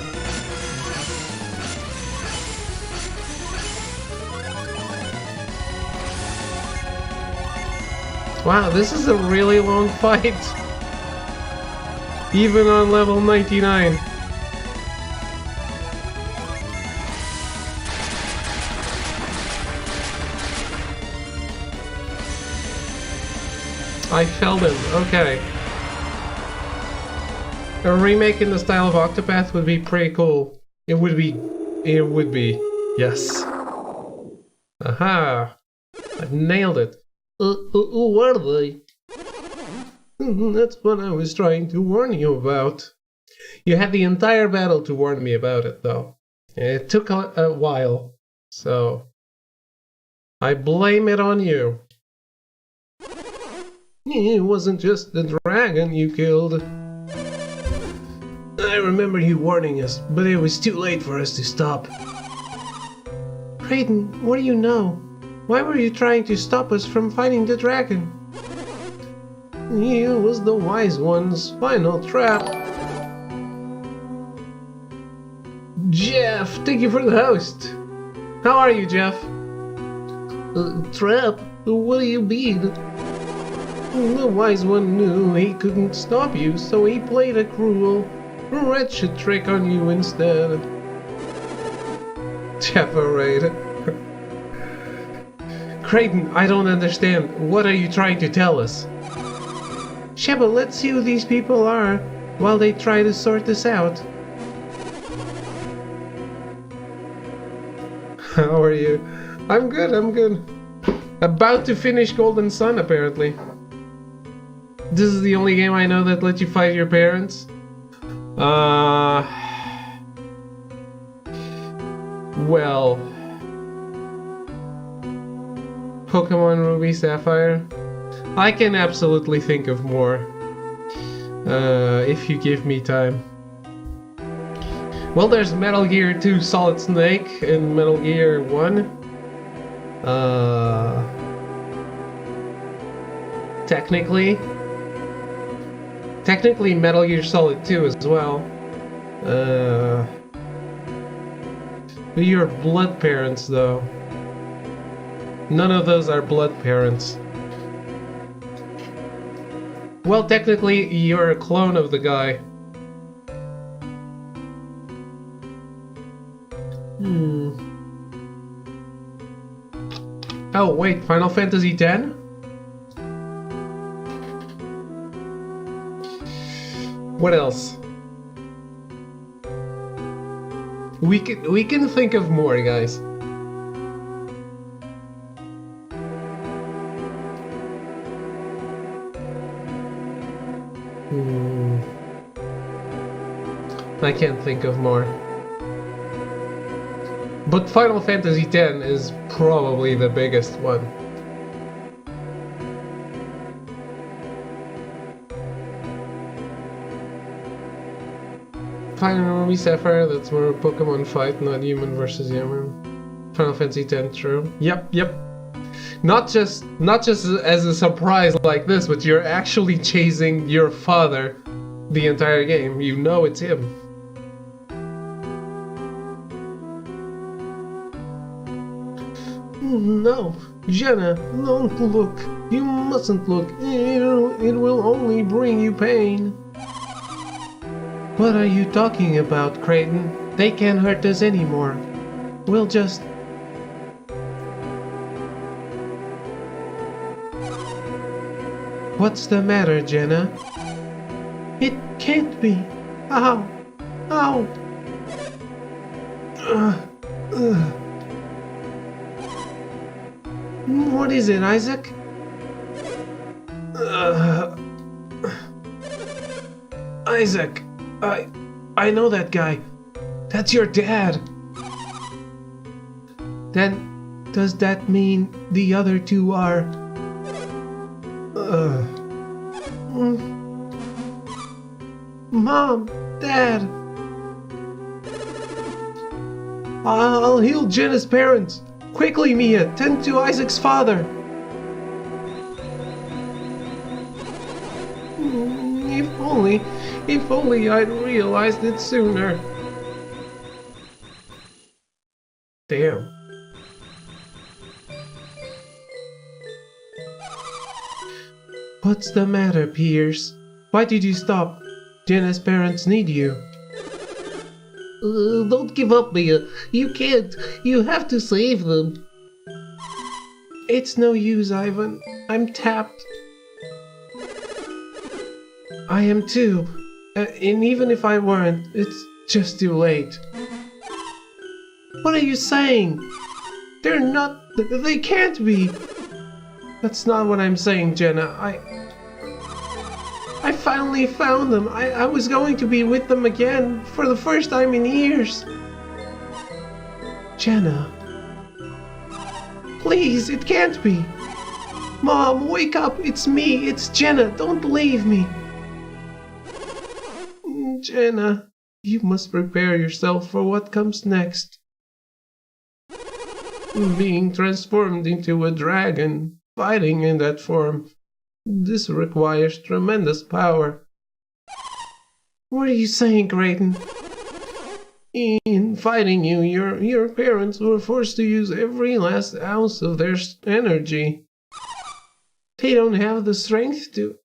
Wow, this is a really long fight. Even on level 99. I felled him, okay. A remake in the style of Octopath would be pretty cool. It would be, yes. Aha! I've nailed it. Who are they? That's what I was trying to warn you about. You had the entire battle to warn me about it, though. It took a while, so I blame it on you. It wasn't just the dragon you killed. I remember you warning us, but it was too late for us to stop. Kraden, what do you know? Why were you trying to stop us from fighting the dragon? It was the Wise One's final trap. Jeff, thank you for the host. How are you, Jeff? Trap? What do you mean? The Wise One knew he couldn't stop you, so he played a cruel, wretched trick on you instead. Jeff arrayed. Kraden, I don't understand. What are you trying to tell us? Sheba, let's see who these people are while they try to sort this out. How are you? I'm good, I'm good. About to finish Golden Sun, apparently. This is the only game I know that lets you fight your parents. Well... Pokemon Ruby Sapphire. I can absolutely think of more. If you give me time. Well, there's Metal Gear 2 Solid Snake and Metal Gear 1. Technically, Metal Gear Solid 2 as well. But you're blood parents, though. None of those are blood parents. Well, technically, you're a clone of the guy. Oh, wait, Final Fantasy X? What else? We can think of more, guys. I can't think of more. But Final Fantasy X is probably the biggest one. Final Ruby Sapphire, that's more a Pokemon fight, not human versus human. Final Fantasy X, true. Yep. Not just as a surprise like this, but you're actually chasing your father the entire game. You know it's him. No, Jenna, don't look. You mustn't look. It will only bring you pain. What are you talking about, Creighton? They can't hurt us anymore. We'll just... What's the matter, Jenna? It can't be. Ow! Ow! What is it, Isaac? Isaac, I know that guy. That's your dad. Then, does that mean the other two are... Mom, Dad. I'll heal Jenna's parents. Quickly, Mia, tend to Isaac's father. If only I'd realized it sooner. Damn. What's the matter, Pierce? Why did you stop? Jenna's parents need you. Don't give up, Mia. You can't. You have to save them. It's no use, Ivan. I'm tapped. I am too. And even if I weren't, it's just too late. What are you saying? They're not... They can't be. That's not what I'm saying, Jenna. I finally found them. I was going to be with them again for the first time in years. Jenna. Please, it can't be. Mom, wake up. It's me. It's Jenna. Don't leave me. Jenna, you must prepare yourself for what comes next. Being transformed into a dragon, fighting in that form. This requires tremendous power. What are you saying, Creighton? In fighting you, your parents were forced to use every last ounce of their energy. They don't have the strength to...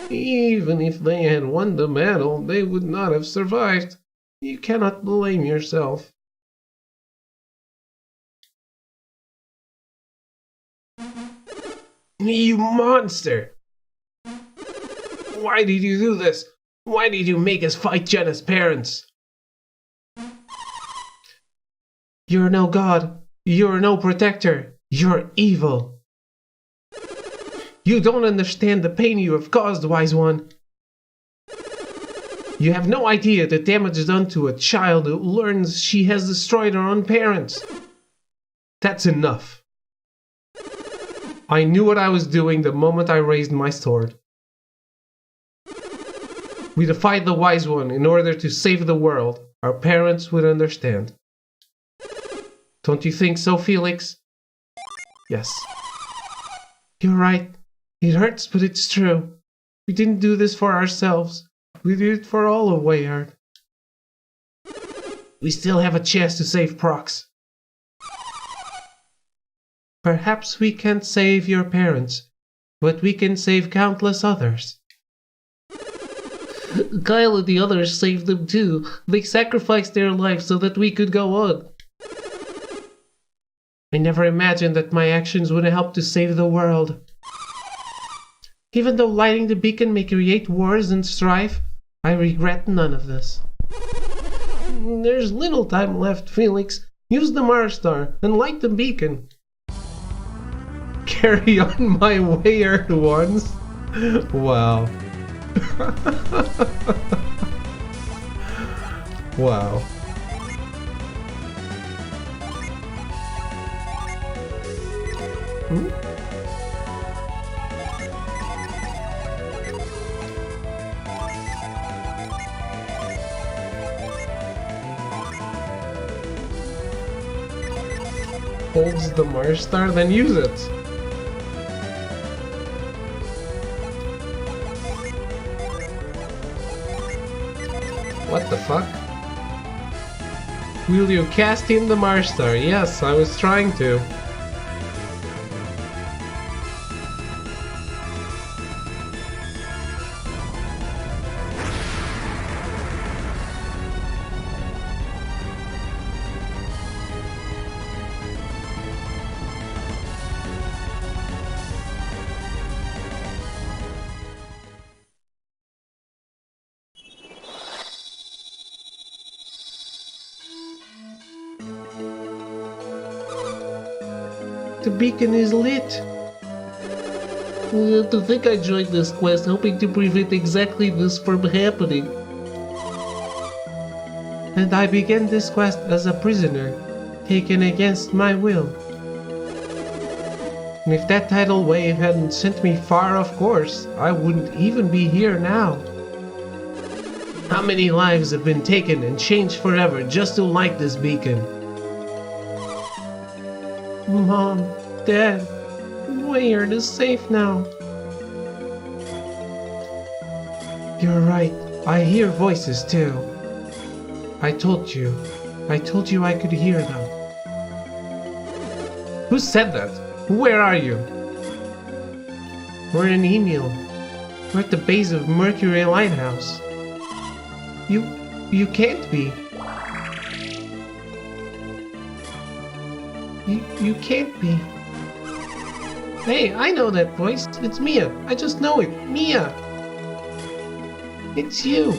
Even if they had won the battle, they would not have survived. You cannot blame yourself. You monster! Why did you do this? Why did you make us fight Jenna's parents? You're no god. You're no protector. You're evil. You don't understand the pain you have caused, Wise One. You have no idea the damage done to a child who learns she has destroyed her own parents. That's enough. I knew what I was doing the moment I raised my sword. We defied the Wise One in order to save the world. Our parents would understand. Don't you think so, Felix? Yes. You're right. It hurts, but it's true. We didn't do this for ourselves. We did it for all of Weyard. We still have a chance to save Prox. Perhaps we can't save your parents, but we can save countless others. Kyle and the others saved them too. They sacrificed their lives so that we could go on. I never imagined that my actions would help to save the world. Even though lighting the beacon may create wars and strife, I regret none of this. There's little time left, Felix. Use the Mars Star and light the beacon. Carry on my Weyard ones? Wow. Wow. Holds the Mars Star, then use it. What the fuck? Will you cast in the Mars Star? Yes, I was trying to. The beacon is lit. To think I joined this quest hoping to prevent exactly this from happening. And I began this quest as a prisoner, taken against my will. And if that tidal wave hadn't sent me far off course, I wouldn't even be here now. How many lives have been taken and changed forever just to light this beacon? Mom, Dad, Weyard is safe now. You're right, I hear voices too. I told you I could hear them. Who said that? Where are you? We're in Emil. We're at the base of Mercury Lighthouse. You can't be. You can't be. Hey, I know that voice. It's Mia. I just know it. Mia! It's you.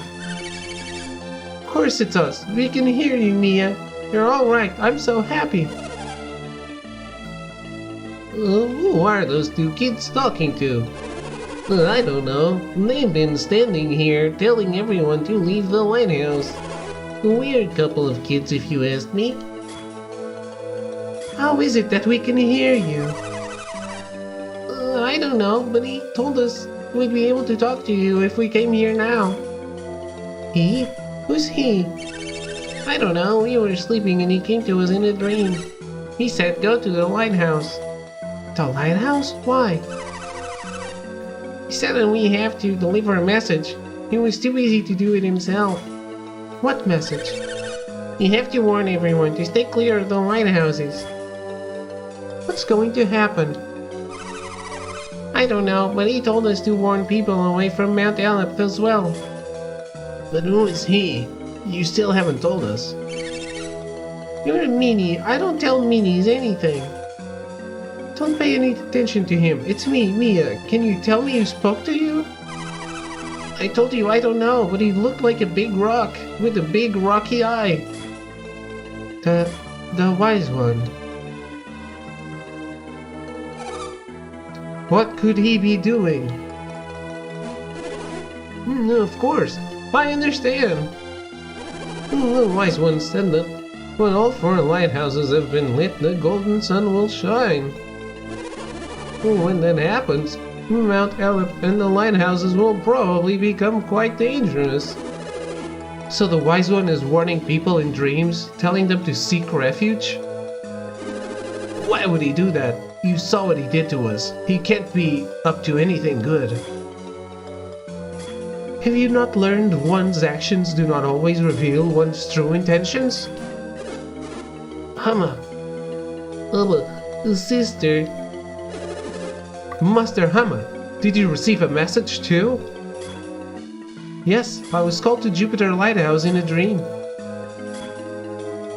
Of course it's us. We can hear you, Mia. You're alright. I'm so happy. Who are those two kids talking to? I don't know. They've been standing here telling everyone to leave the lighthouse. A weird couple of kids, if you ask me. How is it that we can hear you? I don't know, but he told us we'd be able to talk to you if we came here now. He? Who's he? I don't know, we were sleeping and he came to us in a dream. He said go to the lighthouse. The lighthouse? Why? He said that we have to deliver a message. He was too busy to do it himself. What message? You have to warn everyone to stay clear of the lighthouses. What's going to happen? I don't know, but he told us to warn people away from Mount Aleph as well. But who is he? You still haven't told us. You're a meanie. I don't tell meanies anything. Don't pay any attention to him. It's me, Mia. Can you tell me who spoke to you? I told you I don't know, but he looked like a big rock with a big rocky eye. The wise one. What could he be doing? Of course, I understand. The wise one said that when all 4 lighthouses have been lit, the golden sun will shine. When that happens, Mount Aleph and the lighthouses will probably become quite dangerous. So the wise one is warning people in dreams, telling them to seek refuge? Why would he do that? You saw what he did to us. He can't be up to anything good. Have you not learned one's actions do not always reveal one's true intentions? Hama. Sister. Master Hama, did you receive a message too? Yes, I was called to Jupiter Lighthouse in a dream.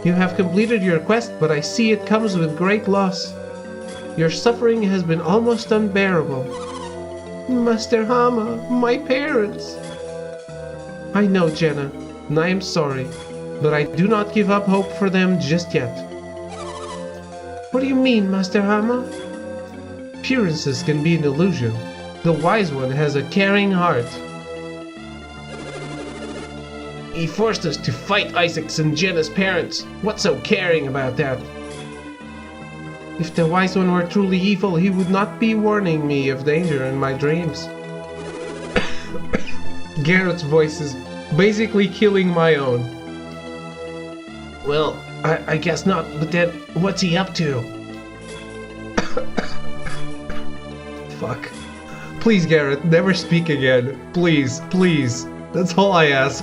You have completed your quest, but I see it comes with great loss. Your suffering has been almost unbearable. Master Hama, my parents. I know, Jenna, and I am sorry, but I do not give up hope for them just yet. What do you mean, Master Hama? Appearances can be an illusion. The wise one has a caring heart. He forced us to fight Isaac's and Jenna's parents. What's so caring about that? If the wise one were truly evil, he would not be warning me of danger in my dreams. Garrett's voice is basically killing my own. Well, I guess not, but then what's he up to? Fuck. Please, Garrett, never speak again. Please, please. That's all I ask.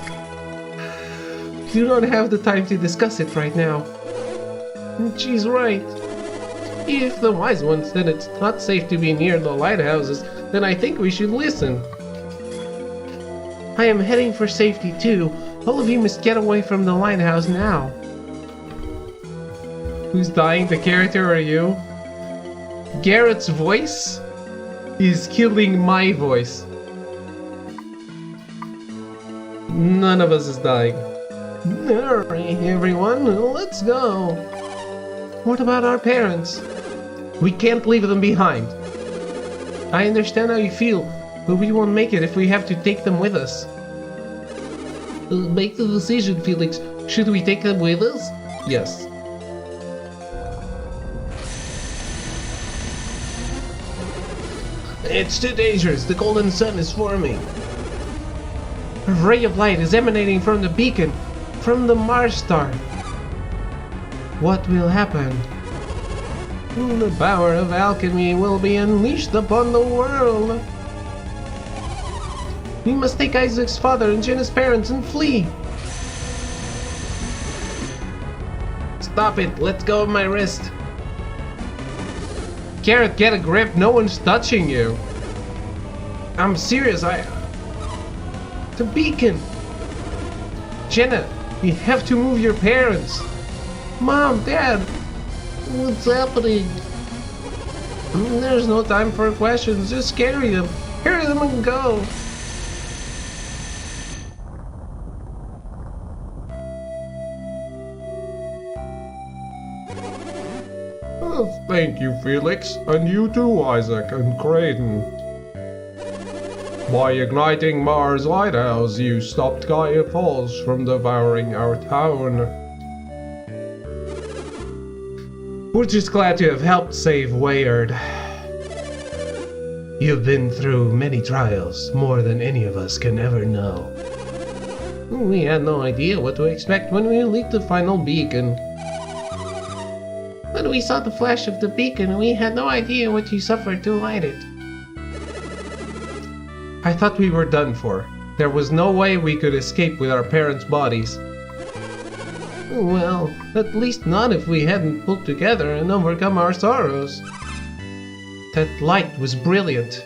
You don't have the time to discuss it right now. She's right. If the wise one said it's not safe to be near the lighthouses, then I think we should listen. I am heading for safety too. All of you must get away from the lighthouse now. Who's dying, the character or you? Garrett's voice is killing my voice. None of us is dying. Hurry, everyone, let's go. What about our parents? We can't leave them behind. I understand how you feel, but we won't make it if we have to take them with us. Make the decision, Felix. Should we take them with us? Yes. It's too dangerous. The golden sun is forming. A ray of light is emanating from the beacon, from the Mars star. What will happen? The power of alchemy will be unleashed upon the world. We must take Isaac's father and Jenna's parents and flee. Stop it. Let go of my wrist. Garrett, get a grip. No one's touching you. I'm serious. The beacon. Jenna, you have to move your parents. Mom, Dad, what's happening? There's no time for questions. Just carry them. Carry them and go. Thank you, Felix, and you too, Isaac and Creighton. By igniting Mars Lighthouse, you stopped Gaia Falls from devouring our town. We're just glad to have helped save Wayard. You've been through many trials, more than any of us can ever know. We had no idea what to expect when we leaked the final beacon. When we saw the flash of the beacon, we had no idea what you suffered to light it. I thought we were done for. There was no way we could escape with our parents' bodies. Well, at least not if we hadn't pulled together and overcome our sorrows. That light was brilliant.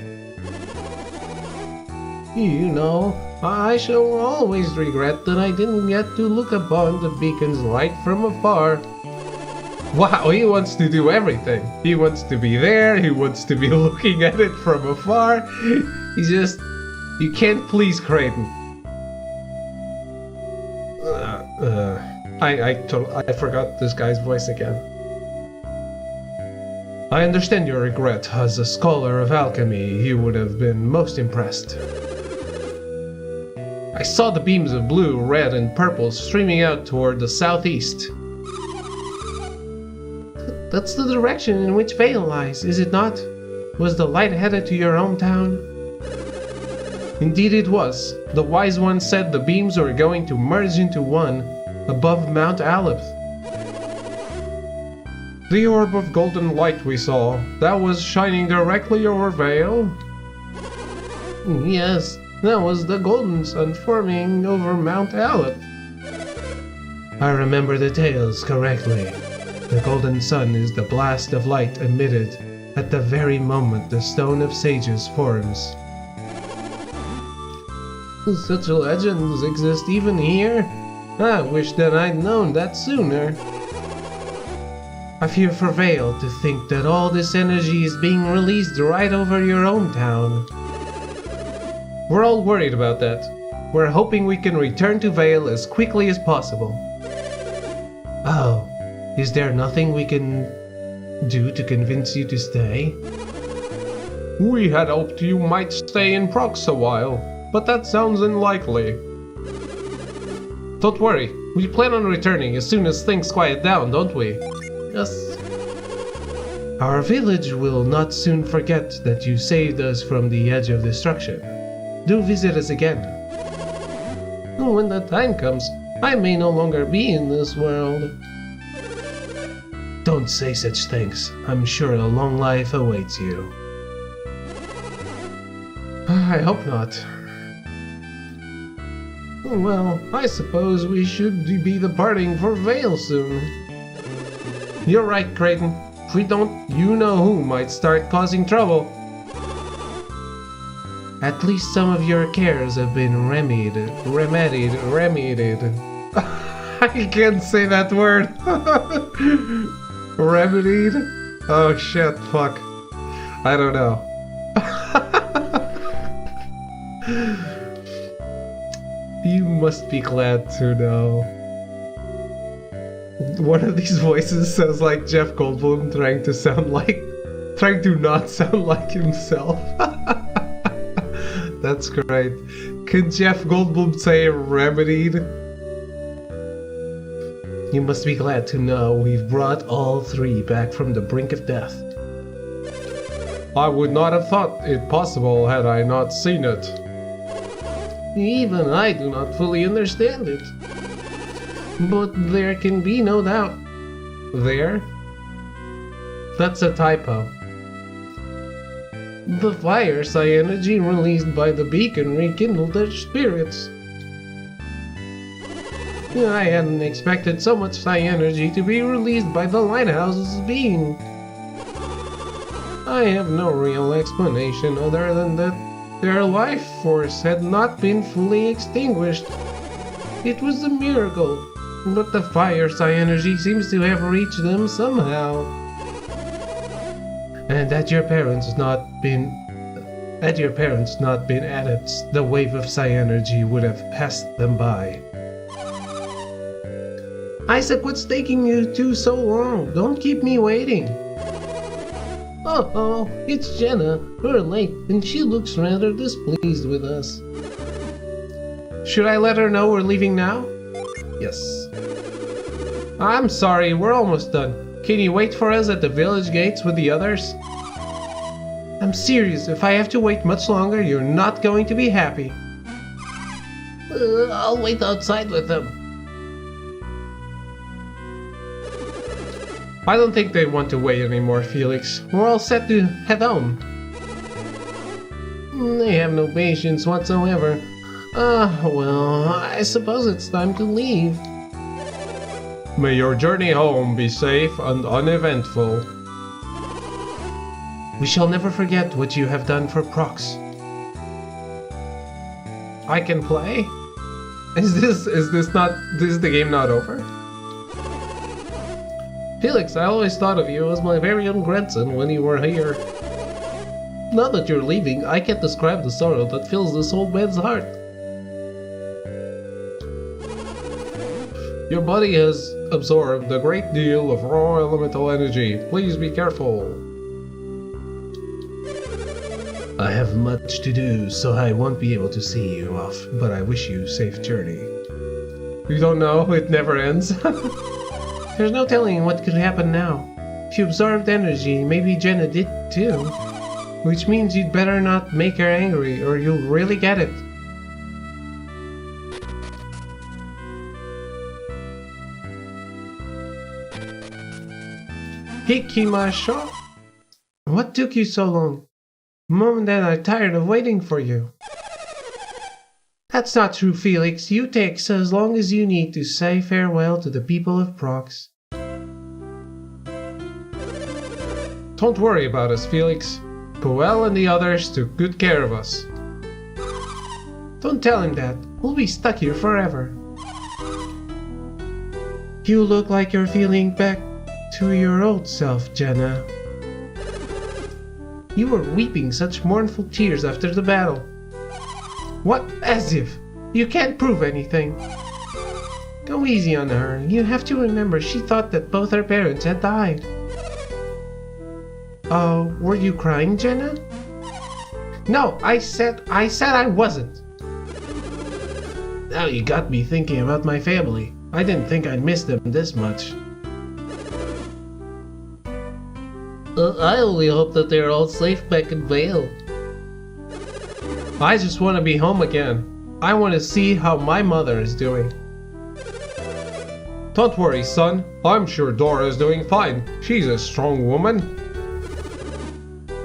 You know, I shall always regret that I didn't get to look upon the beacon's light from afar. Wow, he wants to do everything. He wants to be there, he wants to be looking at it from afar. He just... You can't please Creighton. I forgot this guy's voice again. I understand your regret. As a scholar of alchemy, you would have been most impressed. I saw the beams of blue, red, and purple streaming out toward the southeast. That's the direction in which Vale lies, is it not? Was the light headed to your hometown? Indeed it was. The wise one said the beams were going to merge into one above Mount Aleph. The orb of golden light we saw, that was shining directly over Vale? Yes, that was the golden sun forming over Mount Aleph. I remember the tales correctly. The golden sun is the blast of light emitted at the very moment the Stone of Sages forms. Such legends exist even here? I wish that I'd known that sooner. I fear for Vale to think that all this energy is being released right over your own town. We're all worried about that. We're hoping we can return to Vale as quickly as possible. Oh, is there nothing we can do to convince you to stay? We had hoped you might stay in Prox a while, but that sounds unlikely. Don't worry, we plan on returning as soon as things quiet down, don't we? Yes. Our village will not soon forget that you saved us from the edge of destruction. Do visit us again. When the time comes, I may no longer be in this world. Don't say such things. I'm sure a long life awaits you. I hope not. Well, I suppose we should be departing for Vale soon. You're right, Creighton. If we don't, you know who might start causing trouble. At least some of your cares have been remedied. I can't say that word. Remedied? Oh shit, fuck. I don't know. You must be glad to know. One of these voices sounds like Jeff Goldblum trying to not sound like himself. That's great. Can Jeff Goldblum say remedied? You must be glad to know we've brought all three back from the brink of death. I would not have thought it possible had I not seen it. Even I do not fully understand it. But there can be no doubt. There? That's a typo. The fire psi energy released by the beacon rekindled their spirits. I hadn't expected so much psi energy to be released by the lighthouse's being. I have no real explanation other than that their life force had not been fully extinguished. It was a miracle, but the fire psi energy seems to have reached them somehow. And had your parents not been adepts, the wave of psi energy would have passed them by. Isaac, what's taking you two so long? Don't keep me waiting. Oh, it's Jenna. We're late, and she looks rather displeased with us. Should I let her know we're leaving now? Yes. I'm sorry, we're almost done. Can you wait for us at the village gates with the others? I'm serious. If I have to wait much longer, you're not going to be happy. I'll wait outside with them. I don't think they want to wait anymore, Felix. We're all set to head home. They have no patience whatsoever. Well, I suppose it's time to leave. May your journey home be safe and uneventful. We shall never forget what you have done for Prox. I can play? Is the game not over? Felix, I always thought of you as my very own grandson when you were here. Now that you're leaving, I can't describe the sorrow that fills this old man's heart. Your body has absorbed a great deal of raw elemental energy. Please be careful. I have much to do, so I won't be able to see you off, but I wish you a safe journey. You don't know, it never ends. There's no telling what could happen now. If you absorbed energy, maybe Jenna did too. Which means you'd better not make her angry, or you'll really get it. Hikimasho? What took you so long? Mom and Dad are tired of waiting for you. That's not true, Felix. You take as long as you need to say farewell to the people of Prox. Don't worry about us, Felix. Puel and the others took good care of us. Don't tell him that. We'll be stuck here forever. You look like you're feeling back to your old self, Jenna. You were weeping such mournful tears after the battle. What? As if. You can't prove anything. Go easy on her. You have to remember she thought that both her parents had died. Oh, were you crying, Jenna? No, I said I wasn't. Now you got me thinking about my family. I didn't think I'd miss them this much. I only hope that they're all safe back in Vale. I just want to be home again. I want to see how my mother is doing. Don't worry, son. I'm sure Dora is doing fine. She's a strong woman.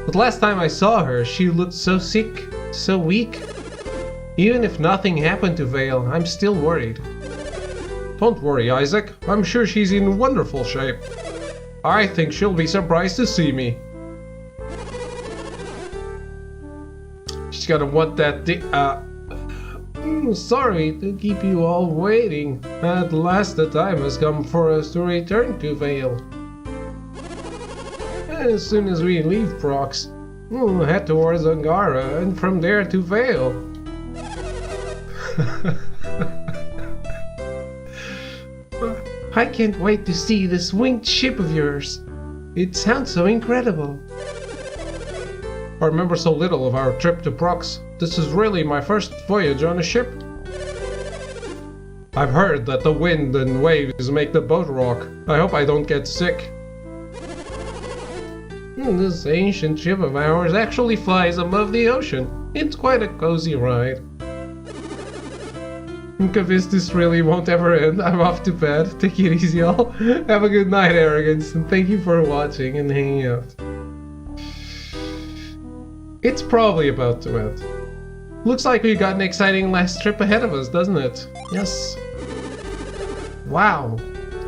But last time I saw her, she looked so sick, so weak. Even if nothing happened to Vale, I'm still worried. Don't worry, Isaac. I'm sure she's in wonderful shape. I think she'll be surprised to see me. She's gonna want that sorry to keep you all waiting. At last the time has come for us to return to Vale. As soon as we leave Prox, we'll head towards Angara and from there to Vale. I can't wait to see this winged ship of yours. It sounds so incredible. I remember so little of our trip to Prox. This is really my first voyage on a ship. I've heard that the wind and waves make the boat rock. I hope I don't get sick. This ancient ship of ours actually flies above the ocean. It's quite a cozy ride. I'm convinced this really won't ever end. I'm off to bed. Take it easy, all. Have a good night, Arrogance, and thank you for watching and hanging out. It's probably about to end. Looks like we got an exciting last trip ahead of us, doesn't it? Yes. Wow.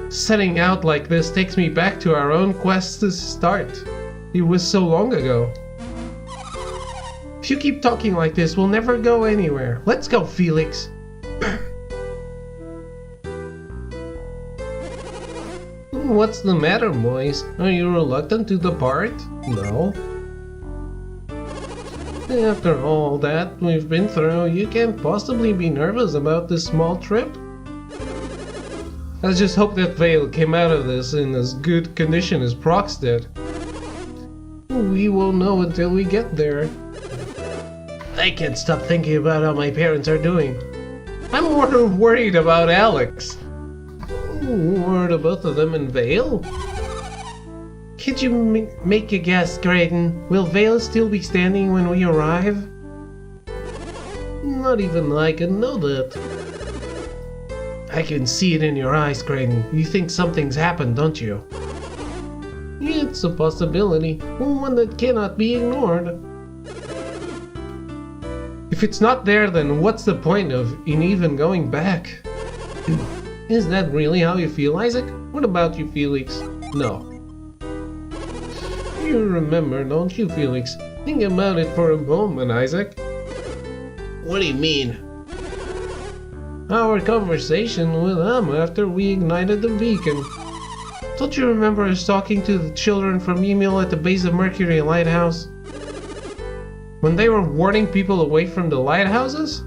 Setting out like this takes me back to our own quest to start. It was so long ago. If you keep talking like this, we'll never go anywhere. Let's go, Felix. What's the matter, boys? Are you reluctant to depart? No. After all that we've been through, you can't possibly be nervous about this small trip? Let's just hope that Vale came out of this in as good condition as Prox did. We won't know until we get there. I can't stop thinking about how my parents are doing. I'm more worried about Alex. Were the both of them in Vale? Could you make a guess, Graydon? Will Vale still be standing when we arrive? Not even I can know that. I can see it in your eyes, Graydon. You think something's happened, don't you? It's a possibility, one that cannot be ignored. If it's not there, then what's the point in even going back? Is that really how you feel, Isaac? What about you, Felix? No. You remember, don't you, Felix? Think about it for a moment, Isaac. What do you mean? Our conversation with them after we ignited the beacon. Don't you remember us talking to the children from Emil at the base of Mercury Lighthouse? When they were warning people away from the lighthouses?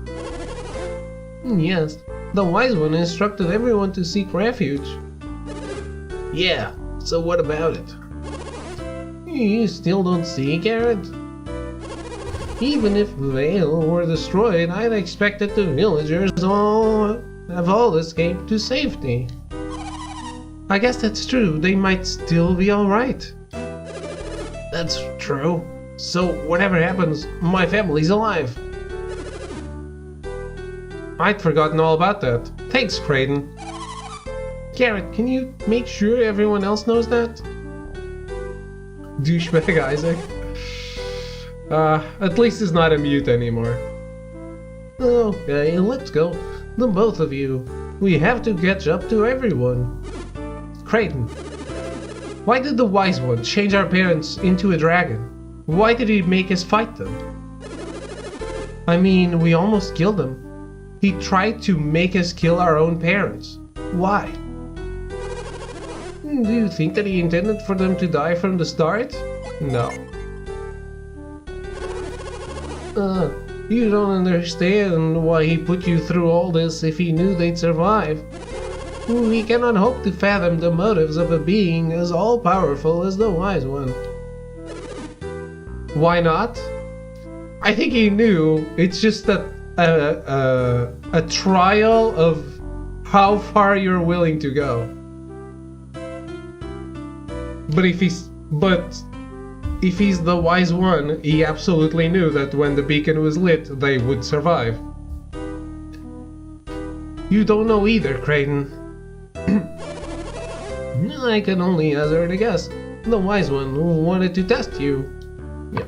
Yes, the Wise One instructed everyone to seek refuge. Yeah, so what about it? You still don't see, Garrett? Even if Vale were destroyed, I'd expect that the villagers have all escaped to safety. I guess that's true. They might still be alright. That's true. So whatever happens, my family's alive. I'd forgotten all about that. Thanks, Creighton. Garrett, can you make sure everyone else knows that? douchebag Isaac. At least he's not a mute anymore. Okay, let's go. The both of you. We have to catch up to everyone. Creighton, why did the Wise One change our parents into a dragon? Why did he make us fight them? I mean, we almost killed him. He tried to make us kill our own parents. Why? Do you think that he intended for them to die from the start? No. You don't understand why he put you through all this if he knew they'd survive. We cannot hope to fathom the motives of a being as all-powerful as the Wise One. Why not? I think he knew. It's just a trial of how far you're willing to go. But if he's the Wise One, he absolutely knew that when the beacon was lit, they would survive. You don't know either, Creighton. I can only hazard a guess. The Wise One wanted to test you. Yeah.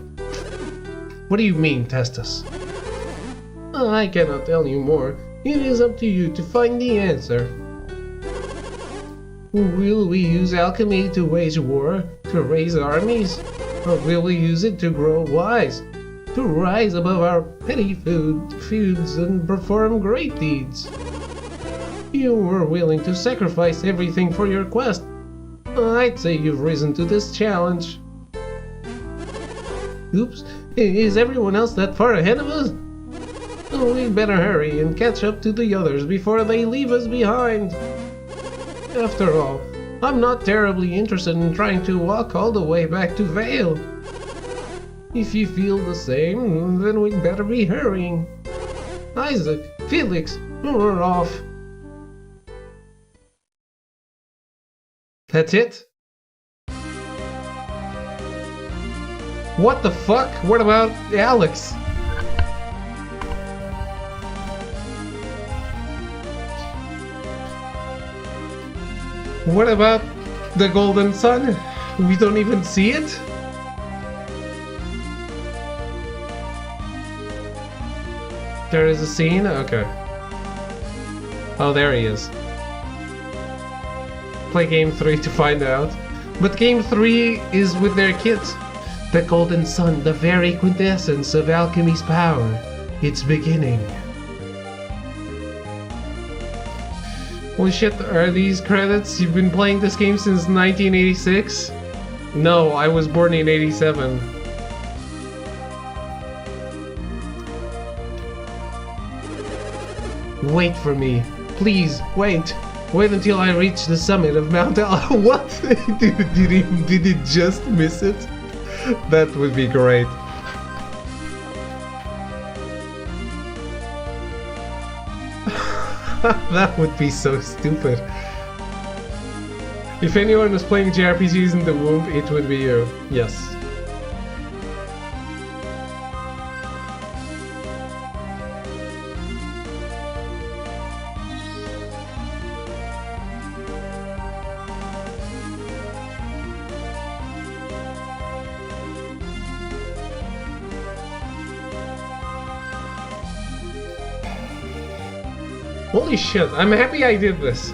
What do you mean, test us? I cannot tell you more. It is up to you to find the answer. Will we use alchemy to wage war, to raise armies? Or will we use it to grow wise? To rise above our petty feuds and perform great deeds? You were willing to sacrifice everything for your quest. I'd say you've risen to this challenge. Oops, is everyone else that far ahead of us? We'd better hurry and catch up to the others before they leave us behind. After all, I'm not terribly interested in trying to walk all the way back to Vale. If you feel the same, then we'd better be hurrying. Isaac, Felix, we're off. That's it? What the fuck? What about Alex? What about the Golden Sun? We don't even see it? There is a scene? Okay. Oh, there he is. Play Game 3 to find out. But Game 3 is with their kids. The Golden Sun, the very quintessence of alchemy's power. It's beginning. Holy shit, are these credits? You've been playing this game since 1986? No, I was born in 87. Wait for me. Please, wait. Wait until I reach the summit of Mount What? Did he just miss it? That would be great. That would be so stupid. If anyone was playing JRPGs in the womb, it would be you. Yes. Holy shit, I'm happy I did this.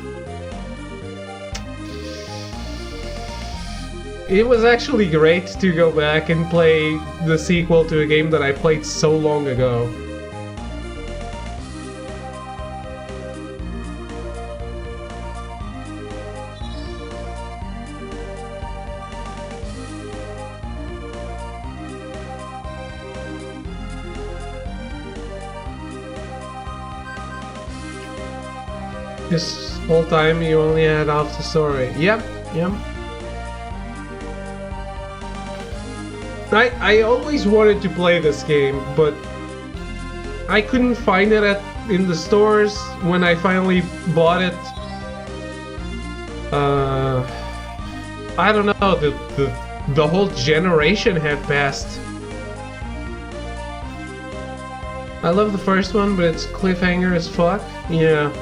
It was actually great to go back and play the sequel to a game that I played so long ago. This whole time you only had half the story. Yep. I always wanted to play this game, but I couldn't find it in the stores when I finally bought it. I don't know, the whole generation had passed. I love the first one, but it's cliffhanger as fuck. Yeah.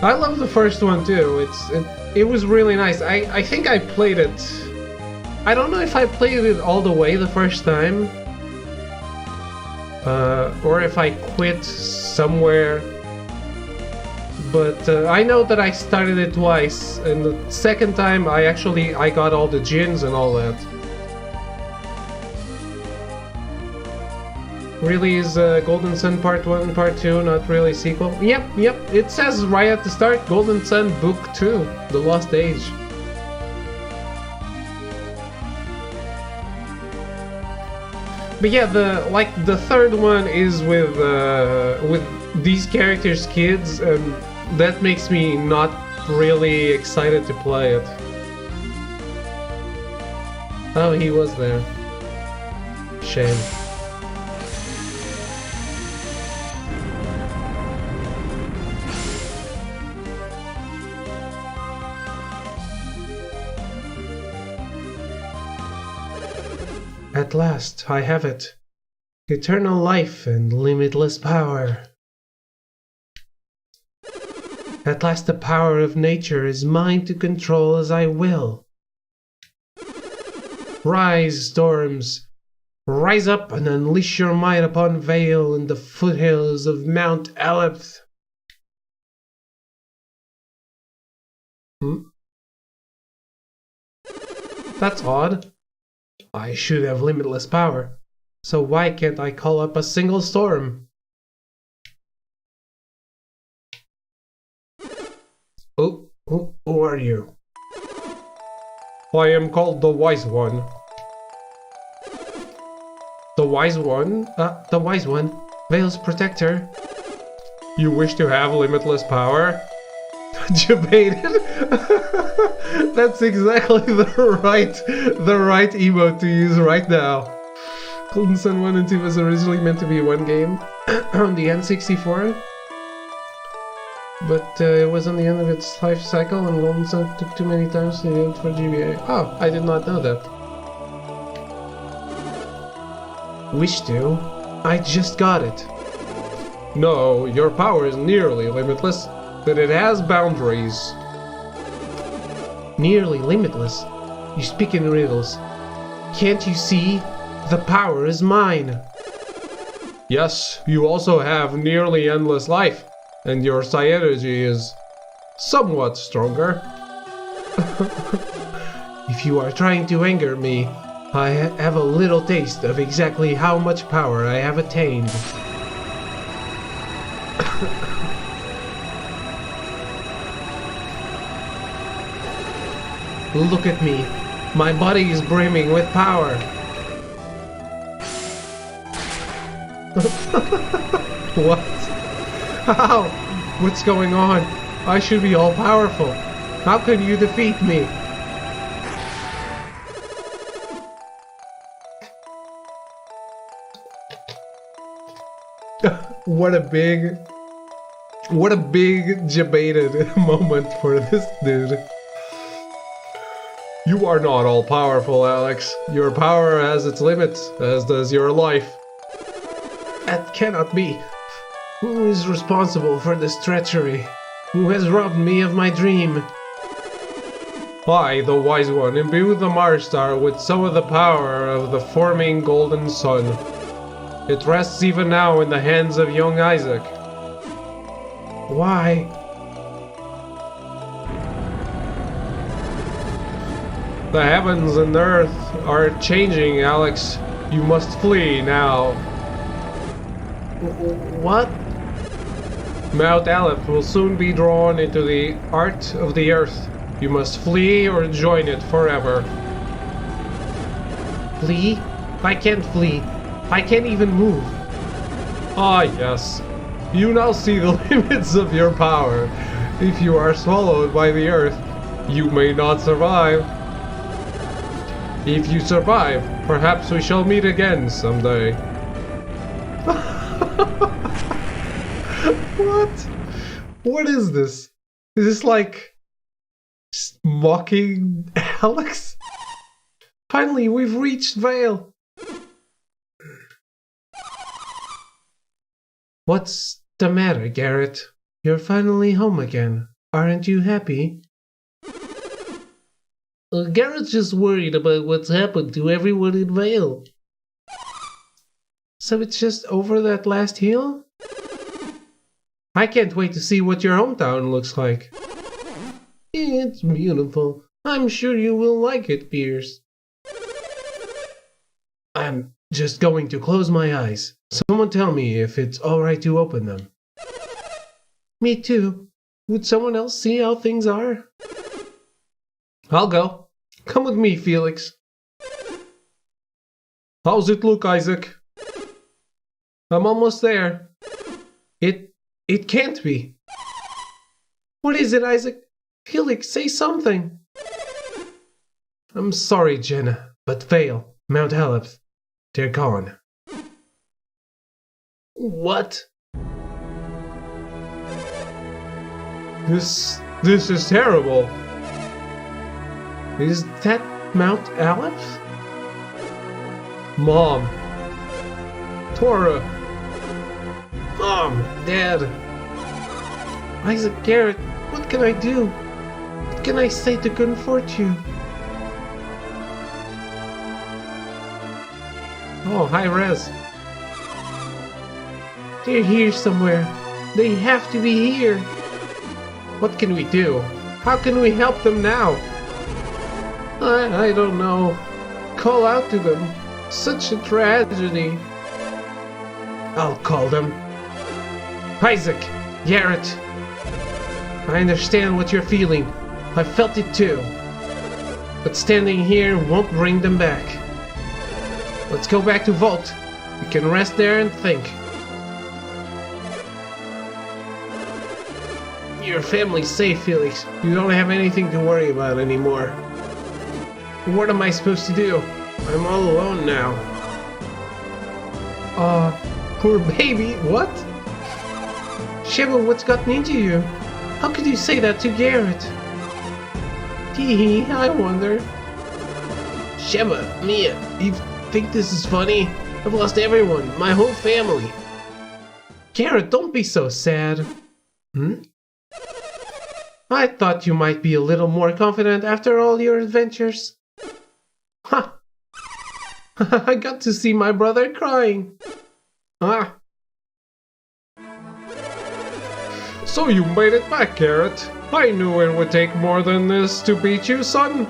I love the first one too. it was really nice. I think I played it. I don't know if I played it all the way the first time, or if I quit somewhere. But I know that I started it twice, and the second time I got all the gins and all that. Really is Golden Sun Part 1 and Part 2, not really sequel? Yep. It says right at the start, Golden Sun Book 2, The Lost Age. But yeah, the third one is with these characters' kids, and that makes me not really excited to play it. Oh, he was there. Shame. At last, I have it. Eternal life and limitless power. At last the power of nature is mine to control as I will. Rise, storms. Rise up and unleash your might upon Vale and the foothills of Mount Aleph. That's odd. I should have limitless power, so why can't I call up a single storm? Oh, who are you? I am called the Wise One. The Wise One? The Wise One, Vale's protector. You wish to have limitless power? Debated. That's exactly the right emote to use right now. Golden Sun 1 and 2 was originally meant to be one game on the N64, but it was on the end of its life cycle and Golden Sun took too many times to use for GBA. Oh, I did not know that. Wish to? I just got it. No, your power is nearly limitless, but it has boundaries. Nearly limitless? You speak in riddles. Can't you see? The power is mine. Yes, you also have nearly endless life, and your psi energy is somewhat stronger. If you are trying to anger me, I have a little taste of exactly how much power I have attained. Look at me. My body is brimming with power. What? How? What's going on? I should be all powerful. How can you defeat me? What a big debated moment for this dude. You are not all powerful, Alex. Your power has its limits, as does your life. That cannot be. Who is responsible for this treachery? Who has robbed me of my dream? I, the Wise One, imbue the Mars Star with some of the power of the forming Golden Sun. It rests even now in the hands of young Isaac. Why? The heavens and earth are changing, Alex. You must flee now. What? Mount Aleph will soon be drawn into the heart of the earth. You must flee or join it forever. Flee? I can't flee. I can't even move. Ah, yes. You now see the limits of your power. If you are swallowed by the earth, you may not survive. If you survive, perhaps we shall meet again someday. What? What is this? Is this like mocking Alex? Finally, we've reached Vale. What's the matter, Garrett? You're finally home again. Aren't you happy? Garrett's just worried about what's happened to everyone in Vale. So it's just over that last hill? I can't wait to see what your hometown looks like. It's beautiful. I'm sure you will like it, Pierce. I'm just going to close my eyes. Someone tell me if it's alright to open them. Me too. Would someone else see how things are? I'll go. Come with me, Felix. How's it look, Isaac? I'm almost there. It can't be. What is it, Isaac? Felix, say something. I'm sorry, Jenna, but Vale, Mount Aleph, they're gone. What? This is terrible. Is that Mount Aleph? Mom. Tora. Mom, Dad. Isaac, Garrett, what can I do? What can I say to comfort you? Oh, hi, Rez. They're here somewhere. They have to be here. What can we do? How can we help them now? I don't know. Call out to them. Such a tragedy. I'll call them. Isaac, Garrett. I understand what you're feeling. I felt it too. But standing here won't bring them back. Let's go back to Vault. We can rest there and think. Your family's safe, Felix. You don't have anything to worry about anymore. What am I supposed to do? I'm all alone now. Poor baby. What? Sheba, what's gotten into you? How could you say that to Garrett? Tee, I wonder. Sheba, Mia, you think this is funny? I've lost everyone, my whole family. Garrett, don't be so sad. I thought you might be a little more confident after all your adventures. Ha! I got to see my brother crying. So you made it back, Garrett. I knew it would take more than this to beat you, son.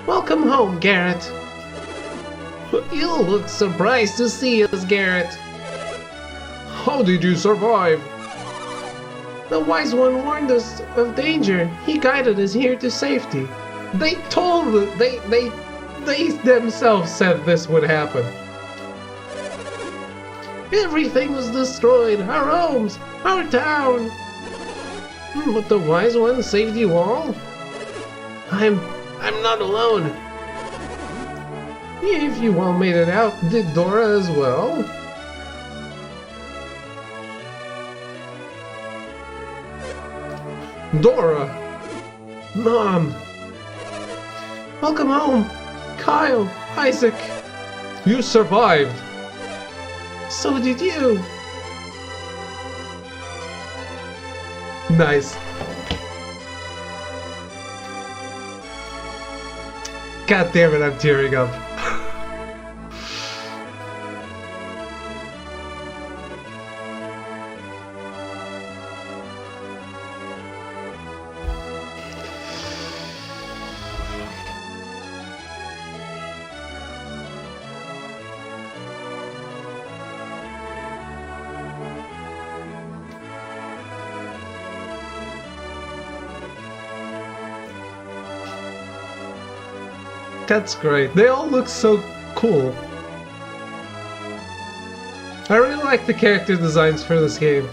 Welcome home, Garrett. You look surprised to see us, Garrett. How did you survive? The Wise One warned us of danger. He guided us here to safety. They themselves said this would happen. Everything was destroyed. Our homes, our town. But the Wise One saved you all? I'm not alone. If you all made it out, did Dora as well? Dora! Mom! Welcome home! Kyle! Isaac! You survived! So did you! Nice. God damn it, I'm tearing up. That's great. They all look so cool. I really like the character designs for this game.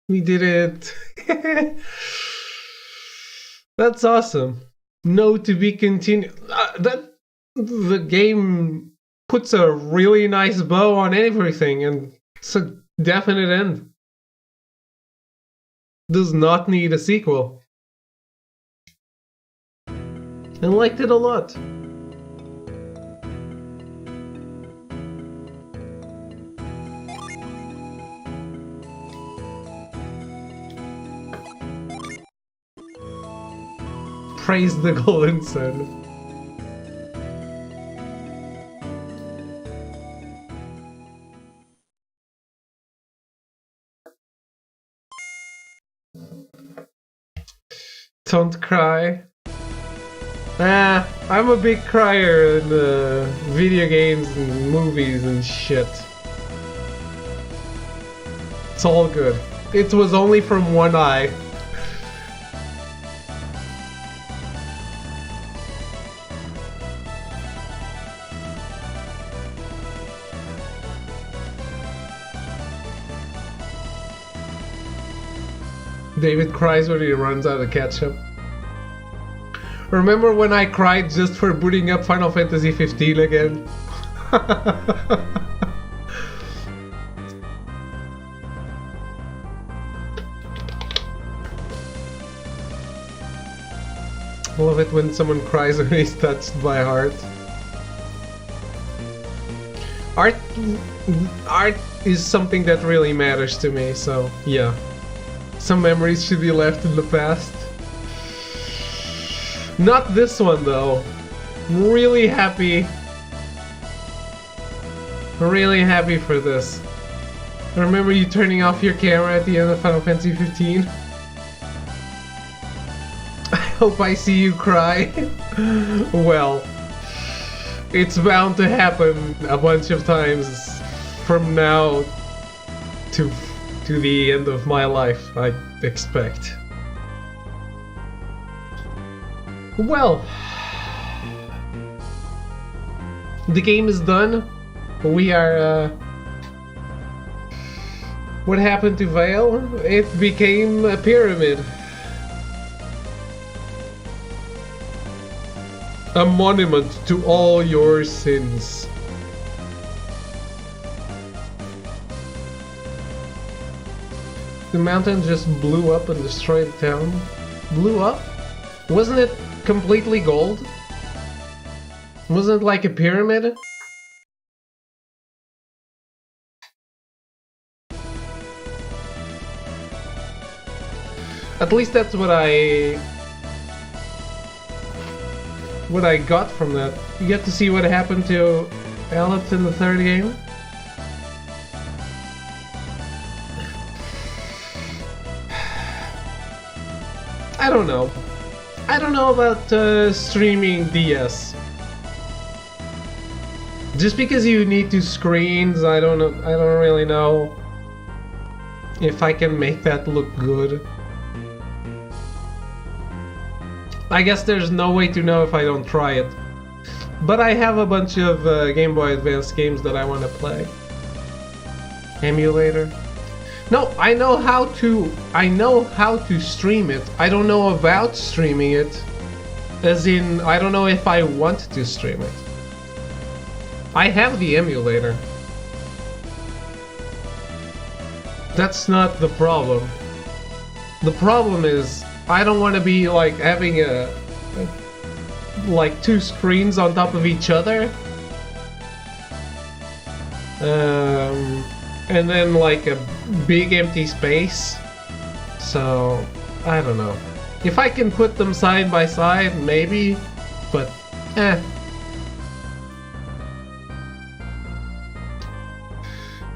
We did it. That's awesome. No to be continued. That the game puts a really nice bow on everything, and it's a definite end. Does not need a sequel. I liked it a lot. Praise the golden sun. Don't cry. I'm a big crier in video games and movies and shit. It's all good. It was only from one eye. David cries when he runs out of ketchup. Remember when I cried just for booting up Final Fantasy 15 again? I love it when someone cries when he's touched by art. Art is something that really matters to me, so yeah. Some memories should be left in the past. Not this one though. Really happy. Really happy for this. I remember you turning off your camera at the end of Final Fantasy 15. I hope I see you cry. Well, it's bound to happen a bunch of times from now to the end of my life, I expect. Well, the game is done. We are, what happened to Vale? It became a pyramid. A monument to all your sins. The mountain just blew up and destroyed the town. Blew up? Wasn't it completely gold? Wasn't it like a pyramid? At least that's what I got from that. You get to see what happened to Aleph in the third game. I don't know. I don't know about streaming DS. Just because you need two screens, I don't know. I don't really know if I can make that look good. I guess there's no way to know if I don't try it. But I have a bunch of Game Boy Advance games that I want to play. Emulator. No, I know how to stream it. I don't know about streaming it. As in, I don't know if I want to stream it. I have the emulator. That's not the problem. The problem is, I don't want to be like having like two screens on top of each other. And then like a big empty space. So, I don't know. If I can put them side by side, maybe, but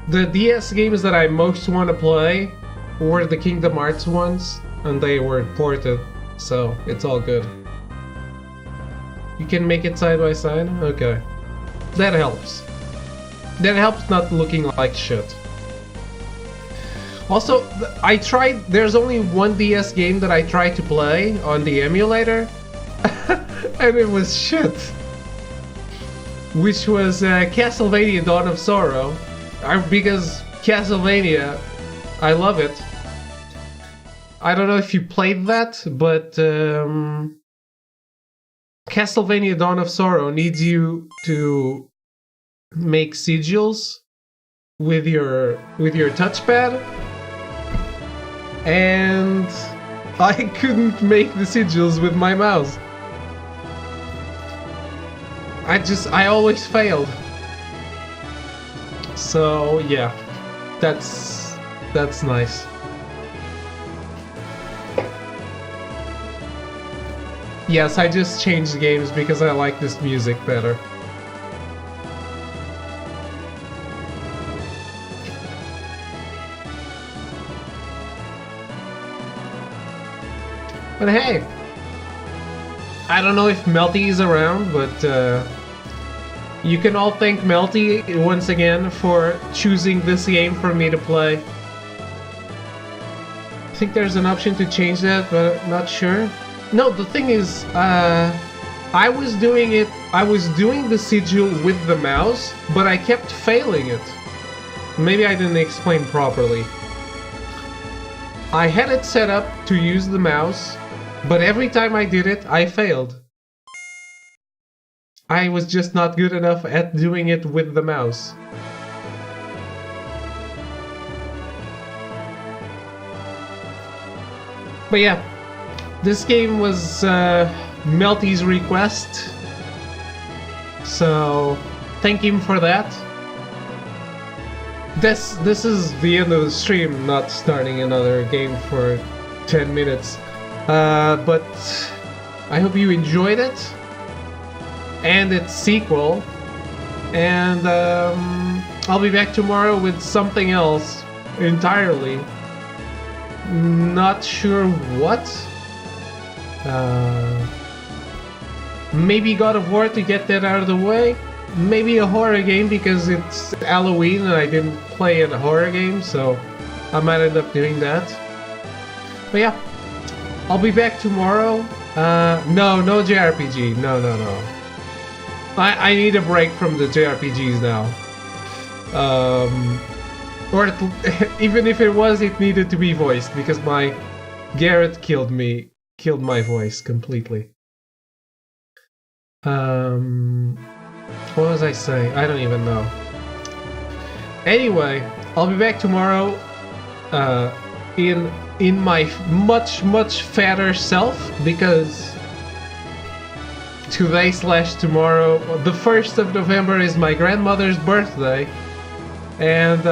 The DS games that I most want to play were the Kingdom Hearts ones, and they were ported, so it's all good. You can make it side by side? Okay. That helps. That helps not looking like shit. Also, there's only one DS game that I tried to play on the emulator, and it was shit. Which was Castlevania Dawn of Sorrow. Because Castlevania, I love it. I don't know if you played that, but Castlevania Dawn of Sorrow needs you to make sigils with your touchpad, and I couldn't make the sigils with my mouse. I always failed. So yeah, that's nice. Yes, I just changed games because I like this music better. But hey, I don't know if Melty is around, but you can all thank Melty once again for choosing this game for me to play. I think there's an option to change that, but I'm not sure. No, the thing is, I was doing the sigil with the mouse, but I kept failing it. Maybe I didn't explain properly. I had it set up to use the mouse, but every time I did it, I failed. I was just not good enough at doing it with the mouse. But yeah, this game was Melty's request, so thank him for that. This is the end of the stream, not starting another game for 10 minutes. But I hope you enjoyed it and its sequel, and I'll be back tomorrow with something else entirely. Not sure what. Maybe God of War to get that out of the way. Maybe a horror game because it's Halloween and I didn't play a horror game, so I might end up doing that. But yeah, I'll be back tomorrow. No JRPG. No. I need a break from the JRPGs now. Or even if it was, it needed to be voiced because my Garrett killed my voice completely. What was I saying? I don't even know. Anyway, I'll be back tomorrow in my much fatter self, because today/tomorrow, the 1st of November, is my grandmother's birthday, and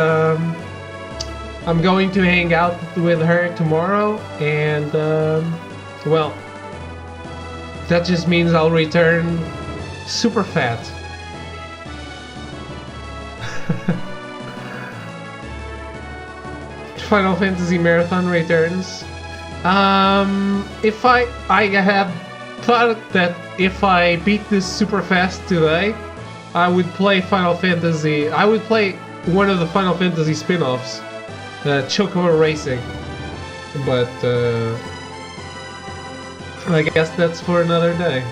I'm going to hang out with her tomorrow, and well, that just means I'll return super fat. Final Fantasy Marathon returns. If I have thought that if I beat this super fast today, I would play Final Fantasy. I would play one of the Final Fantasy spin-offs, Chocobo Racing. But I guess that's for another day.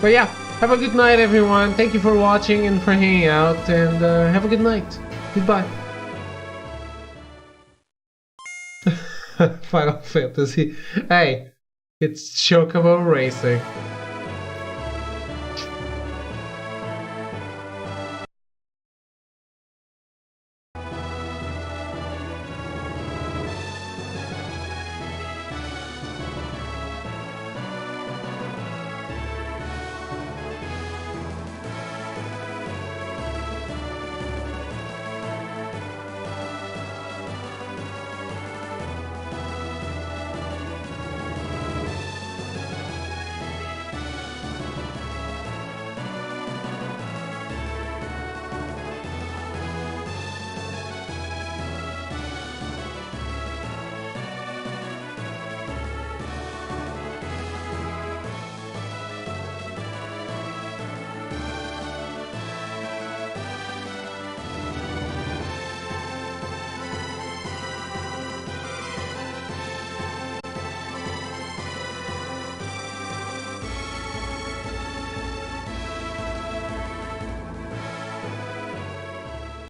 But yeah, have a good night, everyone. Thank you for watching and for hanging out, and have a good night. Goodbye. Final Fantasy. Hey, it's Chocobo Racing.